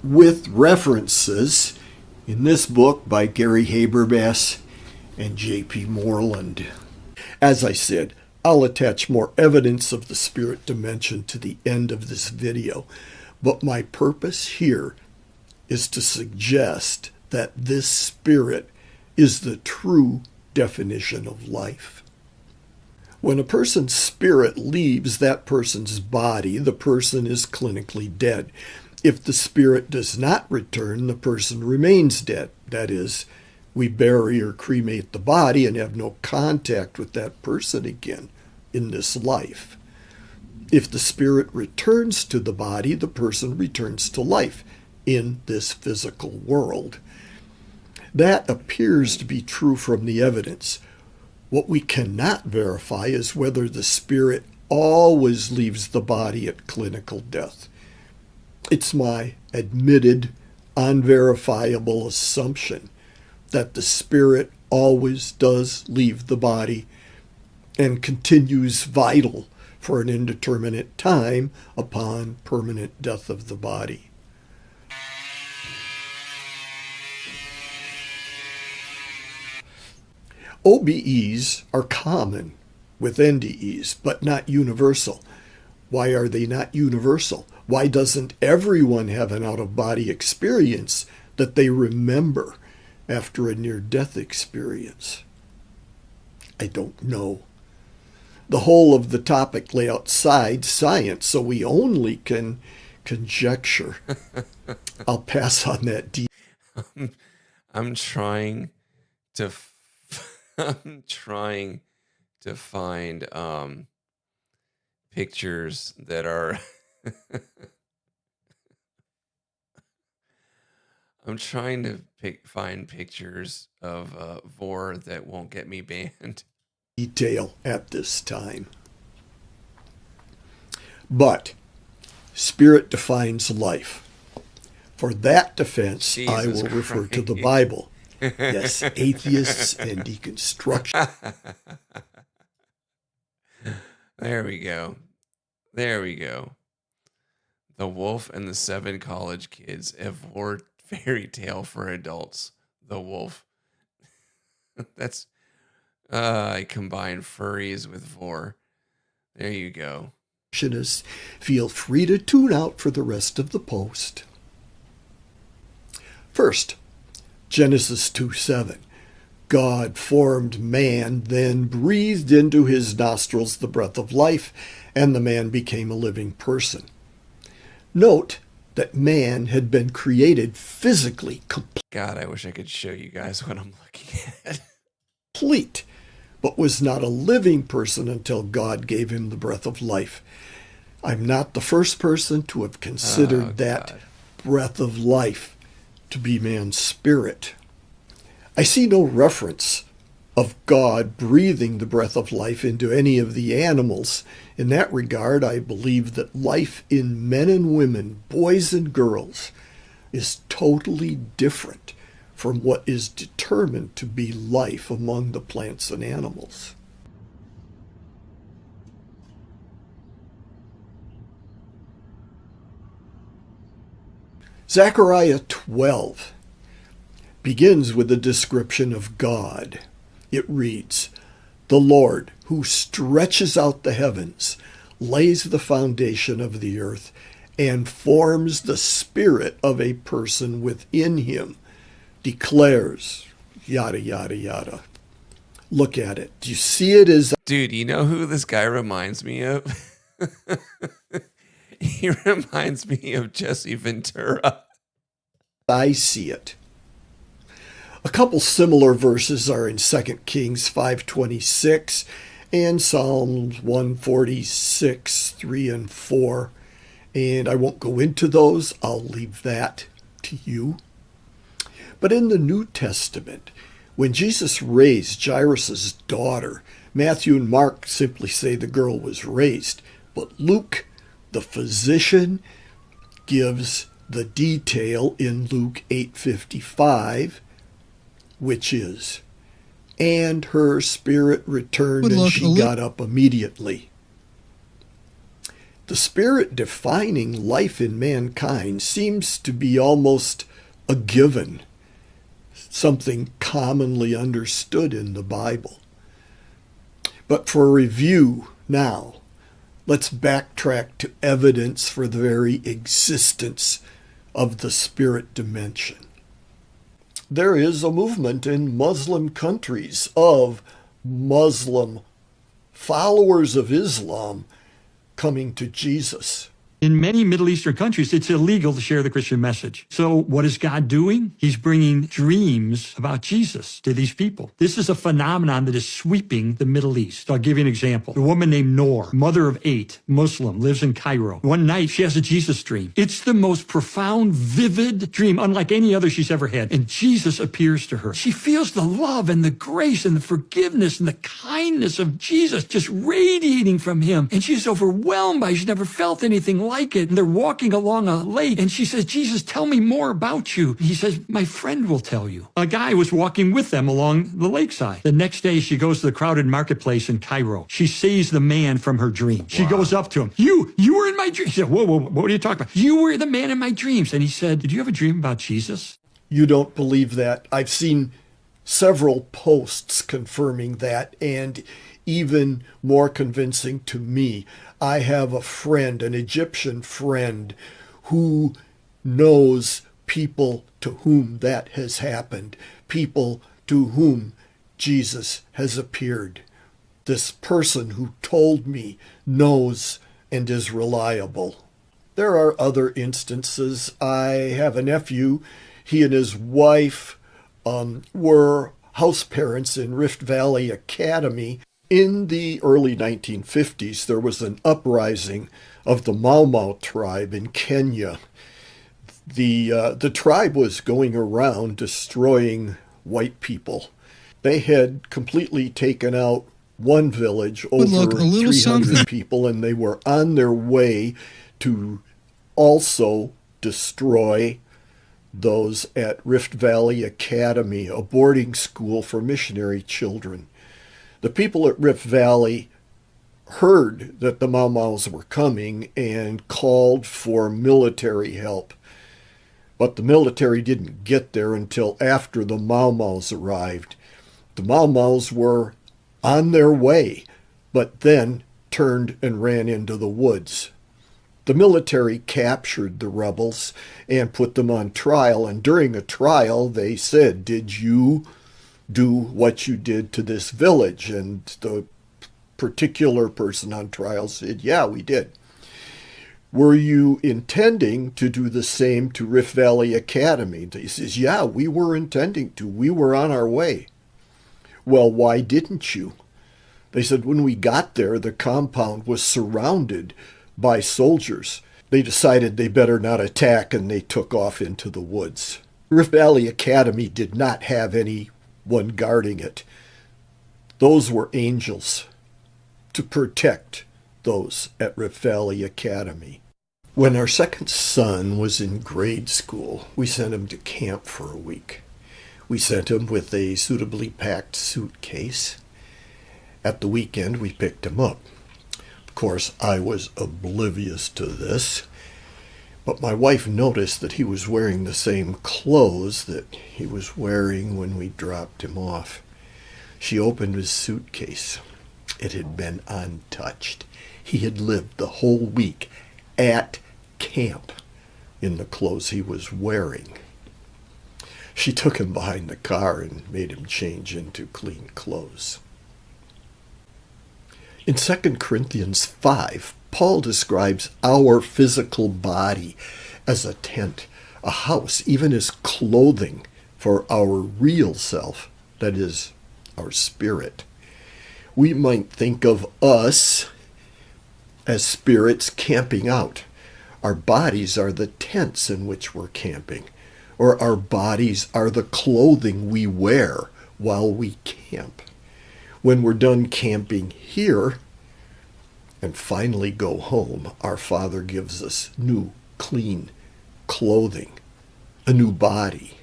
with references in this book by Gary Habermas and J.P. Moreland. As I said, I'll attach more evidence of the spirit dimension to the end of this video, but my purpose here is to suggest that this spirit is the true definition of life. When a person's spirit leaves that person's body, the person is clinically dead. If the spirit does not return, the person remains dead. That is, we bury or cremate the body and have no contact with that person again in this life. If the spirit returns to the body, the person returns to life in this physical world. That appears to be true from the evidence. What we cannot verify is whether the spirit always leaves the body at clinical death. It's my admitted, unverifiable assumption that the spirit always does leave the body and continues vital for an indeterminate time upon permanent death of the body. OBEs are common with NDEs, but not universal. Why are they not universal? Why doesn't everyone have an out-of-body experience that they remember after a near-death experience? I don't know. The whole of the topic lay outside science, so we only can conjecture. I'll pass on that. I'm trying to find pictures that are I'm trying to find pictures of Vor that won't get me banned. Detail at this time. But spirit defines life. For that defense, I will refer to the Bible. Yes, atheists and deconstruction. There we go. There we go. The Wolf and the Seven College Kids, a Vor fairy tale for adults. The Wolf. That's I combine furries with Vor. There you go. Feel free to tune out for the rest of the post. First, Genesis 2:7. God formed man, then breathed into his nostrils the breath of life, and the man became a living person. Note that man had been created physically complete. God, I wish I could show you guys what I'm looking at. Complete, but was not a living person until God gave him the breath of life. I'm not the first person to have considered that breath of life to be man's spirit. I see no reference of God breathing the breath of life into any of the animals. In that regard, I believe that life in men and women, boys and girls, is totally different from what is determined to be life among the plants and animals. Zechariah 12 begins with a description of God. It reads, "The Lord, who stretches out the heavens, lays the foundation of the earth, and forms the spirit of a person within him, declares," yada, yada, yada. Look at it. Do you see it as... Dude, you know who this guy reminds me of? He reminds me of Jesse Ventura. I see it. A couple similar verses are in 2 Kings 5:26 and Psalms 146, 3 and 4. And I won't go into those. I'll leave that to you. But in the New Testament, when Jesus raised Jairus' daughter, Matthew and Mark simply say the girl was raised. But Luke, the physician, gives the detail in Luke 8:55, which is, "And her spirit returned, and she got up immediately." The spirit defining life in mankind seems to be almost a given, something commonly understood in the Bible. But for review now, let's backtrack to evidence for the very existence of the spirit dimension. There is a movement in Muslim countries of Muslim followers of Islam coming to Jesus. In many Middle Eastern countries, it's illegal to share the Christian message. So what is God doing? He's bringing dreams about Jesus to these people. This is a phenomenon that is sweeping the Middle East. I'll give you an example. A woman named Noor, mother of 8, Muslim, lives in Cairo. One night, she has a Jesus dream. It's the most profound, vivid dream, unlike any other she's ever had. And Jesus appears to her. She feels the love and the grace and the forgiveness and the kindness of Jesus just radiating from him. And she's overwhelmed by it. She's never felt anything like it. And they're walking along a lake, and she says, "Jesus, tell me more about you." He says, "My friend will tell you." A guy was walking with them along the lakeside. The next day, she goes to the crowded marketplace in Cairo. She sees the man from her dream. She goes up to him. You were in my dream." She said, whoa, what are you talking about? "You were the man in my dreams." And he said, "Did you have a dream about Jesus?" You don't believe that. I've seen several posts confirming that, and even more convincing to me, I have a friend, an Egyptian friend, who knows people to whom that has happened, people to whom Jesus has appeared. This person who told me knows and is reliable. There are other instances. I have a nephew. He and his wife were house parents in Rift Valley Academy. In the early 1950s, there was an uprising of the Mau Mau tribe in Kenya. The tribe was going around destroying white people. They had completely taken out one village, over 300 people, and they were on their way to also destroy those at Rift Valley Academy, a boarding school for missionary children. The people at Rift Valley heard that the Mau Mau's were coming and called for military help. But the military didn't get there until after the Mau Mau's arrived. The Mau Mau's were on their way, but then turned and ran into the woods. The military captured the rebels and put them on trial, and during a trial they said, "Did you do what you did to this village?" And the particular person on trial said, "Yeah, we did." "Were you intending to do the same to Rift Valley Academy?" He says, "Yeah, we were intending to. We were on our way." "Well, why didn't you?" They said, "When we got there, the compound was surrounded by soldiers. They decided they better not attack, and they took off into the woods." Rift Valley Academy did not have anyone guarding it. Those were angels to protect those at Rift Valley Academy. When our second son was in grade school, we sent him to camp for a week. We sent him with a suitably packed suitcase. At the weekend, we picked him up. Of course, I was oblivious to this, but my wife noticed that he was wearing the same clothes that he was wearing when we dropped him off. She opened his suitcase. It had been untouched. He had lived the whole week at camp in the clothes he was wearing. She took him behind the car and made him change into clean clothes. In 2 Corinthians 5, Paul describes our physical body as a tent, a house, even as clothing for our real self, that is, our spirit. We might think of us as spirits camping out. Our bodies are the tents in which we're camping, or our bodies are the clothing we wear while we camp. When we're done camping here and finally go home, our Father gives us new, clean clothing, a new body.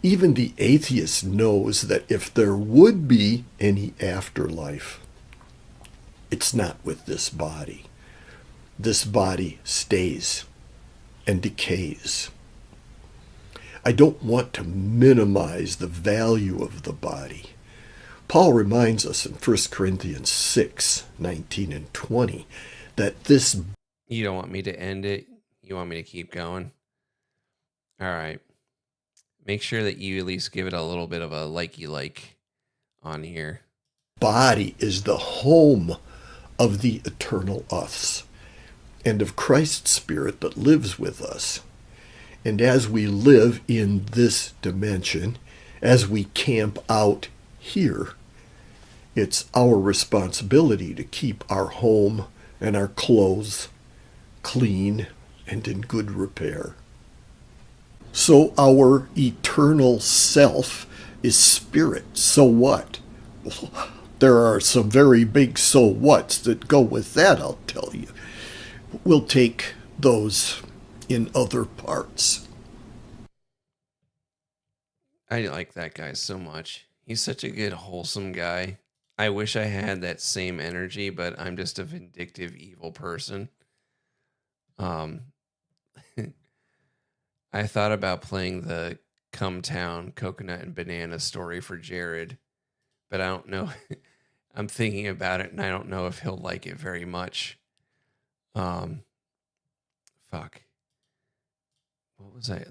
Even the atheist knows that if there would be any afterlife, it's not with this body. This body stays and decays. I don't want to minimize the value of the body. Paul reminds us in 1 Corinthians 6, 19 and 20, that this... You don't want me to end it? You want me to keep going? All right. Make sure that you at least give it a little bit of a like on here. Body is the home of the eternal us and of Christ's Spirit that lives with us. And as we live in this dimension, as we camp out here, it's our responsibility to keep our home and our clothes clean and in good repair. So our eternal self is spirit. So what? There are some very big so whats that go with that, I'll tell you. We'll take those in other parts. I like that guy so much. He's such a good, wholesome guy. I wish I had that same energy, but I'm just a vindictive, evil person. I thought about playing the Come Town coconut and banana story for Jared, but I don't know. I'm thinking about it, and I don't know if he'll like it very much. Fuck. What was I?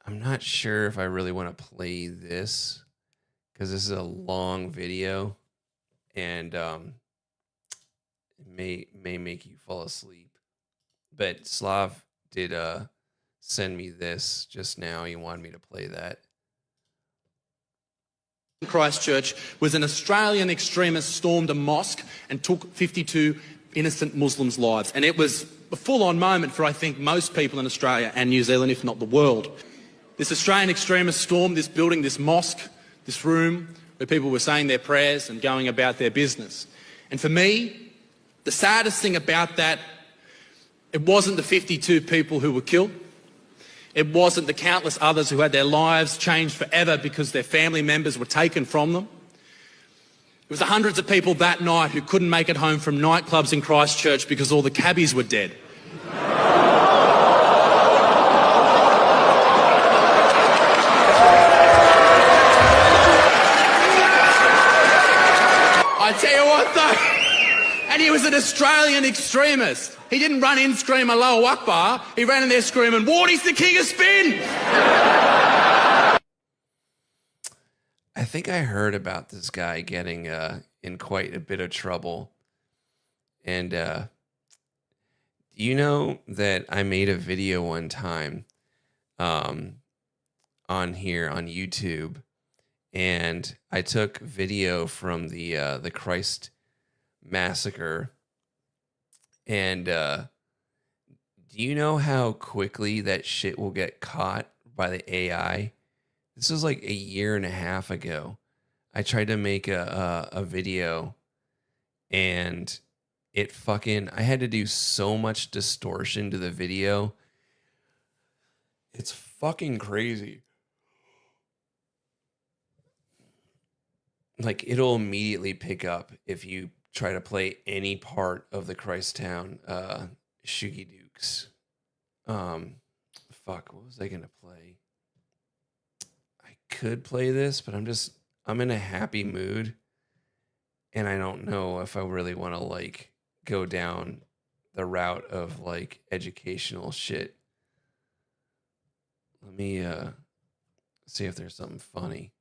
I'm not sure if I really want to play this because this is a long video, and it may make you fall asleep. But Slav did send me this just now. He wanted me to play that. Christchurch was an Australian extremist stormed a mosque and took 52 innocent Muslims' lives. And it was a full-on moment for, I think, most people in Australia and New Zealand, if not the world. This Australian extremist stormed this building, this mosque, this room, where people were saying their prayers and going about their business. And for me, the saddest thing about that, it wasn't the 52 people who were killed. It wasn't the countless others who had their lives changed forever because their family members were taken from them. It was the hundreds of people that night who couldn't make it home from nightclubs in Christchurch because all the cabbies were dead. I tell you what though, and he was an Australian extremist. He didn't run in screaming Allahu Akbar, he ran in there screaming, Wardy's the king of spin! I think I heard about this guy getting in quite a bit of trouble. And do you know that I made a video one time on here on YouTube, and I took video from the Christ massacre. And do you know how quickly that shit will get caught by the AI? This was like a year and a half ago. I tried to make a video, and I had to do so much distortion to the video. It's fucking crazy. Like, it'll immediately pick up if you try to play any part of the Christtown Shoogie Dukes. Fuck, what was I gonna play? I could play this, but I'm in a happy mood, and I don't know if I really want to like go down the route of like educational shit. Let me see if there's something funny.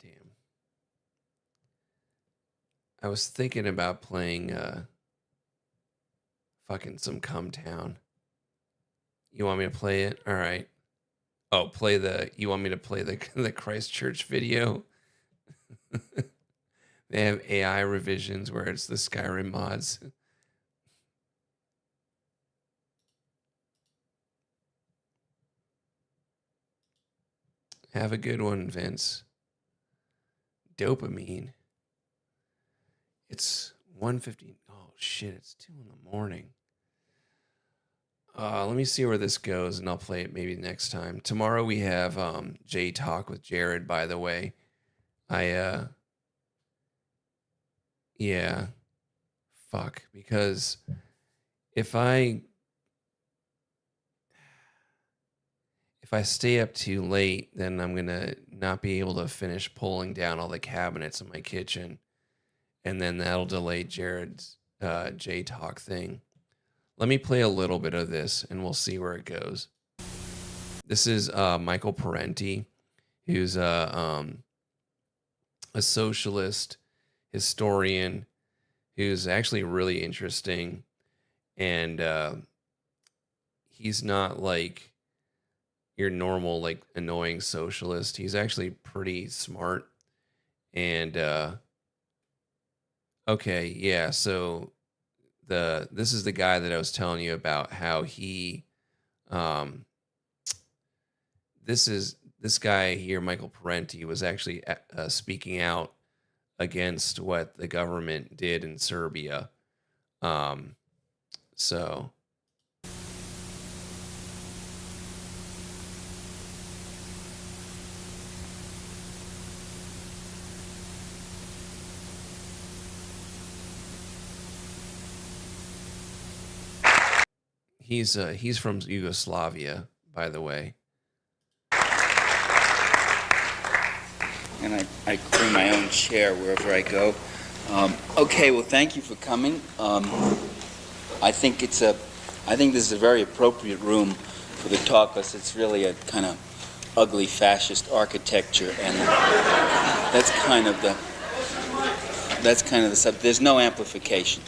Damn. I was thinking about playing fucking some Come Town. You want me to play it? All right. Oh, you want me to play the Christchurch video? They have AI revisions where it's the Skyrim mods. Have a good one, Vince. Dopamine. It's 1:50. Oh shit, it's 2 a.m. Let me see where this goes, and I'll play it maybe next time. Tomorrow we have J Talk with Jared, by the way. Yeah. Fuck. Because if I stay up too late, then I'm gonna not be able to finish pulling down all the cabinets in my kitchen. And then that'll delay Jared's J Talk thing. Let me play a little bit of this and we'll see where it goes. This is Michael Parenti, who's a socialist historian who's actually really interesting. And he's not like your normal, like, annoying socialist. He's actually pretty smart. And okay, yeah, so this is the guy that I was telling you about, how he this guy here, Michael Parenti, was actually speaking out against what the government did in Serbia. So he's from Yugoslavia, by the way. And I bring my own chair wherever I go. Okay, well, thank you for coming. I think this is a very appropriate room for the talk, because it's really a kind of ugly fascist architecture, and that's kind of the subject. There's no amplification,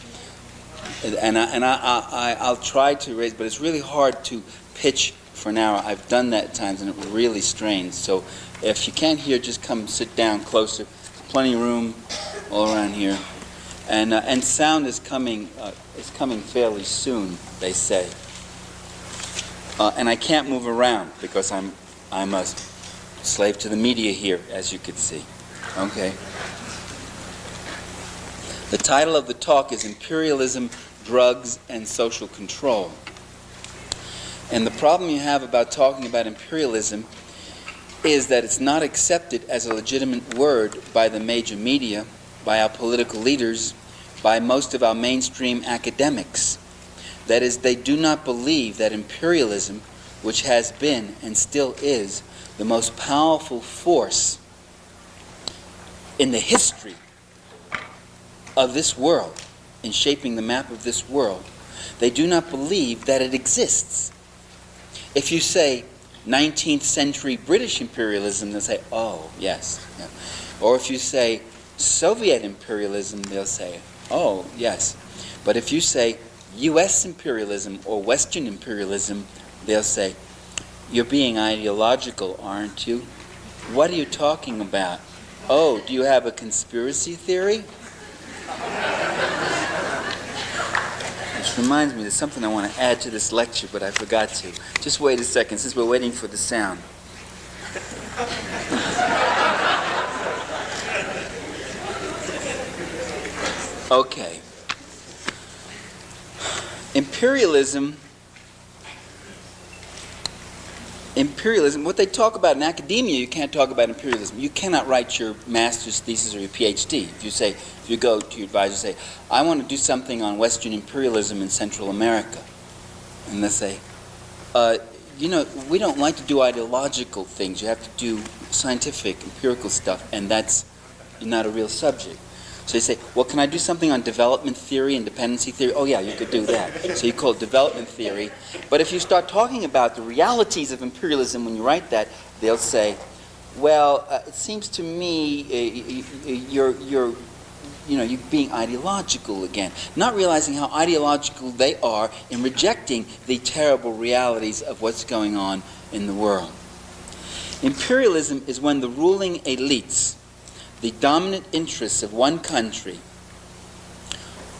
and I'll try to raise, but it's really hard to pitch for an hour. I've done that at times, and it really strains. So if you can't hear, just come sit down closer. There's plenty of room all around here, and sound is coming fairly soon, they say. And I can't move around because I'm a slave to the media here, as you could see. Okay. The title of the talk is Imperialism, Drugs, and Social Control. And the problem you have about talking about imperialism is that it's not accepted as a legitimate word by the major media, by our political leaders, by most of our mainstream academics. That is, they do not believe that imperialism, which has been and still is the most powerful force in the history of this world, in shaping the map of this world, they do not believe that it exists. If you say 19th century British imperialism, they'll say, oh, yes. Yeah. Or if you say Soviet imperialism, they'll say, oh, yes. But if you say U.S. imperialism or Western imperialism, they'll say, you're being ideological, aren't you? What are you talking about? Oh, do you have a conspiracy theory? Which reminds me, there's something I want to add to this lecture, but I forgot to. Just wait a second, since we're waiting for the sound. Okay. Imperialism, what they talk about in academia, you can't talk about imperialism. You cannot write your master's thesis or your PhD. If you go to your advisor and say, I want to do something on Western imperialism in Central America. And they say, we don't like to do ideological things. You have to do scientific, empirical stuff, and that's not a real subject. So you say, well, can I do something on development theory and dependency theory? Oh yeah, you could do that. So you call it development theory. But if you start talking about the realities of imperialism when you write that, they'll say, well, it seems to me you're being ideological again, not realizing how ideological they are in rejecting the terrible realities of what's going on in the world. Imperialism is when the ruling elites, the dominant interests of one country,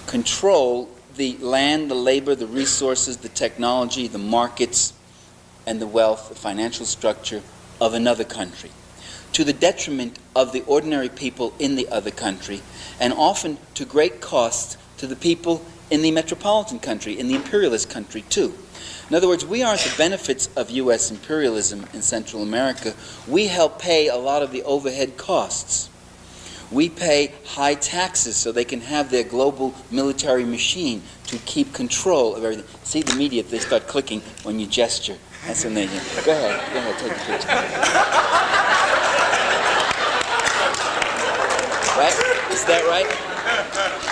control the land, the labor, the resources, the technology, the markets, and the wealth, the financial structure of another country, to the detriment of the ordinary people in the other country, and often to great cost to the people in the metropolitan country, in the imperialist country too. In other words, we aren't the benefits of U.S. imperialism in Central America. We help pay a lot of the overhead costs. We pay high taxes so they can have their global military machine to keep control of everything. See the media, they start clicking when you gesture. That's when they hear. Go ahead, take the picture. Right? Is that right?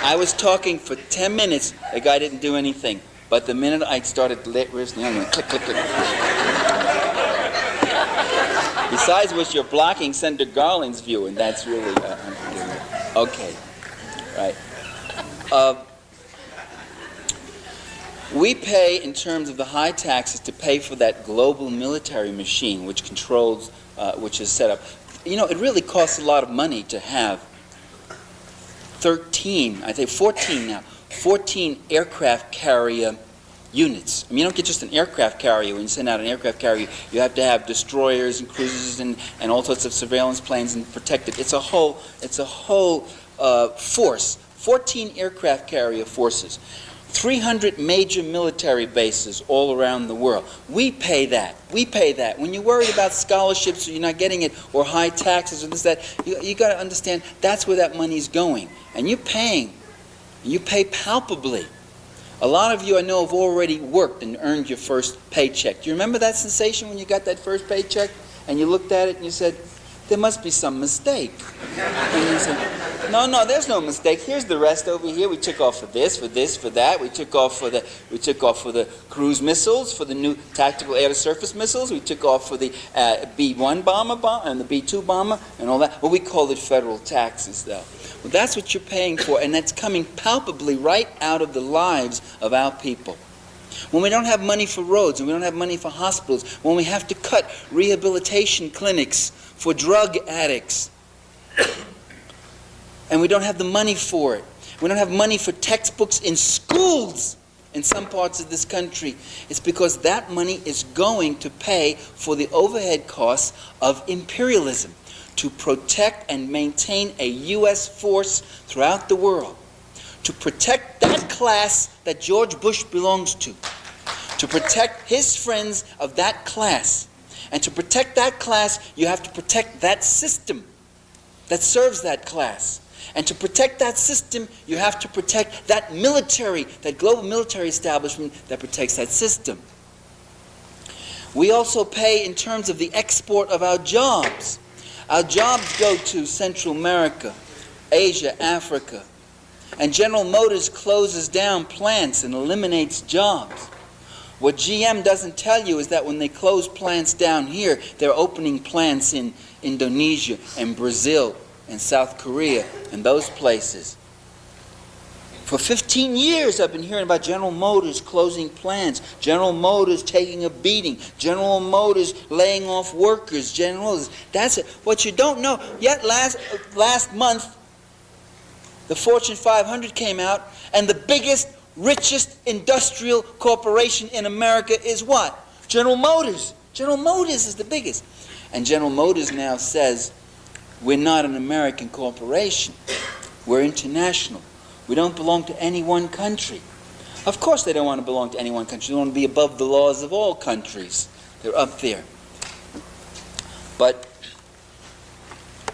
I was talking for 10 minutes, the guy didn't do anything. But the minute I started listening, I'm going to click, click, click. Besides which, you're blocking Senator Garland's view, and that's really okay. Right. We pay, in terms of the high taxes, to pay for that global military machine which controls, which is set up. You know, it really costs a lot of money to have 14 now, 14 aircraft carrier units. I mean, you don't get just an aircraft carrier. When you send out an aircraft carrier, you have to have destroyers and cruisers and all sorts of surveillance planes and protect it. It's a whole force. 14 aircraft carrier forces. 300 major military bases all around the world. We pay that. We pay that. When you're worried about scholarships or you're not getting it, or high taxes or this, that, you got to understand that's where that money's going. And you're paying. You pay palpably. A lot of you I know have already worked and earned your first paycheck. Do you remember that sensation when you got that first paycheck and you looked at it and you said, there must be some mistake? And you said, no, there's no mistake. Here's the rest over here. We took off for this, for that. We took off for the cruise missiles, for the new tactical air-to-surface missiles. We took off for the B-1 bomber and the B-2 bomber and all that. Well, we called it federal taxes, though. Well, that's what you're paying for, and that's coming palpably right out of the lives of our people. When we don't have money for roads, and we don't have money for hospitals, when we have to cut rehabilitation clinics for drug addicts, and we don't have the money for it, we don't have money for textbooks in schools in some parts of this country, it's because that money is going to pay for the overhead costs of imperialism, to protect and maintain a U.S. force throughout the world, to protect that class that George Bush belongs to protect his friends of that class. And to protect that class, you have to protect that system that serves that class. And to protect that system, you have to protect that military, that global military establishment that protects that system. We also pay in terms of the export of our jobs. Our jobs go to Central America, Asia, Africa. And General Motors closes down plants and eliminates jobs. What GM doesn't tell you is that when they close plants down here, they're opening plants in Indonesia and Brazil and South Korea and those places. For 15 years I've been hearing about General Motors closing plants, General Motors taking a beating, General Motors laying off workers, General Motors. That's it. What you don't know, yet last month the Fortune 500 came out, and the biggest, richest industrial corporation in America is what? General Motors. General Motors is the biggest. And General Motors now says, we're not an American corporation. We're international. We don't belong to any one country. Of course they don't want to belong to any one country. They want to be above the laws of all countries. They're up there. But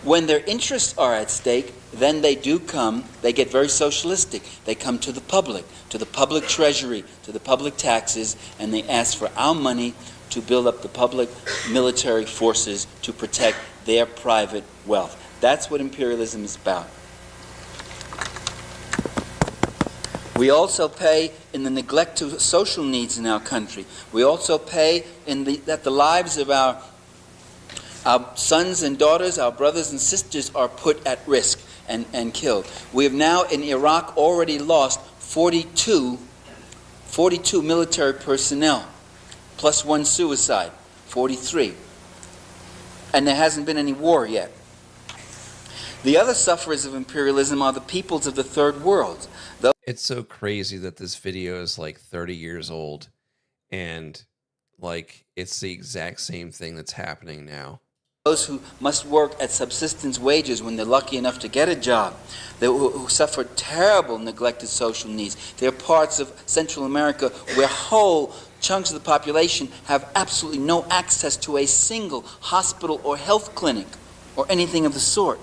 when their interests are at stake, then they do come, they get very socialistic. They come to the public treasury, to the public taxes, and they ask for our money to build up the public military forces to protect their private wealth. That's what imperialism is about. We also pay in the neglect to social needs in our country. We also pay that the lives of our sons and daughters, our brothers and sisters are put at risk and killed. We have now in Iraq already lost 42 military personnel, plus one suicide, 43. And there hasn't been any war yet. The other sufferers of imperialism are the peoples of the third world. It's so crazy that this video is like 30 years old and like it's the exact same thing that's happening now. Those who must work at subsistence wages when they're lucky enough to get a job, who suffer terrible neglected social needs. There are parts of Central America where whole chunks of the population have absolutely no access to a single hospital or health clinic or anything of the sort.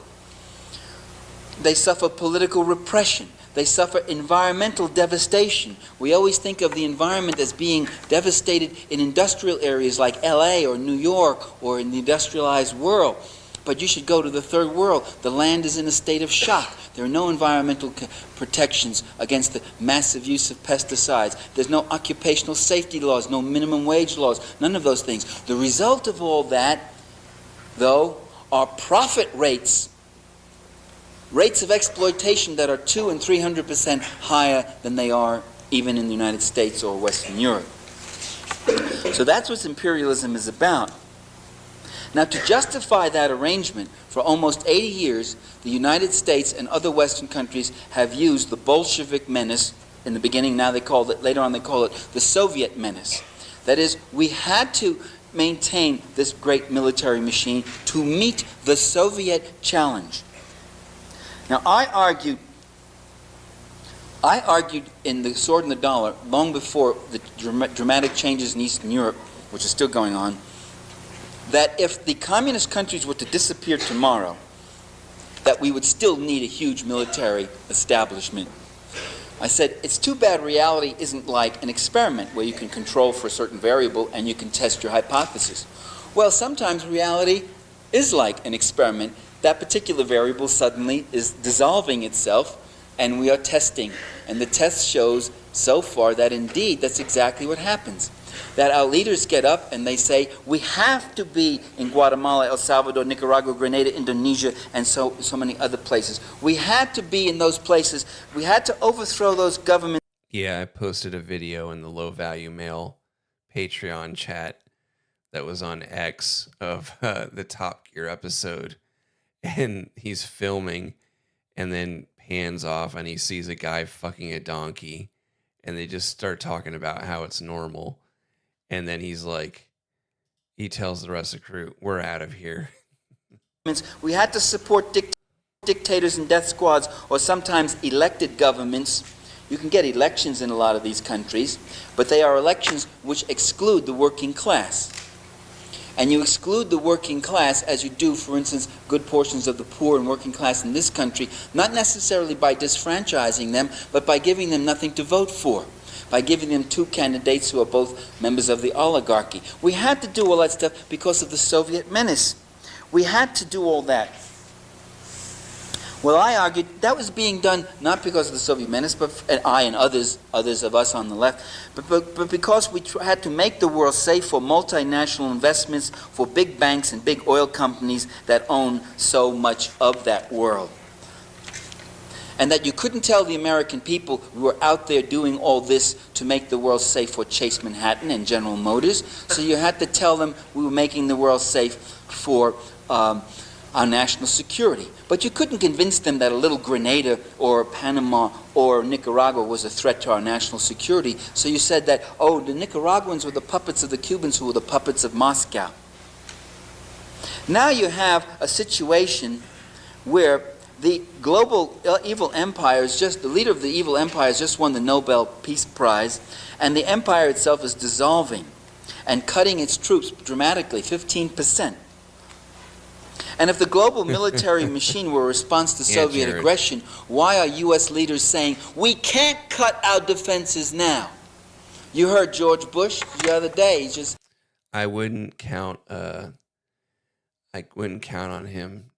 They suffer political repression. They suffer environmental devastation. We always think of the environment as being devastated in industrial areas like LA or New York or in the industrialized world. But you should go to the third world. The land is in a state of shock. There are no environmental protections against the massive use of pesticides. There's no occupational safety laws, no minimum wage laws, none of those things. The result of all that, though, are profit rates of exploitation that are 200% and 300% higher than they are even in the United States or Western Europe. So that's what imperialism is about. Now, to justify that arrangement, for almost 80 years, the United States and other Western countries have used the Bolshevik menace. In the beginning, later on they call it the Soviet menace. That is, we had to maintain this great military machine to meet the Soviet challenge. Now, I argued in The Sword and the Dollar, long before the dramatic changes in Eastern Europe, which is still going on, that if the communist countries were to disappear tomorrow, that we would still need a huge military establishment. I said, it's too bad reality isn't like an experiment where you can control for a certain variable and you can test your hypothesis. Well, sometimes reality is like an experiment. That particular variable suddenly is dissolving itself, and we are testing. And the test shows so far that indeed that's exactly what happens. That our leaders get up and they say, we have to be in Guatemala, El Salvador, Nicaragua, Grenada, Indonesia, and so many other places. We had to be in those places. We had to overthrow those governments. Yeah, I posted a video in the Low Value Mail Patreon chat that was on X of the Top Gear episode. And he's filming and then pans off and he sees a guy fucking a donkey and they just start talking about how it's normal. And then he's like, he tells the rest of the crew, we're out of here. We had to support dictators and death squads or sometimes elected governments. You can get elections in a lot of these countries, but they are elections which exclude the working class. And you exclude the working class as you do, for instance, good portions of the poor and working class in this country, not necessarily by disfranchising them, but by giving them nothing to vote for, by giving them two candidates who are both members of the oligarchy. We had to do all that stuff because of the Soviet menace. We had to do all that. Well, I argued that was being done not because of the Soviet menace, and I and others of us on the left, but because we had to make the world safe for multinational investments, for big banks and big oil companies that own so much of that world. And that you couldn't tell the American people who were out there doing all this to make the world safe for Chase Manhattan and General Motors. So you had to tell them we were making the world safe for our national security. But you couldn't convince them that a little Grenada or Panama or Nicaragua was a threat to our national security. So you said that, oh, the Nicaraguans were the puppets of the Cubans who were the puppets of Moscow. Now you have a situation where The global evil empire is the leader of the evil empire has just won the Nobel Peace Prize, and the empire itself is dissolving and cutting its troops dramatically, 15%. And if the global military machine were a response to Soviet Jared. aggression, why are U.S. leaders saying, we can't cut our defenses now? You heard George Bush the other day. He's just... I wouldn't count on him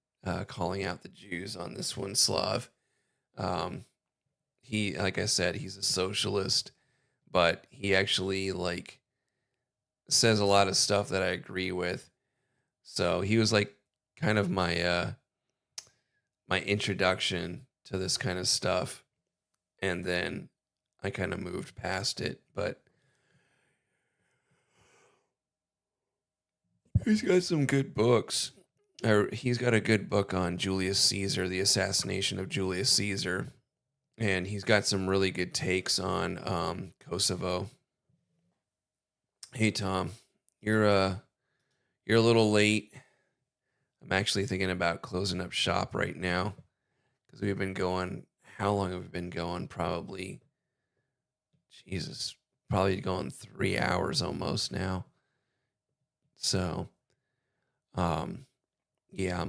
calling out the Jews on this one, Slav. He, like I said, he's a socialist, but he actually like says a lot of stuff that I agree with. So he was like kind of my my introduction to this kind of stuff, and then I kind of moved past it. But he's got some good books. He's got a good book on Julius Caesar, the assassination of Julius Caesar, and he's got some really good takes on Kosovo. Hey Tom, you're a little late. I'm actually thinking about closing up shop right now because we've been going. How long have we been going? Probably going 3 hours almost now. So, yeah,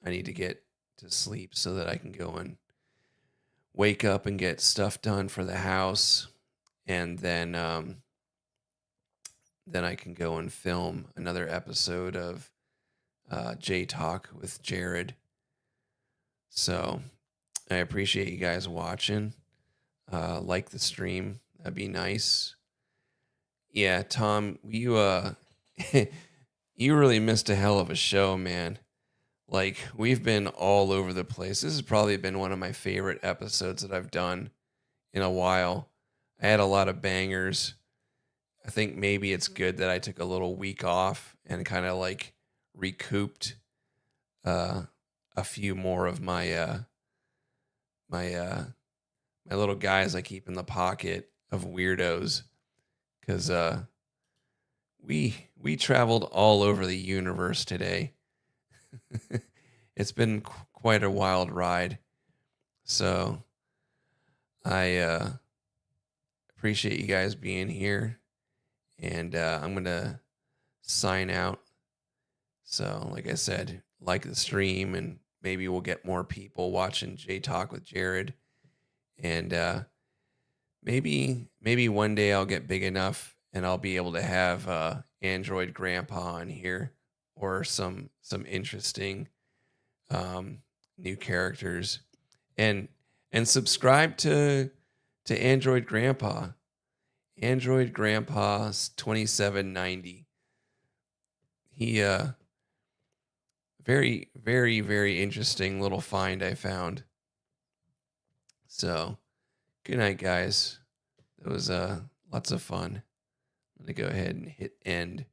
I need to get to sleep so that I can go and wake up and get stuff done for the house, and then I can go and film another episode of J Talk with Jared. So I appreciate you guys watching. Like the stream, that'd be nice. Yeah, Tom, you you really missed a hell of a show, man. Like, we've been all over the place. This has probably been one of my favorite episodes that I've done in a while. I had a lot of bangers. I think maybe it's good that I took a little week off and kind of like recouped a few more of my my little guys I keep in the pocket of weirdos, because we traveled all over the universe today. It's been quite a wild ride. So I appreciate you guys being here, and I'm going to sign out. So like I said, like the stream, and maybe we'll get more people watching J Talk with Jared. And maybe one day I'll get big enough and I'll be able to have Android Grandpa on here, or some interesting new characters. And subscribe to Android Grandpa. Android Grandpa's 2790. He very, very, very interesting little find I found. So, good night, guys. That was lots of fun. I'm going to go ahead and hit end.